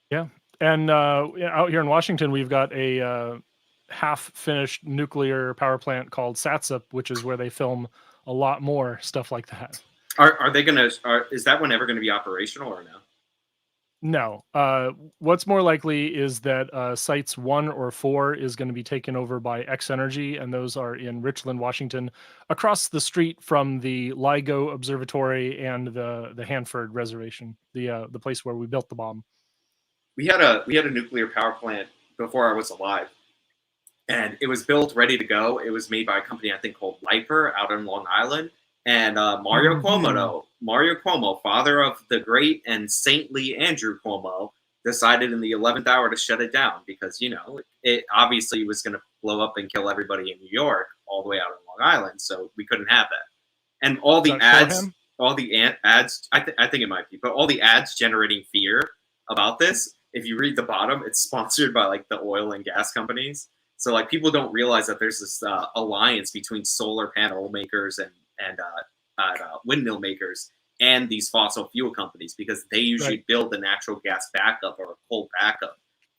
Yeah. And out here in Washington, we've got a half-finished nuclear power plant called Satsup, which is where they film a lot more stuff like that. Are they gonna? Is that one ever going to be operational or no? No. What's more likely is that sites 1 or 4 is going to be taken over by X Energy, and those are in Richland, Washington, across the street from the LIGO Observatory and the Hanford Reservation, the place where we built the bomb. We had a nuclear power plant before I was alive, and it was built ready to go. It was made by a company I think called Lifer out on Long Island, and Mario Cuomo, father of the great and saintly Andrew Cuomo, decided in the 11th hour to shut it down because, you know, it obviously was going to blow up and kill everybody in New York all the way out on Long Island, so we couldn't have that. And all the ads, I think it might be, but all the ads generating fear about this. If you read the bottom, it's sponsored by like the oil and gas companies. So like people don't realize that there's this alliance between solar panel makers and windmill makers and these fossil fuel companies, because they usually build the natural gas backup or coal backup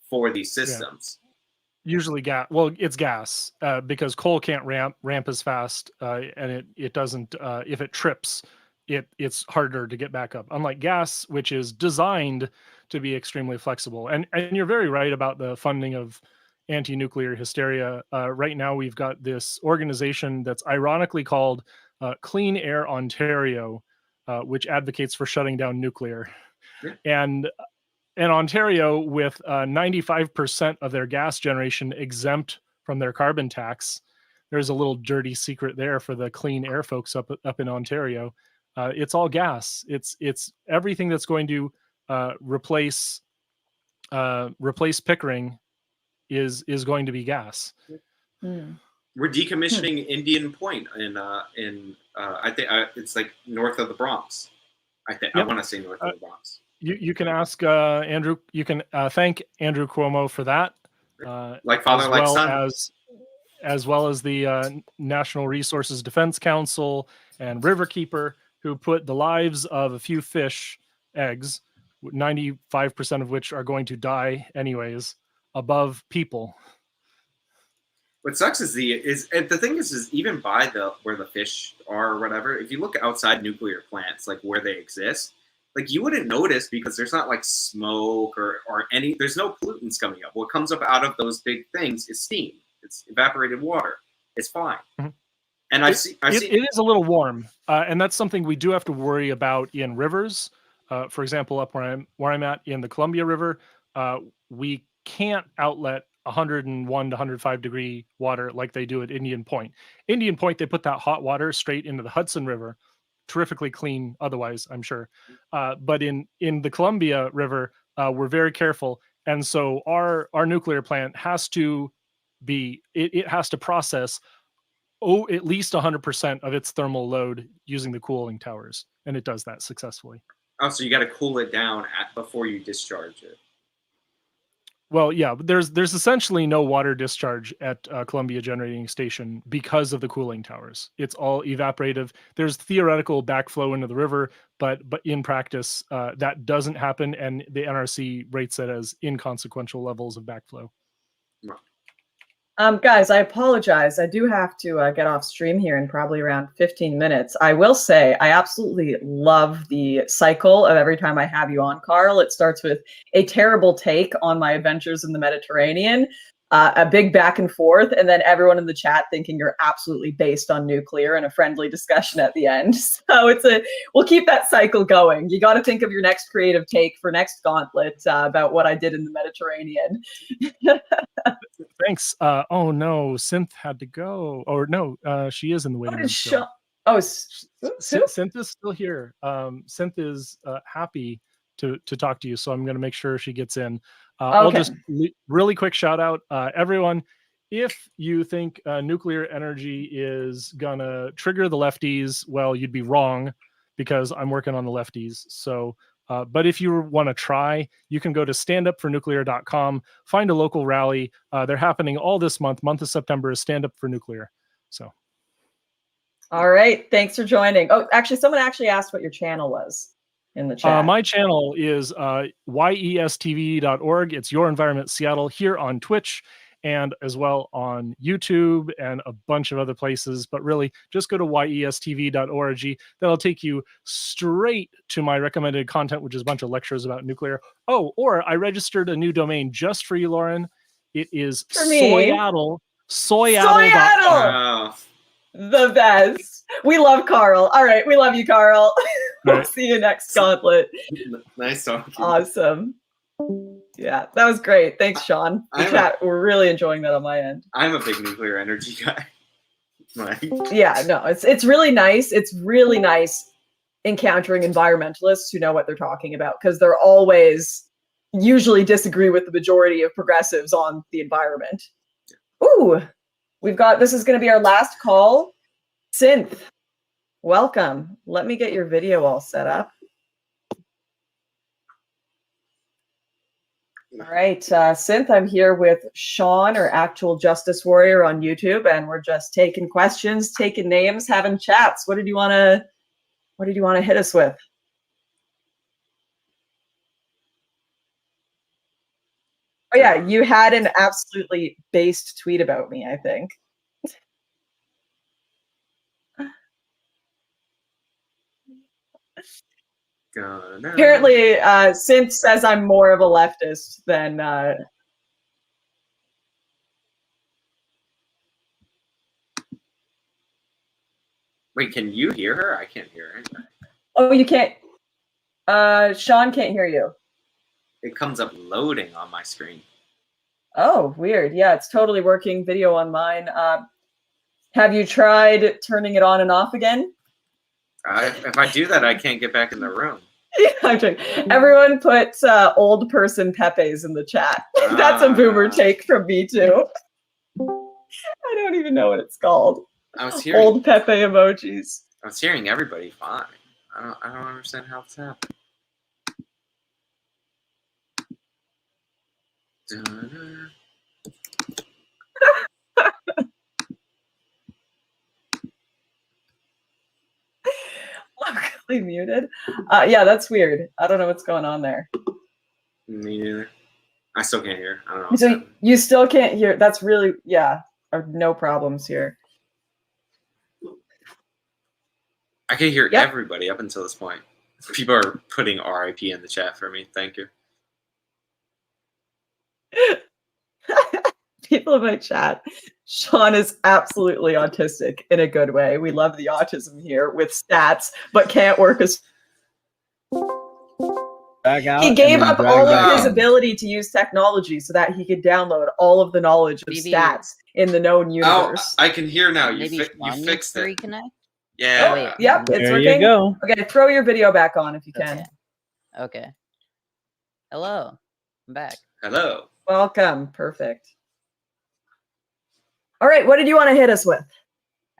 for these systems. Yeah. Usually gas. Well, it's gas because coal can't ramp as fast, and it doesn't. If it trips, it's harder to get back up. Unlike gas, which is designed to be extremely flexible. And you're very right about the funding of anti-nuclear hysteria. Right now, we've got this organization that's ironically called Clean Air Ontario, which advocates for shutting down nuclear. Yeah. And Ontario, with 95% of their gas generation exempt from their carbon tax, there's a little dirty secret there for the clean air folks up in Ontario. It's all gas. It's everything that's going to replace Pickering is going to be gas. We're decommissioning Indian Point in I think it's like north of the Bronx. I want to say north of the Bronx. You can ask Andrew. You can thank Andrew Cuomo for that. Like father, like son. As well as the National Resources Defense Council and Riverkeeper, who put the lives of a few fish eggs, 95% of which are going to die anyways, above people. What sucks is the thing is even by where the fish are or whatever, if you look outside nuclear plants, like where they exist, like you wouldn't notice because there's not like smoke or there's no pollutants coming up. What comes up out of those big things is steam. It's evaporated water. It's fine. Mm-hmm. And it is a little warm, and that's something we do have to worry about in rivers. For example, up where I'm at in the Columbia River, we can't outlet 101 to 105 degree water like they do at Indian Point. Indian Point, they put that hot water straight into the Hudson River, terrifically clean otherwise, I'm sure. But in the Columbia River, we're very careful, and so our nuclear plant has to it has to process at least 100% of its thermal load using the cooling towers, and it does that successfully. Oh, so you got to cool it down before you discharge it. Well, yeah, but there's essentially no water discharge at Columbia Generating Station because of the cooling towers. It's all evaporative. There's theoretical backflow into the river, but in practice, that doesn't happen, and the NRC rates it as inconsequential levels of backflow. Guys, I apologize. I do have to get off stream here in probably around 15 minutes. I will say I absolutely love the cycle of every time I have you on, Carl. It starts with a terrible take on my adventures in the Mediterranean, a big back and forth, and then everyone in the chat thinking you're absolutely based on nuclear and a friendly discussion at the end. So we'll keep that cycle going. You got to think of your next creative take for next Gauntlet about what I did in the Mediterranean. Thanks. Oh no, Synth had to go. Or no, she is in the waiting room still. Synth is still here. Synth is happy to talk to you, so I'm going to make sure she gets in. I'll just really quick shout out, everyone. If you think nuclear energy is gonna trigger the lefties, well, you'd be wrong, because I'm working on the lefties. So, but if you want to try, you can go to standupfornuclear.com, find a local rally. They're happening all this month. Month of September is Stand Up for Nuclear. So. All right, thanks for joining. Oh, actually, someone actually asked what your channel was in the chat. My channel is yestv.org. It's Your Environment Seattle, here on Twitch and as well on YouTube and a bunch of other places. But really, just go to yestv.org. That'll take you straight to my recommended content, which is a bunch of lectures about nuclear. Oh, or I registered a new domain just for you, Lauren. It is Soyaddle. Soyaddle! The best. We love Carl. All right, we love you, Carl. We'll see you next Gauntlet. Nice talking. Awesome. Yeah, that was great. Thanks, Sean. We're really enjoying that on my end. I'm a big nuclear energy guy. Yeah, no, it's really nice. It's really nice encountering environmentalists who know what they're talking about, because they're always usually disagree with the majority of progressives on the environment. Ooh. This is going to be our last call. Synth, welcome. Let me get your video all set up. All right, Synth, I'm here with Sean, or Actual Justice Warrior on YouTube, and we're just taking questions, taking names, having chats. What did you want to hit us with? Oh yeah, you had an absolutely based tweet about me, I think. Apparently, Synth says I'm more of a leftist than... Wait, can you hear her? I can't hear her. Oh, you can't... Sean can't hear you. It comes up loading on my screen. Oh, weird. Yeah, it's totally working. Video on mine. Have you tried turning it on and off again? If I do that, I can't get back in the room. Everyone put old person Pepe's in the chat. That's a boomer take from me too. I don't even know what it's called. Old Pepe emojis. I was hearing everybody fine. I don't understand how it's happening. Locally muted. Yeah, that's weird. I don't know what's going on there. Me neither. I still can't hear. I don't know. So you still can't hear. That's really, yeah. No problems here. I can hear everybody up until this point. People are putting RIP in the chat for me. Thank you. People in my chat. Sean is absolutely autistic in a good way. We love the autism here with stats, but can't work as... He gave up all of his ability to use technology so that he could download all of the knowledge of stats in the known universe. Oh, I can hear now. You fixed it. Reconnect? Yeah. Oh, wait. Yep, it's there working. You go. Okay, throw your video back on if you can. Okay. Hello. I'm back. Hello. Welcome. Perfect. All right, what did you want to hit us with?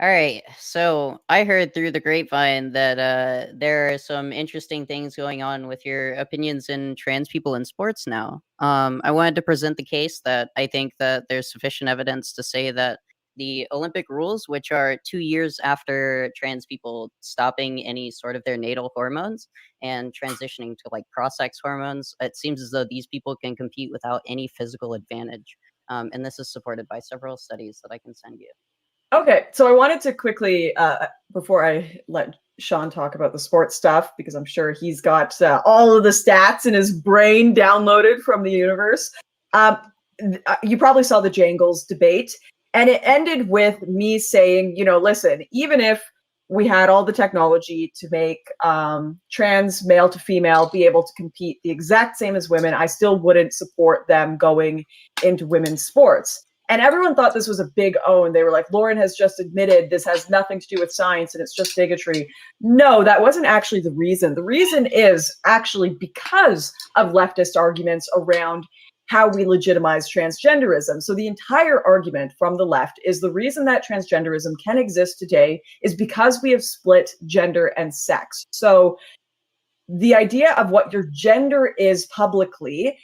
All right. So I heard through the grapevine that there are some interesting things going on with your opinions in trans people in sports now. I wanted to present the case that I think that there's sufficient evidence to say that the Olympic rules, which are 2 years after trans people stopping any sort of their natal hormones and transitioning to like cross-sex hormones, it seems as though these people can compete without any physical advantage. And this is supported by several studies that I can send you. Okay, so I wanted to quickly, before I let Sean talk about the sports stuff, because I'm sure he's got all of the stats in his brain downloaded from the universe. You probably saw the Jangles debate, and it ended with me saying, you know, listen, even if we had all the technology to make trans male to female be able to compete the exact same as women, I still wouldn't support them going into women's sports. And everyone thought this was a big own. They were like, Lauren has just admitted this has nothing to do with science and it's just bigotry. No, that wasn't actually the reason. The reason is actually because of leftist arguments around how we legitimize transgenderism. So the entire argument from the left is the reason that transgenderism can exist today is because we have split gender and sex. So the idea of what your gender is publicly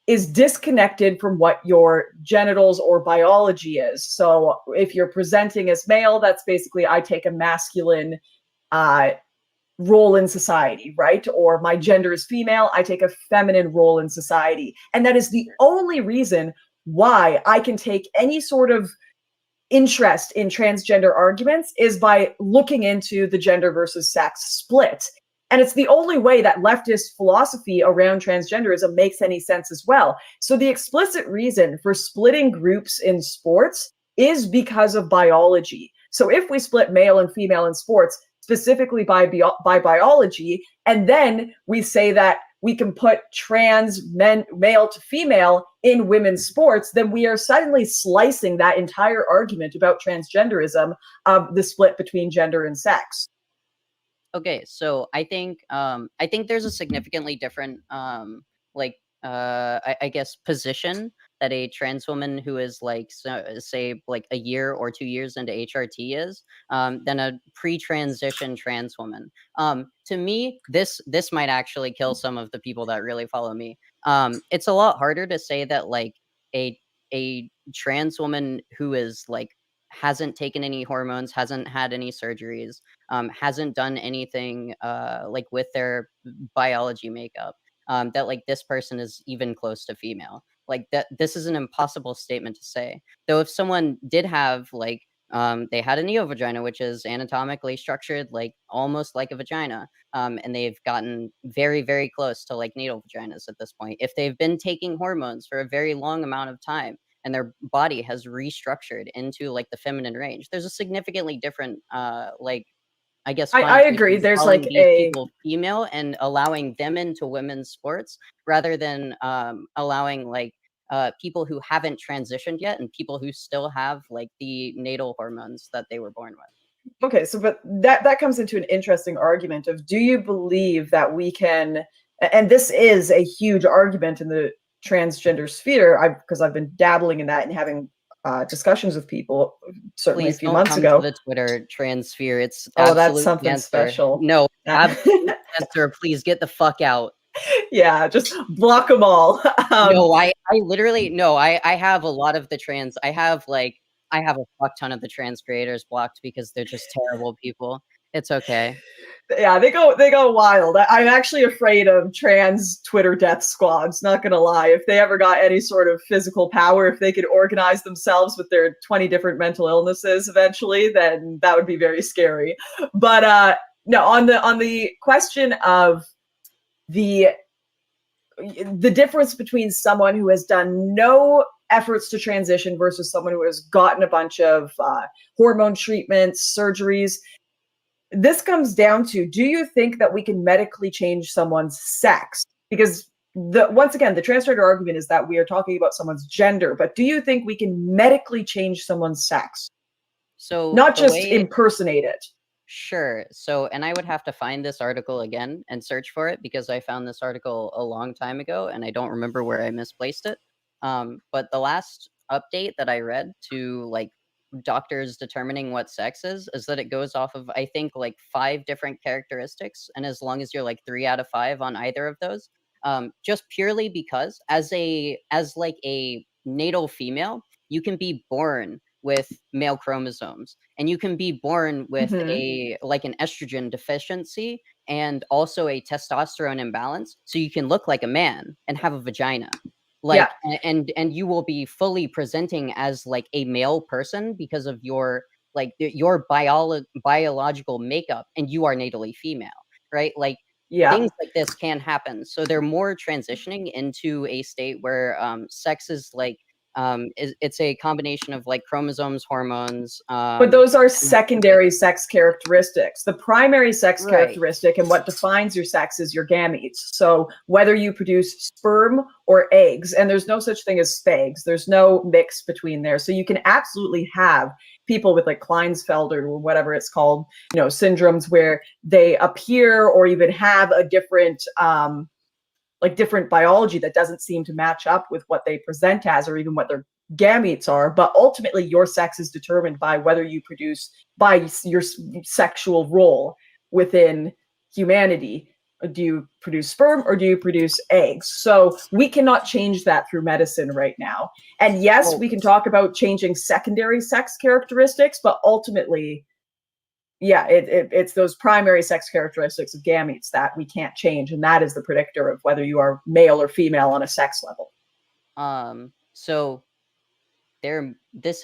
is disconnected from what your genitals or biology is. So if you're presenting as male, that's basically I take a masculine role in society, right? Or my gender is female, I take a feminine role in society. And that is the only reason why I can take any sort of interest in transgender arguments is by looking into the gender versus sex split. And it's the only way that leftist philosophy around transgenderism makes any sense as well. So the explicit reason for splitting groups in sports is because of biology. So if we split male and female in sports, specifically by biology, and then we say that we can put trans men, male to female, in women's sports, then we are suddenly slicing that entire argument about transgenderism of the split between gender and sex. Okay, so I think there's a significantly different I guess position that a trans woman who is like say like a year or 2 years into HRT is than a pre-transition trans woman. To me, this might actually kill some of the people that really follow me. It's a lot harder to say that like a trans woman who is like hasn't taken any hormones, hasn't had any surgeries, hasn't done anything like with their biology makeup, that like this person is even close to female. Like that, this is an impossible statement to say. Though if someone did have like they had a neovagina, which is anatomically structured like almost like a vagina, and they've gotten very, very close to like natal vaginas at this point. If they've been taking hormones for a very long amount of time, and their body has restructured into like the feminine range, there's a significantly different like I guess I agree. There's like a people female and allowing them into women's sports rather than allowing like people who haven't transitioned yet and people who still have like the natal hormones that they were born with. Okay, so but that comes into an interesting argument of, do you believe that we can, and this is a huge argument in the transgender sphere, because I've been dabbling in that and having discussions with people certainly Please a few months ago. To the Twitter trans sphere. It's that's something cancer. Special. No, absolute cancer. Please get the fuck out. Yeah, just block them all. No, I literally no. I have a lot of the trans. I have a fuck ton of the trans creators blocked because they're just terrible people. It's okay. Yeah, they go wild. I'm actually afraid of trans Twitter death squads, not gonna lie. If they ever got any sort of physical power, if they could organize themselves with their 20 different mental illnesses eventually, then that would be very scary. But no, on the question of the difference between someone who has done no efforts to transition versus someone who has gotten a bunch of hormone treatments, surgeries, this comes down to, do you think that we can medically change someone's sex? Because once again, the transgender argument is that we are talking about someone's gender, but do you think we can medically change someone's sex? So not just impersonate it. Sure. So, and I would have to find this article again and search for it because I found this article a long time ago and I don't remember where I misplaced it. But the last update that I read to like doctors determining what sex is that it goes off of, I think, like 5 different characteristics, and as long as you're like 3 out of 5 on either of those, just purely because as like a natal female, you can be born with male chromosomes, and you can be born with a like an estrogen deficiency and also a testosterone imbalance, so you can look like a man and have a vagina. Like, and you will be fully presenting as like a male person because of your like your biological makeup, and you are natally female, right? Like, things like this can happen. So they're more transitioning into a state where sex is like it's a combination of like chromosomes, hormones. But those are secondary sex characteristics. The primary sex characteristic and what defines your sex is your gametes. So whether you produce sperm or eggs, and there's no such thing as spags, there's no mix between there. So you can absolutely have people with like Klinefelter or whatever it's called, you know, syndromes where they appear or even have a different like different biology that doesn't seem to match up with what they present as or even what their gametes are. But ultimately your sex is determined by whether you produce, by your sexual role within humanity. Do you produce sperm or do you produce eggs? So we cannot change that through medicine right now. And yes, we can talk about changing secondary sex characteristics, but ultimately, yeah, it's those primary sex characteristics of gametes that we can't change, and that is the predictor of whether you are male or female on a sex level. So this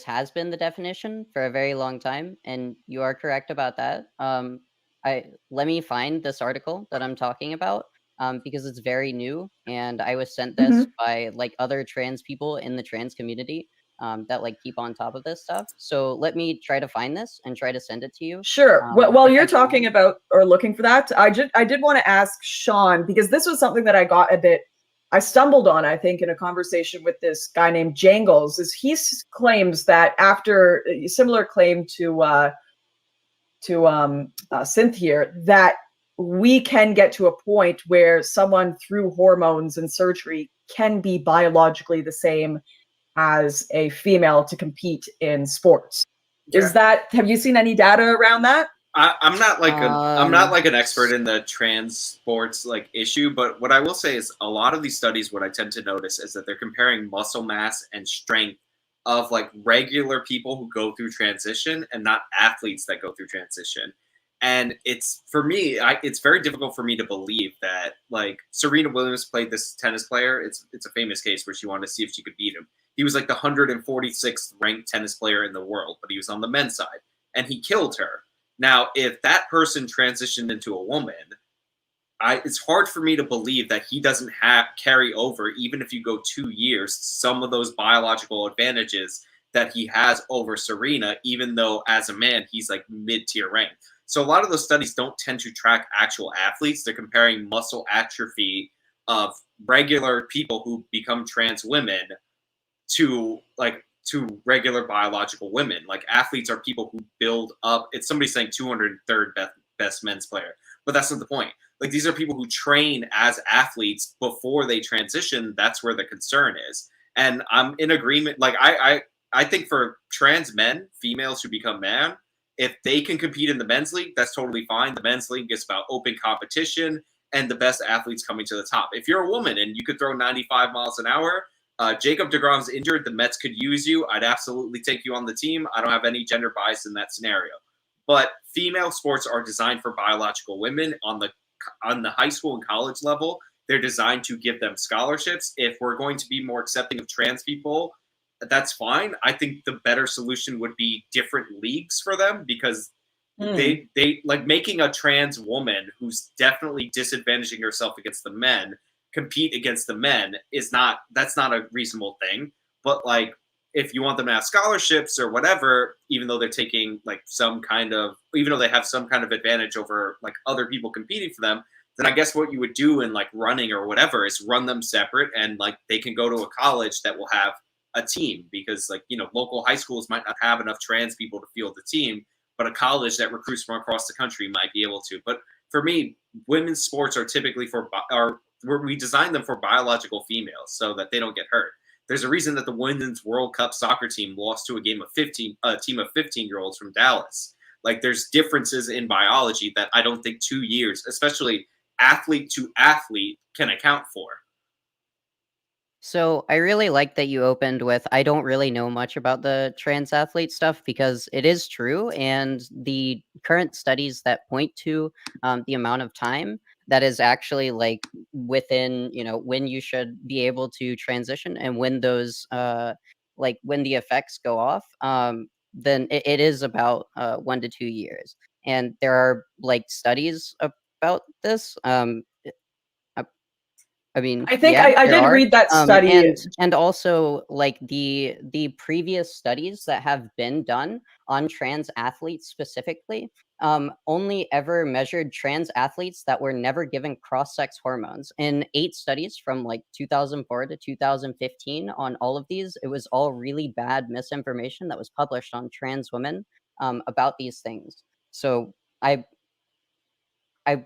has been the definition for a very long time, and you are correct about that. Let me find this article that I'm talking about, because it's very new, and I was sent this by like other trans people in the trans community. That like keep on top of this stuff. So let me try to find this and try to send it to you. Sure. While you're talking about or looking for that, I did want to ask Sean, because this was something that I stumbled on, I think, in a conversation with this guy named Jangles, is he claims that after a similar claim to Synth here, that we can get to a point where someone through hormones and surgery can be biologically the same as a female to compete in sports. Is that, have you seen any data around that? I'm not like an expert in the trans sports like issue, but what I will say is a lot of these studies, what I tend to notice is that they're comparing muscle mass and strength of like regular people who go through transition and not athletes that go through transition. And it's, for me, it's very difficult for me to believe that, like, Serena Williams played this tennis player. It's a famous case where she wanted to see if she could beat him. He was like the 146th ranked tennis player in the world, but he was on the men's side, and he killed her. Now, if that person transitioned into a woman, it's hard for me to believe that he doesn't carry over, even if you go 2 years, some of those biological advantages that he has over Serena, even though as a man, he's like mid-tier rank. So a lot of those studies don't tend to track actual athletes. They're comparing muscle atrophy of regular people who become trans women to regular biological women. Like, athletes are people who build up. It's somebody saying 203rd best men's player, but that's not the point. Like, these are people who train as athletes before they transition. That's where the concern is. And I'm in agreement. Like, I think for trans men, females who become man, if they can compete in the men's league, that's totally fine. The men's league is about open competition and the best athletes coming to the top. If you're a woman and you could throw 95 miles an hour, Jacob deGrom's injured, the Mets could use you. I'd absolutely take you on the team. I don't have any gender bias in that scenario. But female sports are designed for biological women on the high school and college level. They're designed to give them scholarships. If we're going to be more accepting of trans people, that's fine. I think the better solution would be different leagues for them, because they like, making a trans woman who's definitely disadvantaging herself against the men compete against the men that's not a reasonable thing. But like, if you want them to have scholarships or whatever, even though they're taking like even though they have some kind of advantage over like other people competing for them, then I guess what you would do in like running or whatever is run them separate, and like they can go to a college that will have a team, because like, you know, local high schools might not have enough trans people to field the team, but a college that recruits from across the country might be able to. But for me, women's sports are typically we design them for biological females so that they don't get hurt. There's a reason that the Women's World Cup soccer team lost to a team of 15-year-olds from Dallas. Like, there's differences in biology that I don't think 2 years, especially athlete to athlete, can account for. So I really like that you opened with, I don't really know much about the trans athlete stuff, because it is true. And the current studies that point to the amount of time that is actually like within, when you should be able to transition and when those, like when the effects go off, then it is about 1 to 2 years. And there are like studies about this. I mean, I think yeah, I did read that study. And also like the previous studies that have been done on trans athletes specifically only ever measured trans athletes that were never given cross-sex hormones. In 8 studies from like 2004 to 2015 on all of these, it was all really bad misinformation that was published on trans women about these things. So I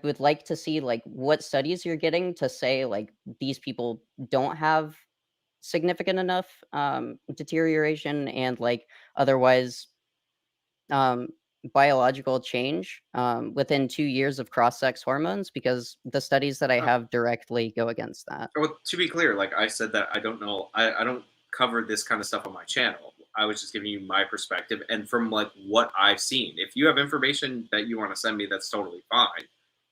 would like to see like what studies you're getting to say like these people don't have significant enough deterioration and like otherwise biological change within 2 years of cross-sex hormones, because the studies that I have directly go against that. Well, to be clear, like I said, that I don't know, I don't cover this kind of stuff on my channel. I was just giving you my perspective and from like what I've seen. If you have information that you want to send me, that's totally fine.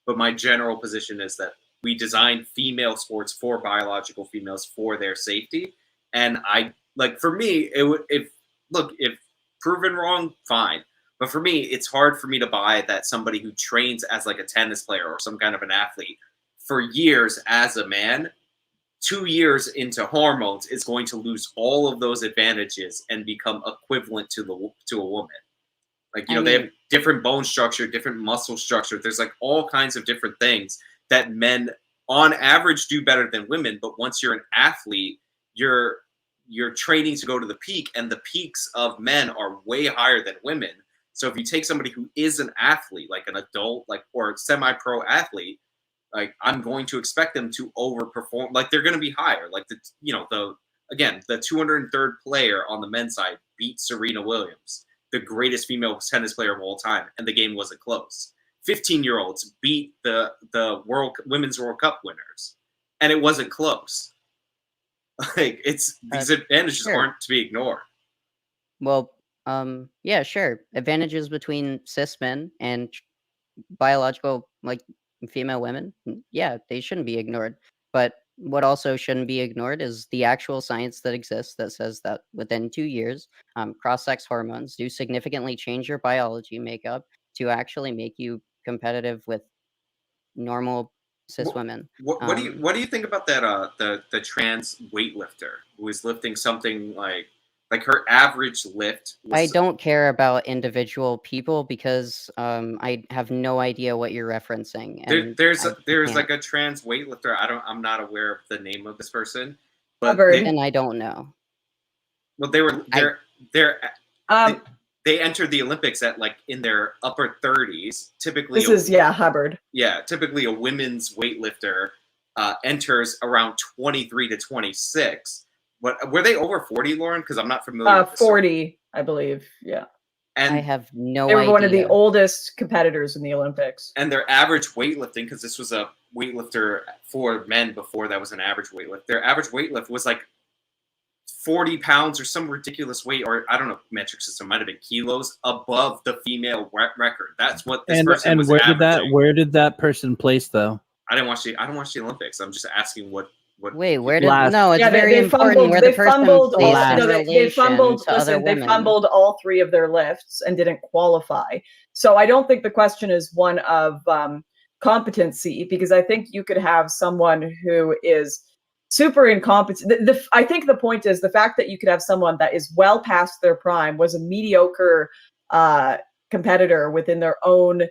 But my general position is that we design female sports for biological females for their safety. And I like, for me, it would, if proven wrong, fine. But for me, it's hard for me to buy that somebody who trains as like a tennis player or some kind of an athlete for years as a man, 2 years into hormones is going to lose all of those advantages and become equivalent to a woman. Like, they have different bone structure, different muscle structure. There's like all kinds of different things that men on average do better than women. But once you're an athlete, you're training to go to the peak, and the peaks of men are way higher than women. So if you take somebody who is an athlete, like an adult, like, or a semi-pro athlete, like, I'm going to expect them to overperform. Like, they're going to be higher. Like, the 203rd player on the men's side beat Serena Williams, the greatest female tennis player of all time, and the game wasn't close. 15-year-olds beat the Women's World Cup winners, and it wasn't close. Like, these advantages aren't to be ignored. Well, yeah, sure. Advantages between cis men and biological, like, female women, yeah, they shouldn't be ignored. But what also shouldn't be ignored is the actual science that exists that says that within 2 years, cross-sex hormones do significantly change your biology makeup to actually make you competitive with normal cis women. What do you think about that? The trans weightlifter who is lifting something like her average lift was... I don't care about individual people because I have no idea what you're referencing. And there's like a trans weightlifter. I'm not aware of the name of this person, but and I don't know. Well, they entered the Olympics at like in their upper 30s. Typically, Hubbard. Yeah, typically a women's weightlifter enters around 23 to 26. What were they over 40, Lauren? Because I'm not familiar with this 40, I believe. Yeah. And I have no idea. They were one of the oldest competitors in the Olympics. And their average weightlifting, because this was a weightlifter for men before that was an average weightlift. Their average weightlift was like 40 pounds or some ridiculous weight, or I don't know, metric system, might have been kilos above the female record. That's what this person was averaging. Where did that person place though? I don't watch the Olympics. I'm just asking what. Wait, where did no? It's very important where the person they fumbled all 3 of their lifts and didn't qualify. So I don't think the question is one of competency, because I think you could have someone who is super incompetent. I think the point is the fact that you could have someone that is well past their prime, was a mediocre competitor within their own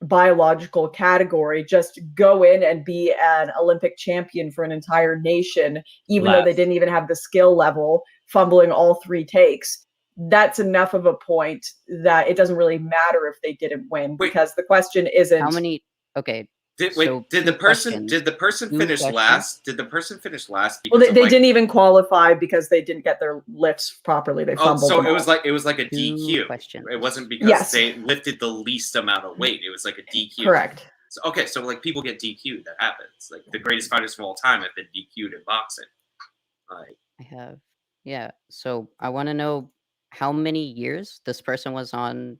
biological category, just go in and be an Olympic champion for an entire nation, even though they didn't even have the skill level, fumbling all 3 takes. That's enough of a point that it doesn't really matter if they didn't win, because the question isn't how many. Okay, Did So the person finish questions. last? Did the person finish last? Well, Because they like, didn't even qualify because they didn't get their lifts properly. They fumbled. so them it was all. like a Two DQ. questions. It wasn't because Yes. they lifted the least amount of weight. It was like a DQ. Correct. So, okay, so like people get DQ'd. That happens. Like the greatest fighters of all time have been DQ'd in boxing. Like, I have, yeah. So I want to know how many years this person was on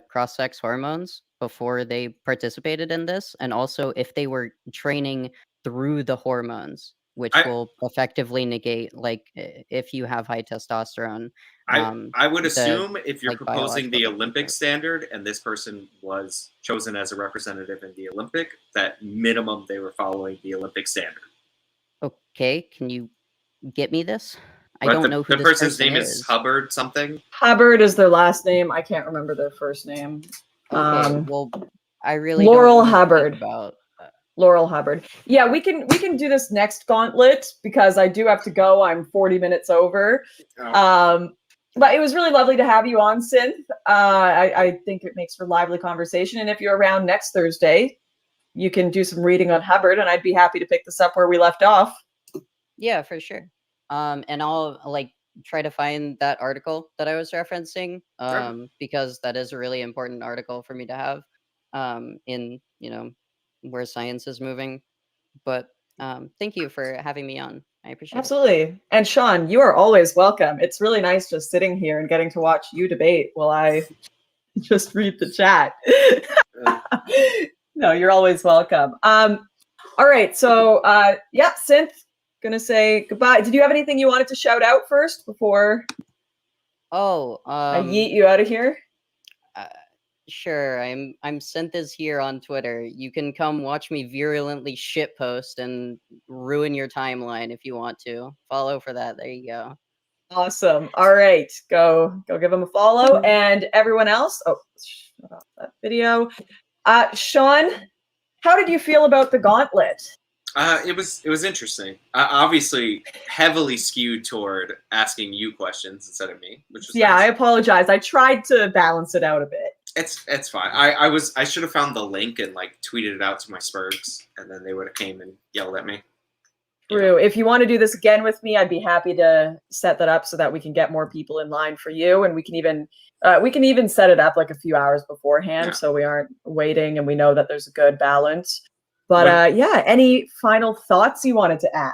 cross-sex hormones before they participated in this, and also if they were training through the hormones, which will effectively negate, like, if you have high testosterone. I would assume if you're like, proposing the biological Olympic standard and this person was chosen as a representative in the Olympic, that minimum they were following the Olympic standard. Okay, can you get me this? I But don't know who the this person's person name is Hubbard something. Hubbard is their last name. I can't remember their first name. Okay, well, I really Laurel don't wanna think Hubbard. about Laurel Hubbard. Yeah, we can do this next gauntlet because I do have to go. I'm 40 minutes over. But it was really lovely to have you on, Synth. I think it makes for lively conversation. And if you're around next Thursday, you can do some reading on Hubbard, and I'd be happy to pick this up where we left off. Yeah, for sure. And I'll like try to find that article that I was referencing, because that is a really important article for me to have, in, where science is moving. But thank you for having me on. I appreciate it. Absolutely. And Sean, you are always welcome. It's really nice just sitting here and getting to watch you debate while I just read the chat. No, you're always welcome. All right. So, yeah, Synth, gonna say goodbye. Did you have anything you wanted to shout out first before I yeet you out of here? Sure. I'm Synth is here on Twitter. You can come watch me virulently shitpost and ruin your timeline if you want to. Follow for that. There you go. Awesome. All right. Go give them a follow. And everyone else, shut off that video. Sean, how did you feel about the gauntlet? It was interesting. Obviously, heavily skewed toward asking you questions instead of me, which was nice. I apologize. I tried to balance it out a bit. It's fine. I should have found the link and like tweeted it out to my Spurgs, and then they would have came and yelled at me. True. If you want to do this again with me, I'd be happy to set that up so that we can get more people in line for you, and we can even set it up like a few hours beforehand, so we aren't waiting, and we know that there's a good balance. But yeah, any final thoughts you wanted to add?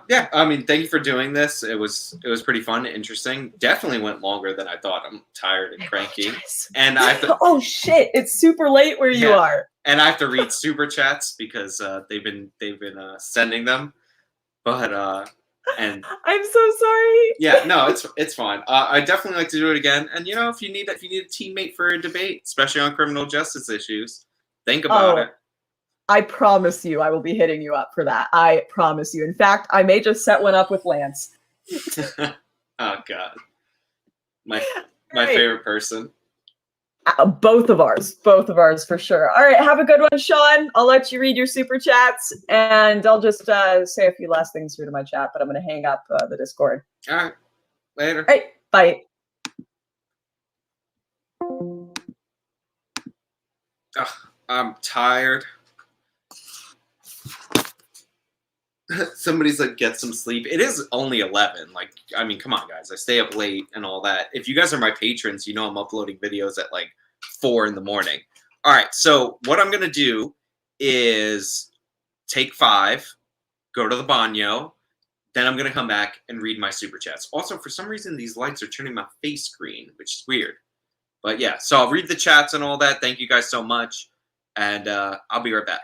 Yeah, I mean, thank you for doing this. It was pretty fun, interesting. Definitely went longer than I thought. I'm tired and cranky, and I have to. Oh shit! It's super late where you are. And I have to read super chats because they've been sending them, but and I'm so sorry. Yeah, no, it's fine. I definitely like to do it again. And if you need a teammate for a debate, especially on criminal justice issues, think about it. I promise you, I will be hitting you up for that. I promise you. In fact, I may just set one up with Lance. Oh God, my favorite person. Both of ours for sure. All right, have a good one, Sean. I'll let you read your super chats, and I'll just say a few last things here to my chat. But I'm going to hang up the Discord. All right, later. All right, bye. I'm tired. Somebody's like, get some sleep. It is only 11. Like, I mean, come on, guys. I stay up late and all that. If you guys are my patrons, you know I'm uploading videos at like 4 in the morning. All right, so what I'm going to do is take 5, go to the baño, then I'm going to come back and read my super chats. Also, for some reason, these lights are turning my face green, which is weird. But yeah, so I'll read the chats and all that. Thank you guys so much. And I'll be right back.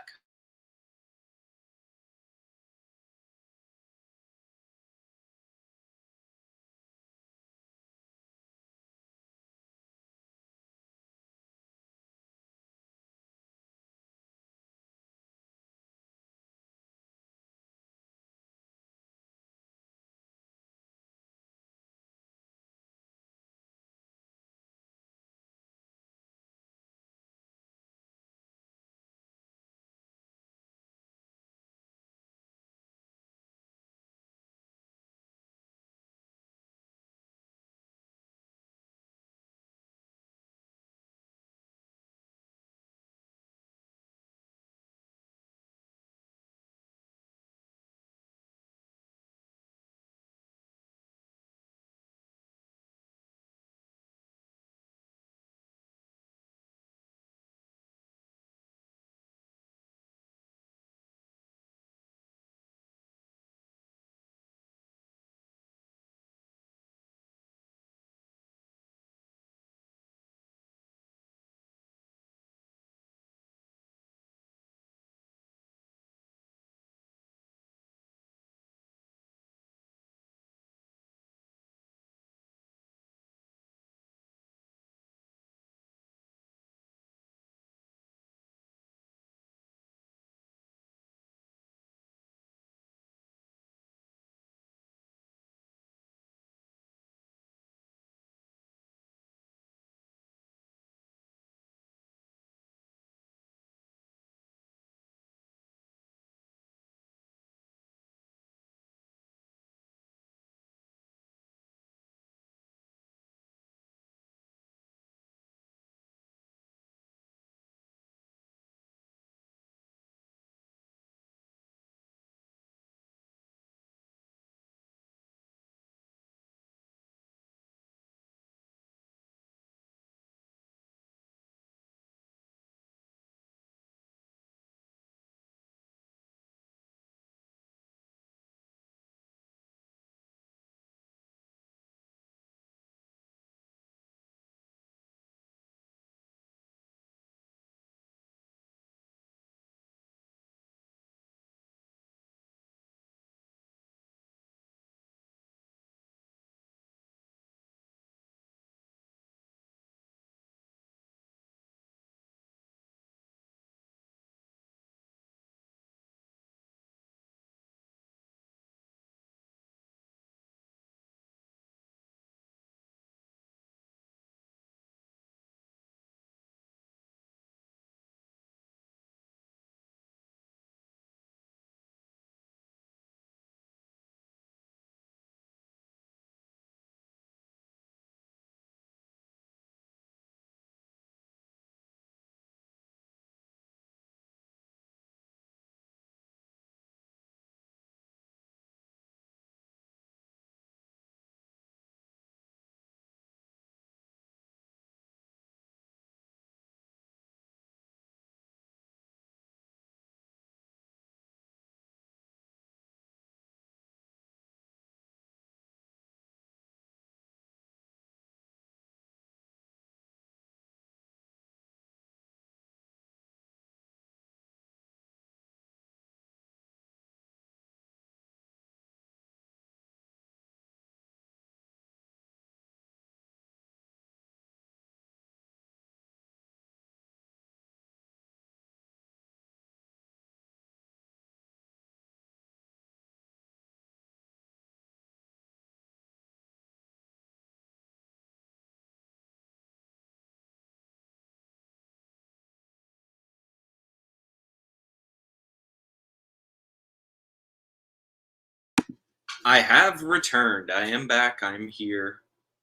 I have returned. I am back. I'm here.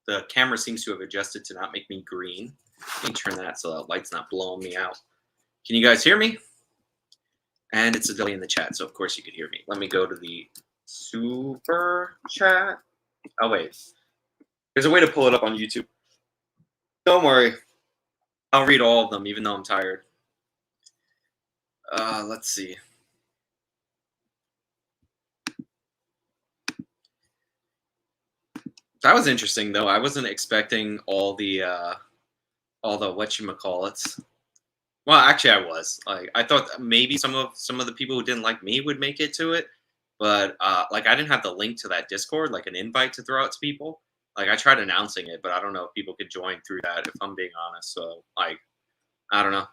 The camera seems to have adjusted to not make me green. Let me turn that so the light's not blowing me out. Can you guys hear me? And it's a delay in the chat, so of course you can hear me. Let me go to the super chat. Oh, wait. There's a way to pull it up on YouTube. Don't worry. I'll read all of them, even though I'm tired. Let's see. That was interesting, though. I wasn't expecting all the whatchamacallits. Well, actually, I was. Like, I thought maybe some of the people who didn't like me would make it to it, but like, I didn't have the link to that Discord, like an invite to throw out to people. Like, I tried announcing it, but I don't know if people could join through that, if I'm being honest. So, like, I don't know.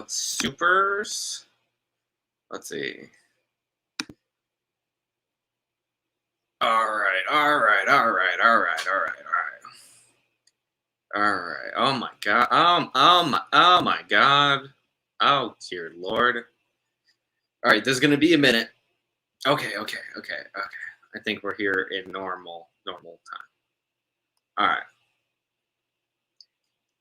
Supers. Let's see. All right. Oh my god. Oh my god. Oh dear Lord. All right, there's gonna be a minute. Okay. I think we're here in normal time. All right.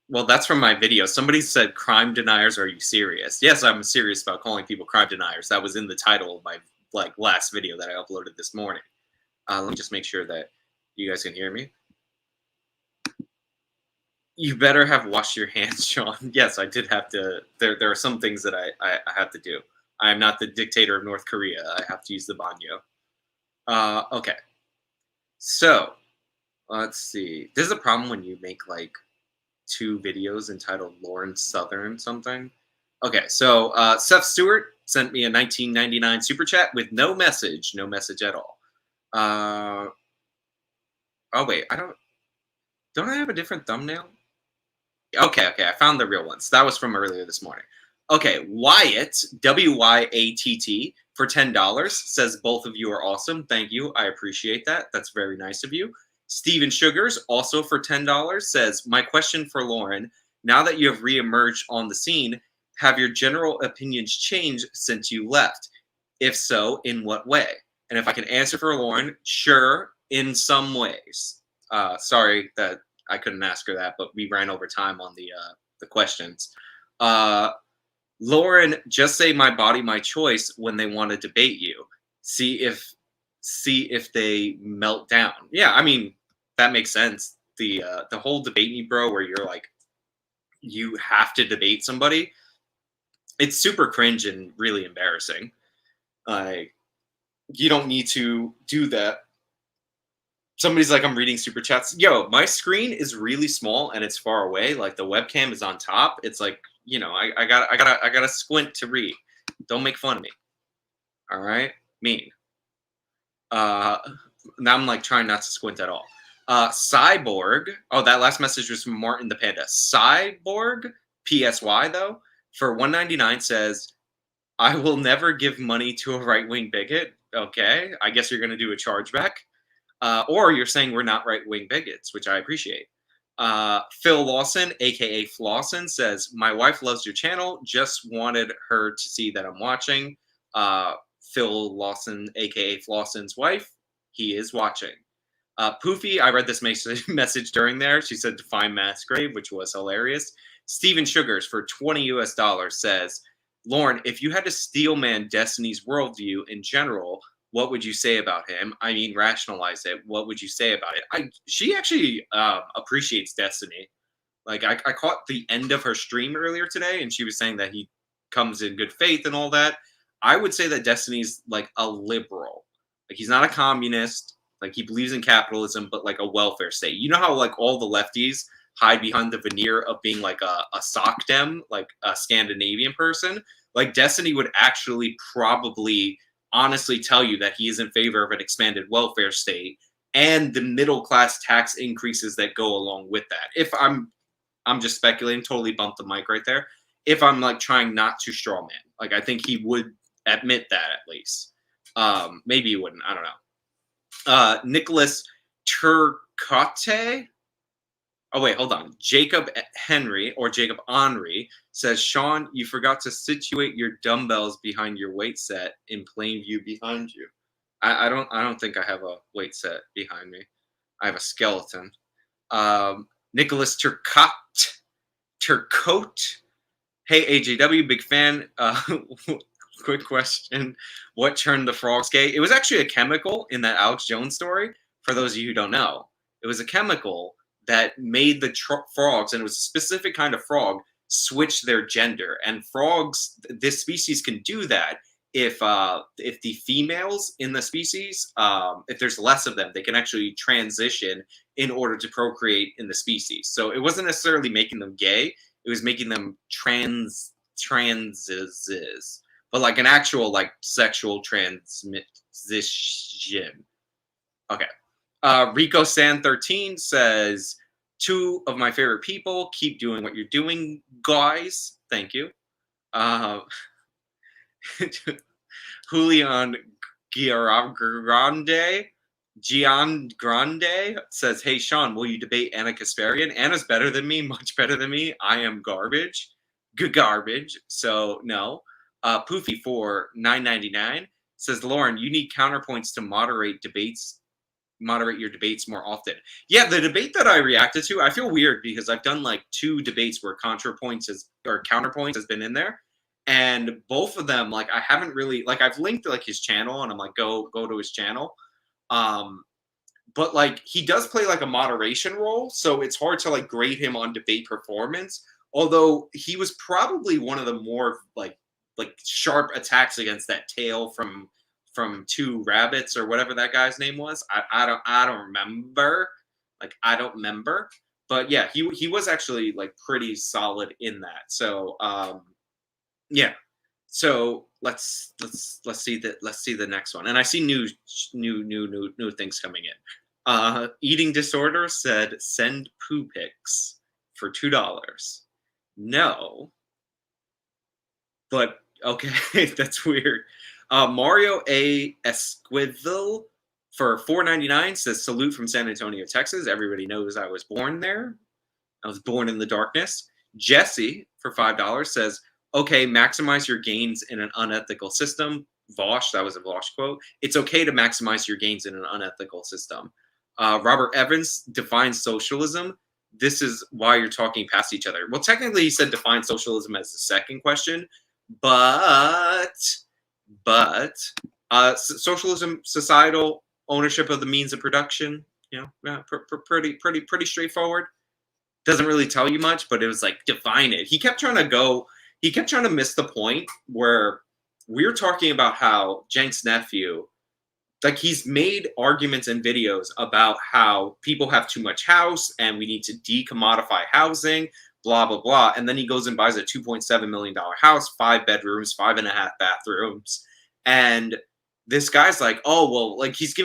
Well, that's from my video. Somebody said, "Crime deniers, are you serious?" Yes, I'm serious about calling people crime deniers. That was in the title of my last video that I uploaded this morning. Let me just make sure that you guys can hear me. You better have washed your hands, Sean. Yes, I did have to. There are some things that I have to do. I am not the dictator of North Korea. I have to use the banyo. Okay. So, let's see. This is a problem when you make like 2 videos entitled Lauren Southern something. Okay, so Seth Stewart sent me a 1999 super chat with no message at all. Oh wait, don't I have a different thumbnail? Okay, I found the real ones. That was from earlier this morning. Okay, Wyatt, W-Y-A-T-T, for $10 says both of you are awesome. Thank you. I appreciate that. That's very nice of you. Steven Sugars, also for $10, says, my question for Lauren, now that you have reemerged on the scene, have your general opinions changed since you left? If so, in what way? And if I can answer for Lauren, sure, in some ways. Sorry that I couldn't ask her that, but we ran over time on the questions. Lauren, just say my body, my choice when they want to debate you. See if they melt down. Yeah, I mean, that makes sense. The whole debate me, bro, where you're like, you have to debate somebody. It's super cringe and really embarrassing. Like, you don't need to do that. Somebody's like, I'm reading super chats. Yo, my screen is really small and it's far away. Like, the webcam is on top. It's like, you know, I gotta squint to read. Don't make fun of me. All right, mean. Now I'm like trying not to squint at all. Cyborg. Oh, that last message was from Martin the Panda. Cyborg, PSY though, for $1.99 says, I will never give money to a right-wing bigot. Okay, I guess you're gonna do a chargeback. Or you're saying we're not right-wing bigots, which I appreciate. Phil Lawson, aka Flawson, says, my wife loves your channel. Just wanted her to see that I'm watching. Phil Lawson, aka Flawson's wife, he is watching. Poofy, I read this message during there. She said define mass grave, which was hilarious. Steven Sugars for $20 US says, Lauren, if you had to steelman Destiny's worldview in general, what would you say about him? I mean, rationalize it. What would you say about it? She actually appreciates Destiny. Like, I caught the end of her stream earlier today, and she was saying that he comes in good faith and all that. I would say that Destiny's like a liberal. Like, he's not a communist. Like, he believes in capitalism, but like a welfare state. You know how like all the lefties hide behind the veneer of being like a sock dem, like a Scandinavian person? Like, Destiny would actually probably honestly tell you that he is in favor of an expanded welfare state and the middle class tax increases that go along with that. If I'm just speculating, totally bumped the mic right there. If I'm like trying not to straw man, like, I think he would admit that at least. Maybe he wouldn't. I don't know. Nicholas Turcotte. Oh, wait, hold on. Jacob Henry or Jacob Henry says, Sean, you forgot to situate your dumbbells behind your weight set in plain view behind you. I don't think I have a weight set behind me. I have a skeleton. Nicholas Turcotte. Hey, AJW, big fan. Quick question. What turned the frogs gay? It was actually a chemical in that Alex Jones story, for those of you who don't know. It was a chemical that made the frogs, and it was a specific kind of frog, switch their gender. And frogs, this species can do that if the females in the species, if there's less of them, they can actually transition in order to procreate in the species. So it wasn't necessarily making them gay, it was making them transes, but like an actual like sexual transition. Okay. Rico San 13 says, 2 of my favorite people, keep doing what you're doing, guys. Thank you. Julian Gian Grande says, hey, Sean, will you debate Anna Kasparian? Anna's better than me, much better than me. I am garbage. Good garbage. So, no. Poofy for $9.99 says, Lauren, you need counterpoints to moderate your debates more often. Yeah, the debate that I reacted to, I feel weird because I've done like 2 debates where counterpoints has been in there. And both of them, like, I haven't really, like, I've linked like his channel and I'm like, go to his channel. But like, he does play like a moderation role. So it's hard to like grade him on debate performance. Although he was probably one of the more like sharp attacks against that tail from 2 rabbits or whatever that guy's name was. I don't remember. Like, I don't remember. But yeah, he was actually like pretty solid in that. So yeah. So let's see the next one. And I see new things coming in. Eating Disorder said, send poo pics for $2. No. But okay, that's weird. Mario A. Esquivel for $4.99 says, salute from San Antonio, Texas. Everybody knows I was born there. I was born in the darkness. Jesse for $5 says, okay, maximize your gains in an unethical system. Vosh, that was a Vosh quote. It's okay to maximize your gains in an unethical system. Robert Evans defines socialism. This is why you're talking past each other. Well, technically he said define socialism as the second question, but socialism, societal ownership of the means of production, pretty straightforward. Doesn't really tell you much, but it was like, define it. He kept trying to miss the point where we're talking about how Cenk's nephew, like, he's made arguments and videos about how people have too much house and we need to decommodify housing, blah, blah, blah. And then he goes and buys a $2.7 million house, 5 bedrooms, 5.5 bathrooms. And this guy's like, oh, well, like, he's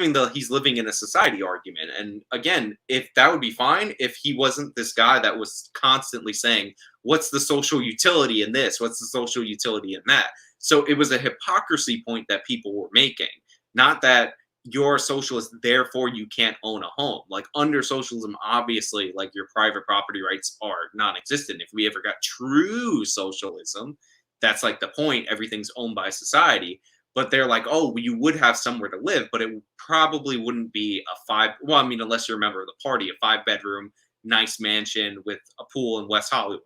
living in a society argument. And again, if that would be fine, if he wasn't this guy that was constantly saying, what's the social utility in this? What's the social utility in that? So it was a hypocrisy point that people were making, not that you're a socialist, therefore you can't own a home. Like, under socialism, obviously, like, your private property rights are non-existent. If we ever got true socialism, that's like the point. Everything's owned by society. But they're like, oh, you would have somewhere to live, but it probably wouldn't be unless you're a member of the party, a 5-bedroom, nice mansion with a pool in West Hollywood.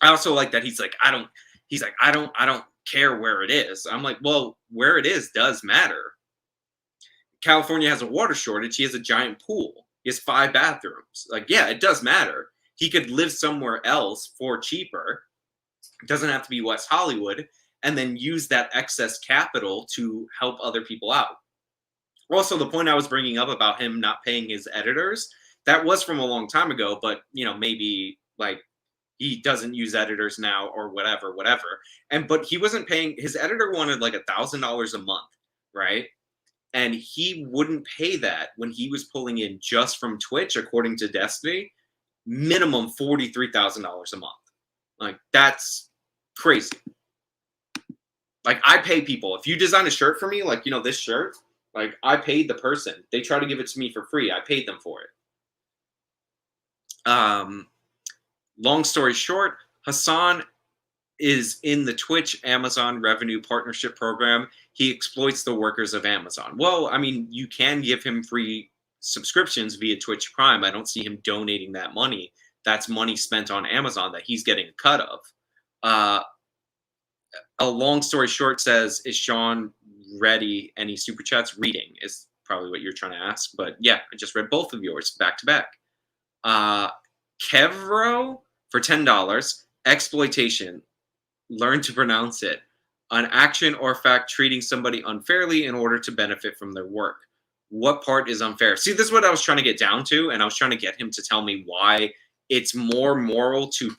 I also like that he's like, I don't care where it is. I'm like, well, where it is does matter. California has a water shortage. He has a giant pool. He has 5 bathrooms. Like, yeah, it does matter. He could live somewhere else for cheaper. It doesn't have to be West Hollywood, and then use that excess capital to help other people out. Also, the point I was bringing up about him not paying his editors, that was from a long time ago, but, maybe, like, he doesn't use editors now or whatever. But he wasn't paying, his editor wanted like $1,000 a month, right? And he wouldn't pay that when he was pulling in just from Twitch, according to Destiny, minimum $43,000 a month. Like, that's crazy. Like, I pay people. If you design a shirt for me, like, this shirt, like, I paid the person. They try to give it to me for free. I paid them for it. Long story short, Hasan is in the Twitch Amazon Revenue Partnership Program. He exploits the workers of Amazon. Well, I mean, you can give him free subscriptions via Twitch Prime. I don't see him donating that money. That's money spent on Amazon that he's getting a cut of. A long story short says, is Sean ready? Any super chats? Reading is probably what you're trying to ask. But yeah, I just read both of yours back to back. Kevro for $10. Exploitation. Learn to pronounce it. An action or fact treating somebody unfairly in order to benefit from their work. What part is unfair? See, this is what I was trying to get down to, and I was trying to get him to tell me why it's more moral to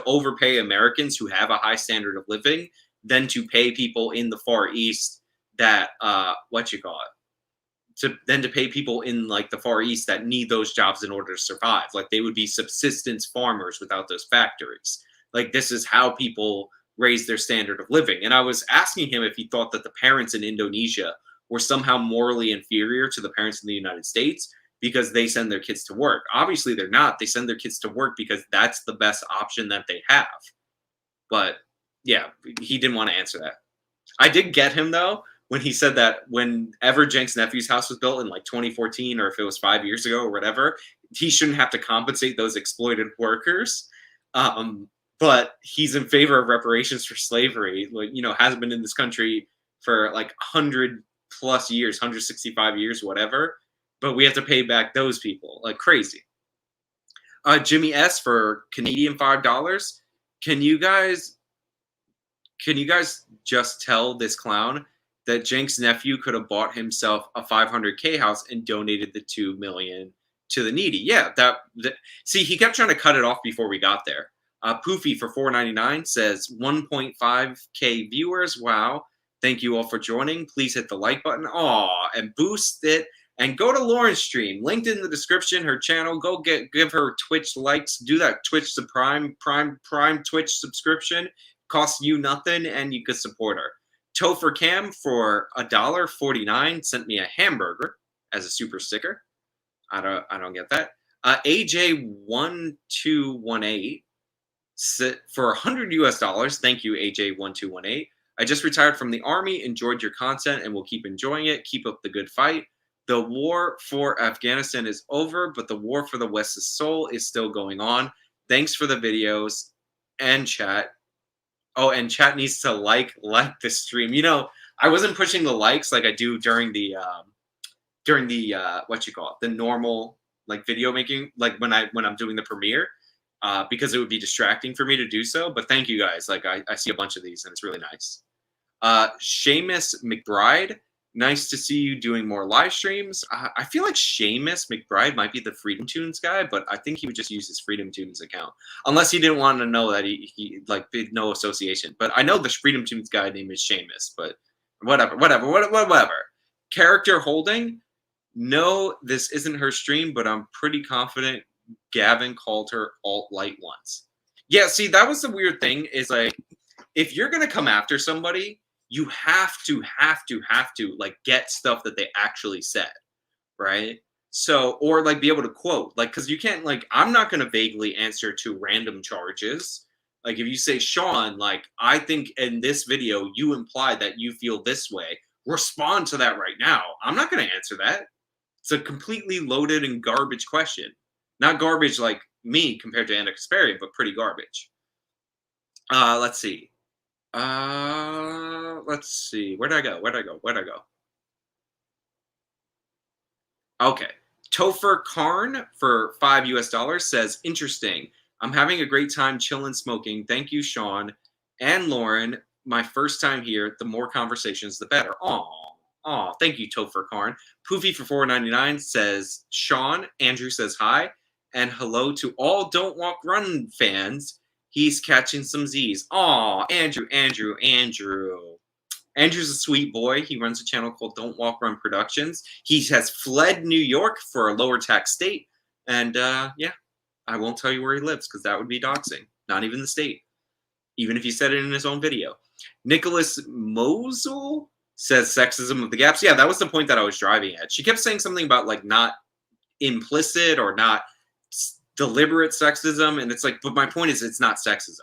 overpay Americans who have a high standard of living than to pay people in the Far East that to pay people in like the Far East that need those jobs in order to survive. Like they would be subsistence farmers without those factories. Like this is how people raise their standard of living. And I was asking him if he thought that the parents in Indonesia were somehow morally inferior to the parents in the United States because they send their kids to work. Obviously they're not. They send their kids to work because that's the best option that they have. But yeah, he didn't want to answer that. I did get him though when he said that whenever Jenks' nephew's house was built in like 2014, or if it was 5 years ago or whatever, he shouldn't have to compensate those exploited workers. But he's in favor of reparations for slavery, like, you know, hasn't been in this country for like 100+ years, 165 years, whatever. But we have to pay back those people like crazy. Jimmy S for Canadian $5. Can you guys just tell this clown that Jenks' nephew could have bought himself a $500K house and donated the $2 million to the needy? Yeah, see, he kept trying to cut it off before we got there. Poofy for $4.99 says 1.5K viewers. Wow. Thank you all for joining. Please hit the like button. Aw, and boost it. And go to Lauren's stream. Linked in the description, her channel. Go give her Twitch likes. Do that Twitch Prime Twitch subscription. Costs you nothing, and you could support her. Topher Cam for $1.49 sent me a hamburger as a super sticker. I don't get that. AJ1218 for $100. Thank you, AJ1218. I just retired from the army, enjoyed your content, and will keep enjoying it. Keep up the good fight. The war for Afghanistan is over, but the war for the West's soul is still going on. Thanks for the videos and chat. Oh, and chat needs to like the stream. You know, I wasn't pushing the likes like I do during the the normal like video making, like when I'm doing the premiere. Because it would be distracting for me to do so. But thank you guys. Like I see a bunch of these and it's really nice. Seamus McBride, nice to see you doing more live streams. I feel like Seamus McBride might be the Freedom Tunes guy, but I think he would just use his Freedom Tunes account. Unless he didn't want to know that he like no association. But I know the Freedom Tunes guy name is Seamus, but whatever. Character holding. No, this isn't her stream, but I'm pretty confident Gavin called her alt-light once. Yeah, see, that was the weird thing is like, if you're going to come after somebody, you have to like get stuff that they actually said, right? So, or like be able to quote, like, because you can't, like, I'm not going to vaguely answer to random charges. Like if you say, Sean, like, I think in this video, you implied that you feel this way. Respond to that right now. I'm not going to answer that. It's a completely loaded and garbage question. Not garbage like me compared to Anna Kasparian, but pretty garbage. Let's see. Where'd I go? Okay. Topher Karn for $5 says, interesting. I'm having a great time chilling, smoking. Thank you, Sean and Lauren. My first time here. The more conversations, the better. Aw, thank you, Topher Karn. Poofy for $4.99 says, Sean. Andrew says hi. And hello to all Don't Walk Run fans. He's catching some Z's. Aw, Andrew. Andrew's a sweet boy. He runs a channel called Don't Walk Run Productions. He has fled New York for a lower tax state. And yeah, I won't tell you where he lives because that would be doxing. Not even the state. Even if he said it in his own video. Nicholas Mosul says sexism of the gaps. Yeah, that was the point that I was driving at. She kept saying something about like not implicit or not deliberate sexism, and it's like, but my point is it's not sexism.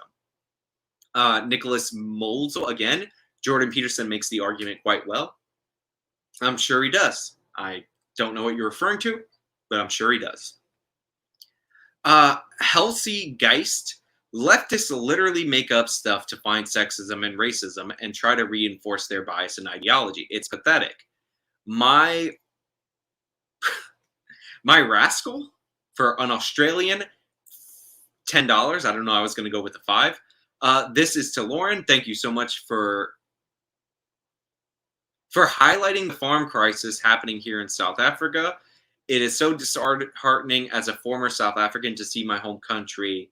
Nicholas Molzel, again, Jordan Peterson makes the argument quite well. I'm sure he does. I don't know what you're referring to, but I'm sure he does. Halsey Geist, leftists literally make up stuff to find sexism and racism and try to reinforce their bias and ideology. It's pathetic. My rascal for an Australian, $10. I don't know. I was going to go with the 5. This is to Lauren. Thank you so much for highlighting the farm crisis happening here in South Africa. It is so disheartening as a former South African to see my home country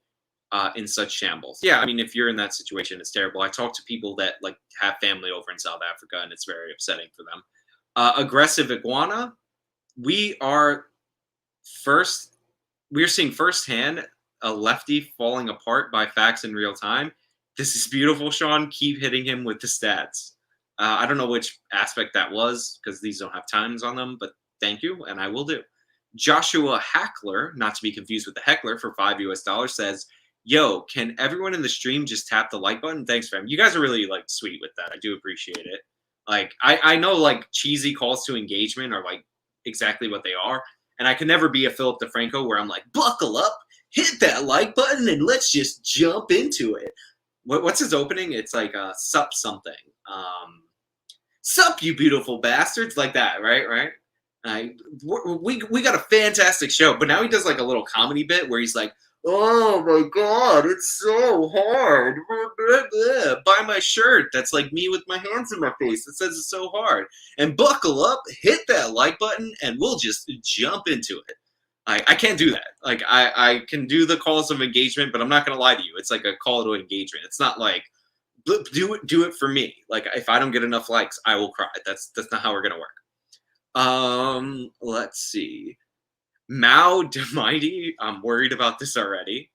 in such shambles. Yeah, I mean, if you're in that situation, it's terrible. I talk to people that like have family over in South Africa, and it's very upsetting for them. Aggressive iguana. We are seeing firsthand a lefty falling apart by facts in real time. This is beautiful, Sean. Keep hitting him with the stats. I don't know which aspect that was because these don't have times on them, but thank you, and I will do. Joshua Hackler, not to be confused with the heckler, for $5 says, yo, can everyone in the stream just tap the like button? Thanks, fam. You guys are really like sweet with that. I do appreciate it. Like, I know like cheesy calls to engagement are like exactly what they are. And I can never be a Philip DeFranco where I'm like, buckle up, hit that like button, and let's just jump into it. What's his opening? It's like sup something. Sup, you beautiful bastards. Like that, right? We got a fantastic show. But now he does like a little comedy bit where he's like, oh my God, it's so hard. Buy my shirt. That's like me with my hands in my face. It says it's so hard. And buckle up, hit that like button, and we'll just jump into it. I can't do that. Like I can do the calls of engagement, but I'm not gonna lie to you. It's like a call to engagement. It's not like do it for me. Like if I don't get enough likes, I will cry. That's not how we're gonna work. Let's see. Mao Demighty, I'm worried about this already.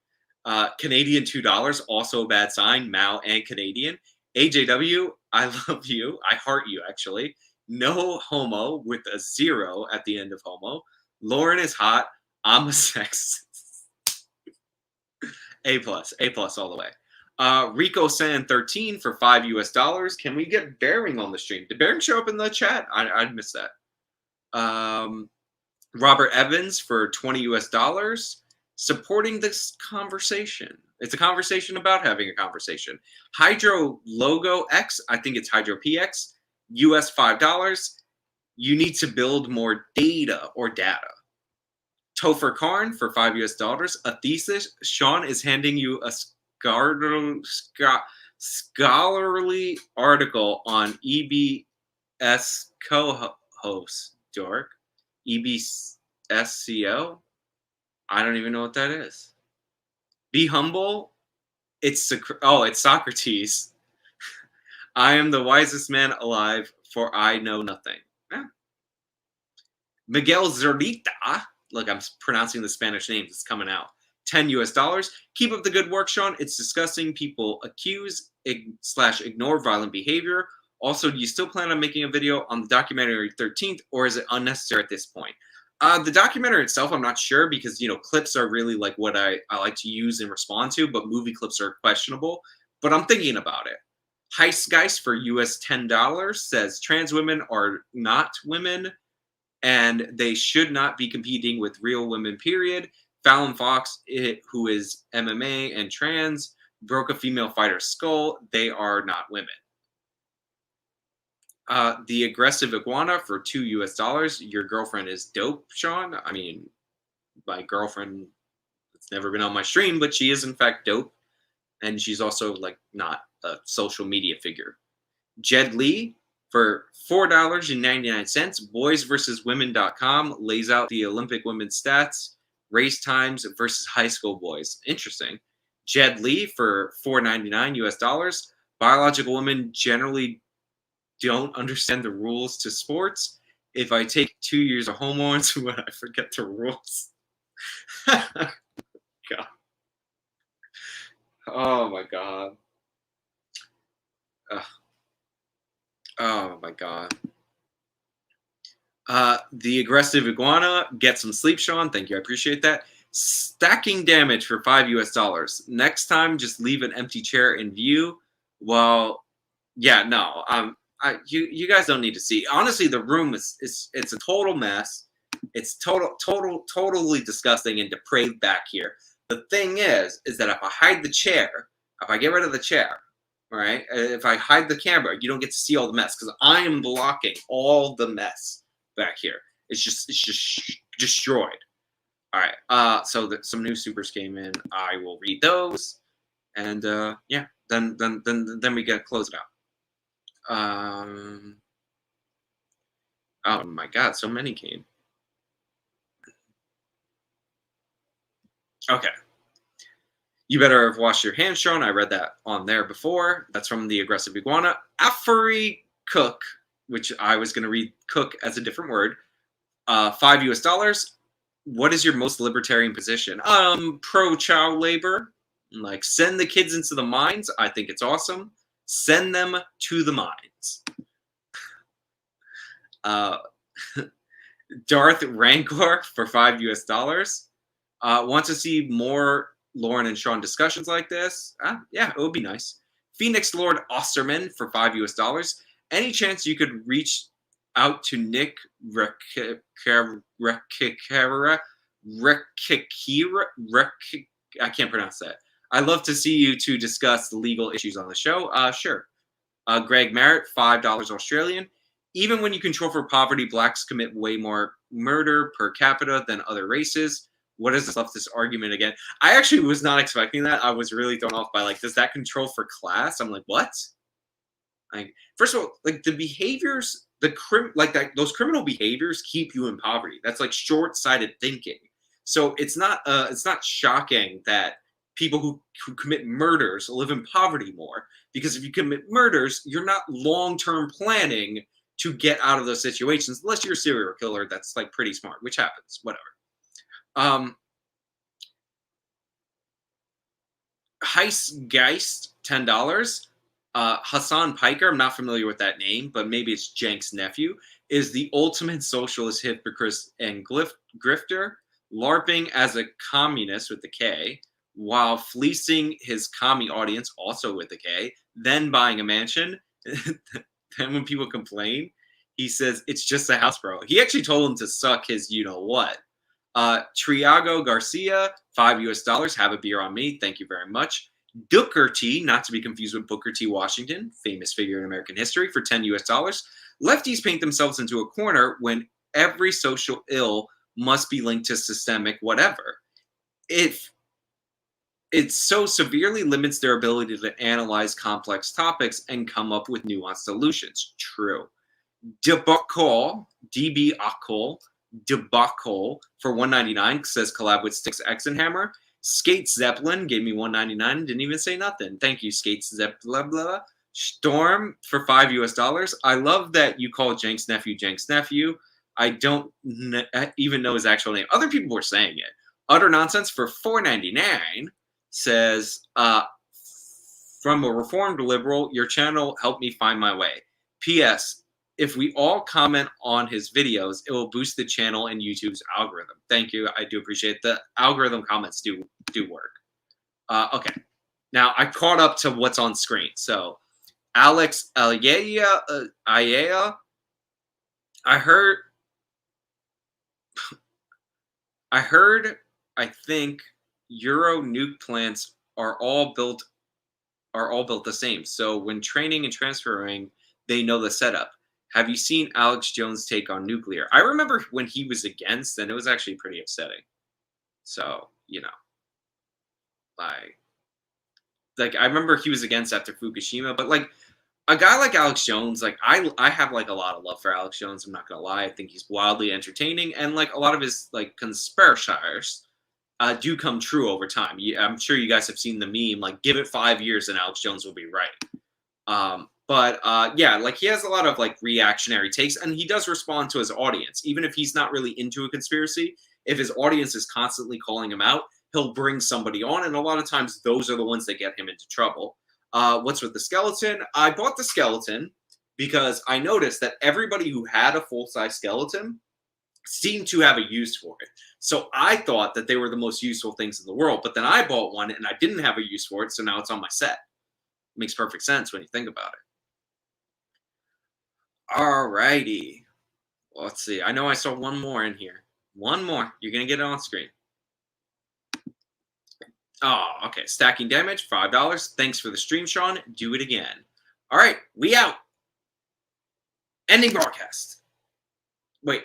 Canadian $2, also a bad sign. Mao and Canadian. AJW, I love you. I heart you, actually. No homo with a 0 at the end of homo. Lauren is hot. I'm a sexist. A+ all the way. Rico San 13 for $5. Can we get Bearing on the stream? Did Bearing show up in the chat? I missed that. Robert Evans for $20, supporting this conversation. It's a conversation about having a conversation. Hydro Logo X, I think it's Hydro PX, US $5. You need to build more data or data. Topher Karn for $5. A thesis. Sean is handing you a scholarly article on EBS co-host, Dork. EBSCO? I don't even know what that is. Be humble. It's Socrates. I am the wisest man alive, for I know nothing. Yeah. Miguel Zerita. Look, I'm pronouncing the Spanish names. It's coming out. $10. Keep up the good work, Sean. It's disgusting. People accuse / ignore violent behavior. Also, do you still plan on making a video on the documentary 13th, or is it unnecessary at this point? The documentary itself, I'm not sure because, clips are really like what I like to use and respond to, but movie clips are questionable. But I'm thinking about it. Heistgeist for US $10 says trans women are not women and they should not be competing with real women, period. Fallon Fox, who is MMA and trans, broke a female fighter's skull. They are not women. The aggressive iguana for $2. Your girlfriend is dope, Sean. I mean, my girlfriend, it's never been on my stream, but she is in fact dope. And she's also like not a social media figure. Jed Lee for $4.99. Boysversuswomen.com lays out the Olympic women's stats, race times versus high school boys. Interesting. Jed Lee for $4.99. Biological women generally don't understand the rules to sports. If I take 2 years of hormones, would I forget the rules? God. Oh my God. Oh my God. The aggressive iguana, get some sleep, Sean. Thank you. I appreciate that. Stacking damage for $5 US. Next time, just leave an empty chair in view. Well, yeah, no. You guys don't need to see. Honestly, the room it's a total mess. It's totally disgusting and depraved back here. The thing is that if I hide the chair, if I get rid of the chair, right? If I hide the camera, you don't get to see all the mess because I am blocking all the mess back here. It's just destroyed. All right. So some new supers came in. I will read those, and yeah, then we get close it out. Oh my God, so many came. Okay. You better have washed your hands, Sean. I read that on there before. That's from the Aggressive Iguana. Afri Cook, which I was going to read cook as a different word. $5 US. What is your most libertarian position? Pro-child labor. Like, send the kids into the mines. I think it's awesome. Send them to the mines. Darth Rancor for $5 US. Want to see more Lauren and Sean discussions like this? Yeah, it would be nice. Phoenix Lord Osterman for $5 US. Any chance you could reach out to Nick Rekikira? I can't pronounce that. I'd love to see you to discuss the legal issues on the show. Sure. Greg Merritt, $5 Australian. Even when you control for poverty, blacks commit way more murder per capita than other races. What is this leftist argument again? I actually was not expecting that. I was really thrown off by, like, does that control for class? I'm like, what? Like, first of all, like, the behaviors, those criminal behaviors keep you in poverty. That's like short-sighted thinking. So it's not shocking that people who commit murders live in poverty more, because if you commit murders, you're not long-term planning to get out of those situations, unless you're a serial killer that's like pretty smart, which happens, whatever. Heistgeist, $10. Hasan Piker, I'm not familiar with that name, but maybe it's Jank's nephew, is the ultimate socialist hypocrite and grifter, LARPing as a communist with the K, while fleecing his commie audience, also with the K, then buying a mansion. Then when people complain, he says, it's just a house, bro. He actually told him to suck his you-know-what. Triago Garcia, $5 US. Have a beer on me. Thank you very much. Booker T, not to be confused with Booker T. Washington, famous figure in American history, for $10 US. Lefties paint themselves into a corner when every social ill must be linked to systemic whatever. If it so severely limits their ability to analyze complex topics and come up with nuanced solutions. True. Debacle, DB-Akol, Debacle for $1.99 says collab with Styx Exenhammer. Skate Zeppelin gave me $1.99. Didn't even say nothing. Thank you, Skate Zeppelin. Storm for $5 US. I love that you call Jank's nephew. I don't even know his actual name. Other people were saying it. Utter Nonsense for $4.99 says, from a reformed liberal, your channel helped me find my way. P.S. If we all comment on his videos, it will boost the channel and YouTube's algorithm. Thank you. I do appreciate the algorithm comments do work. Okay. Now I caught up to what's on screen. So Alex Ayaya, I think Euro nuke plants are all built the same. So when training and transferring, they know the setup. Have you seen Alex Jones' take on nuclear? I remember when he was against, and it was actually pretty upsetting. So, you know, like I remember he was against after Fukushima, but like a guy like Alex Jones, like I have like a lot of love for Alex Jones. I'm not gonna lie. I think he's wildly entertaining, and like a lot of his like conspiracies do come true over time. I'm sure you guys have seen the meme, like give it 5 years and Alex Jones will be right. But yeah, like he has a lot of like reactionary takes, and he does respond to his audience. Even if he's not really into a conspiracy, if his audience is constantly calling him out, he'll bring somebody on, and a lot of times those are the ones that get him into trouble. What's with the skeleton? I bought the skeleton because I noticed that everybody who had a full-size skeleton seem to have a use for it. So I thought that they were the most useful things in the world, but then I bought one and I didn't have a use for it, so now it's on my set. Makes perfect sense when you think about it. All righty. Let's see. I know I saw one more in here. One more. You're going to get it on screen. Oh, okay. Stacking damage, $5. Thanks for the stream, Sean. Do it again. All right. We out. Ending broadcast. Wait.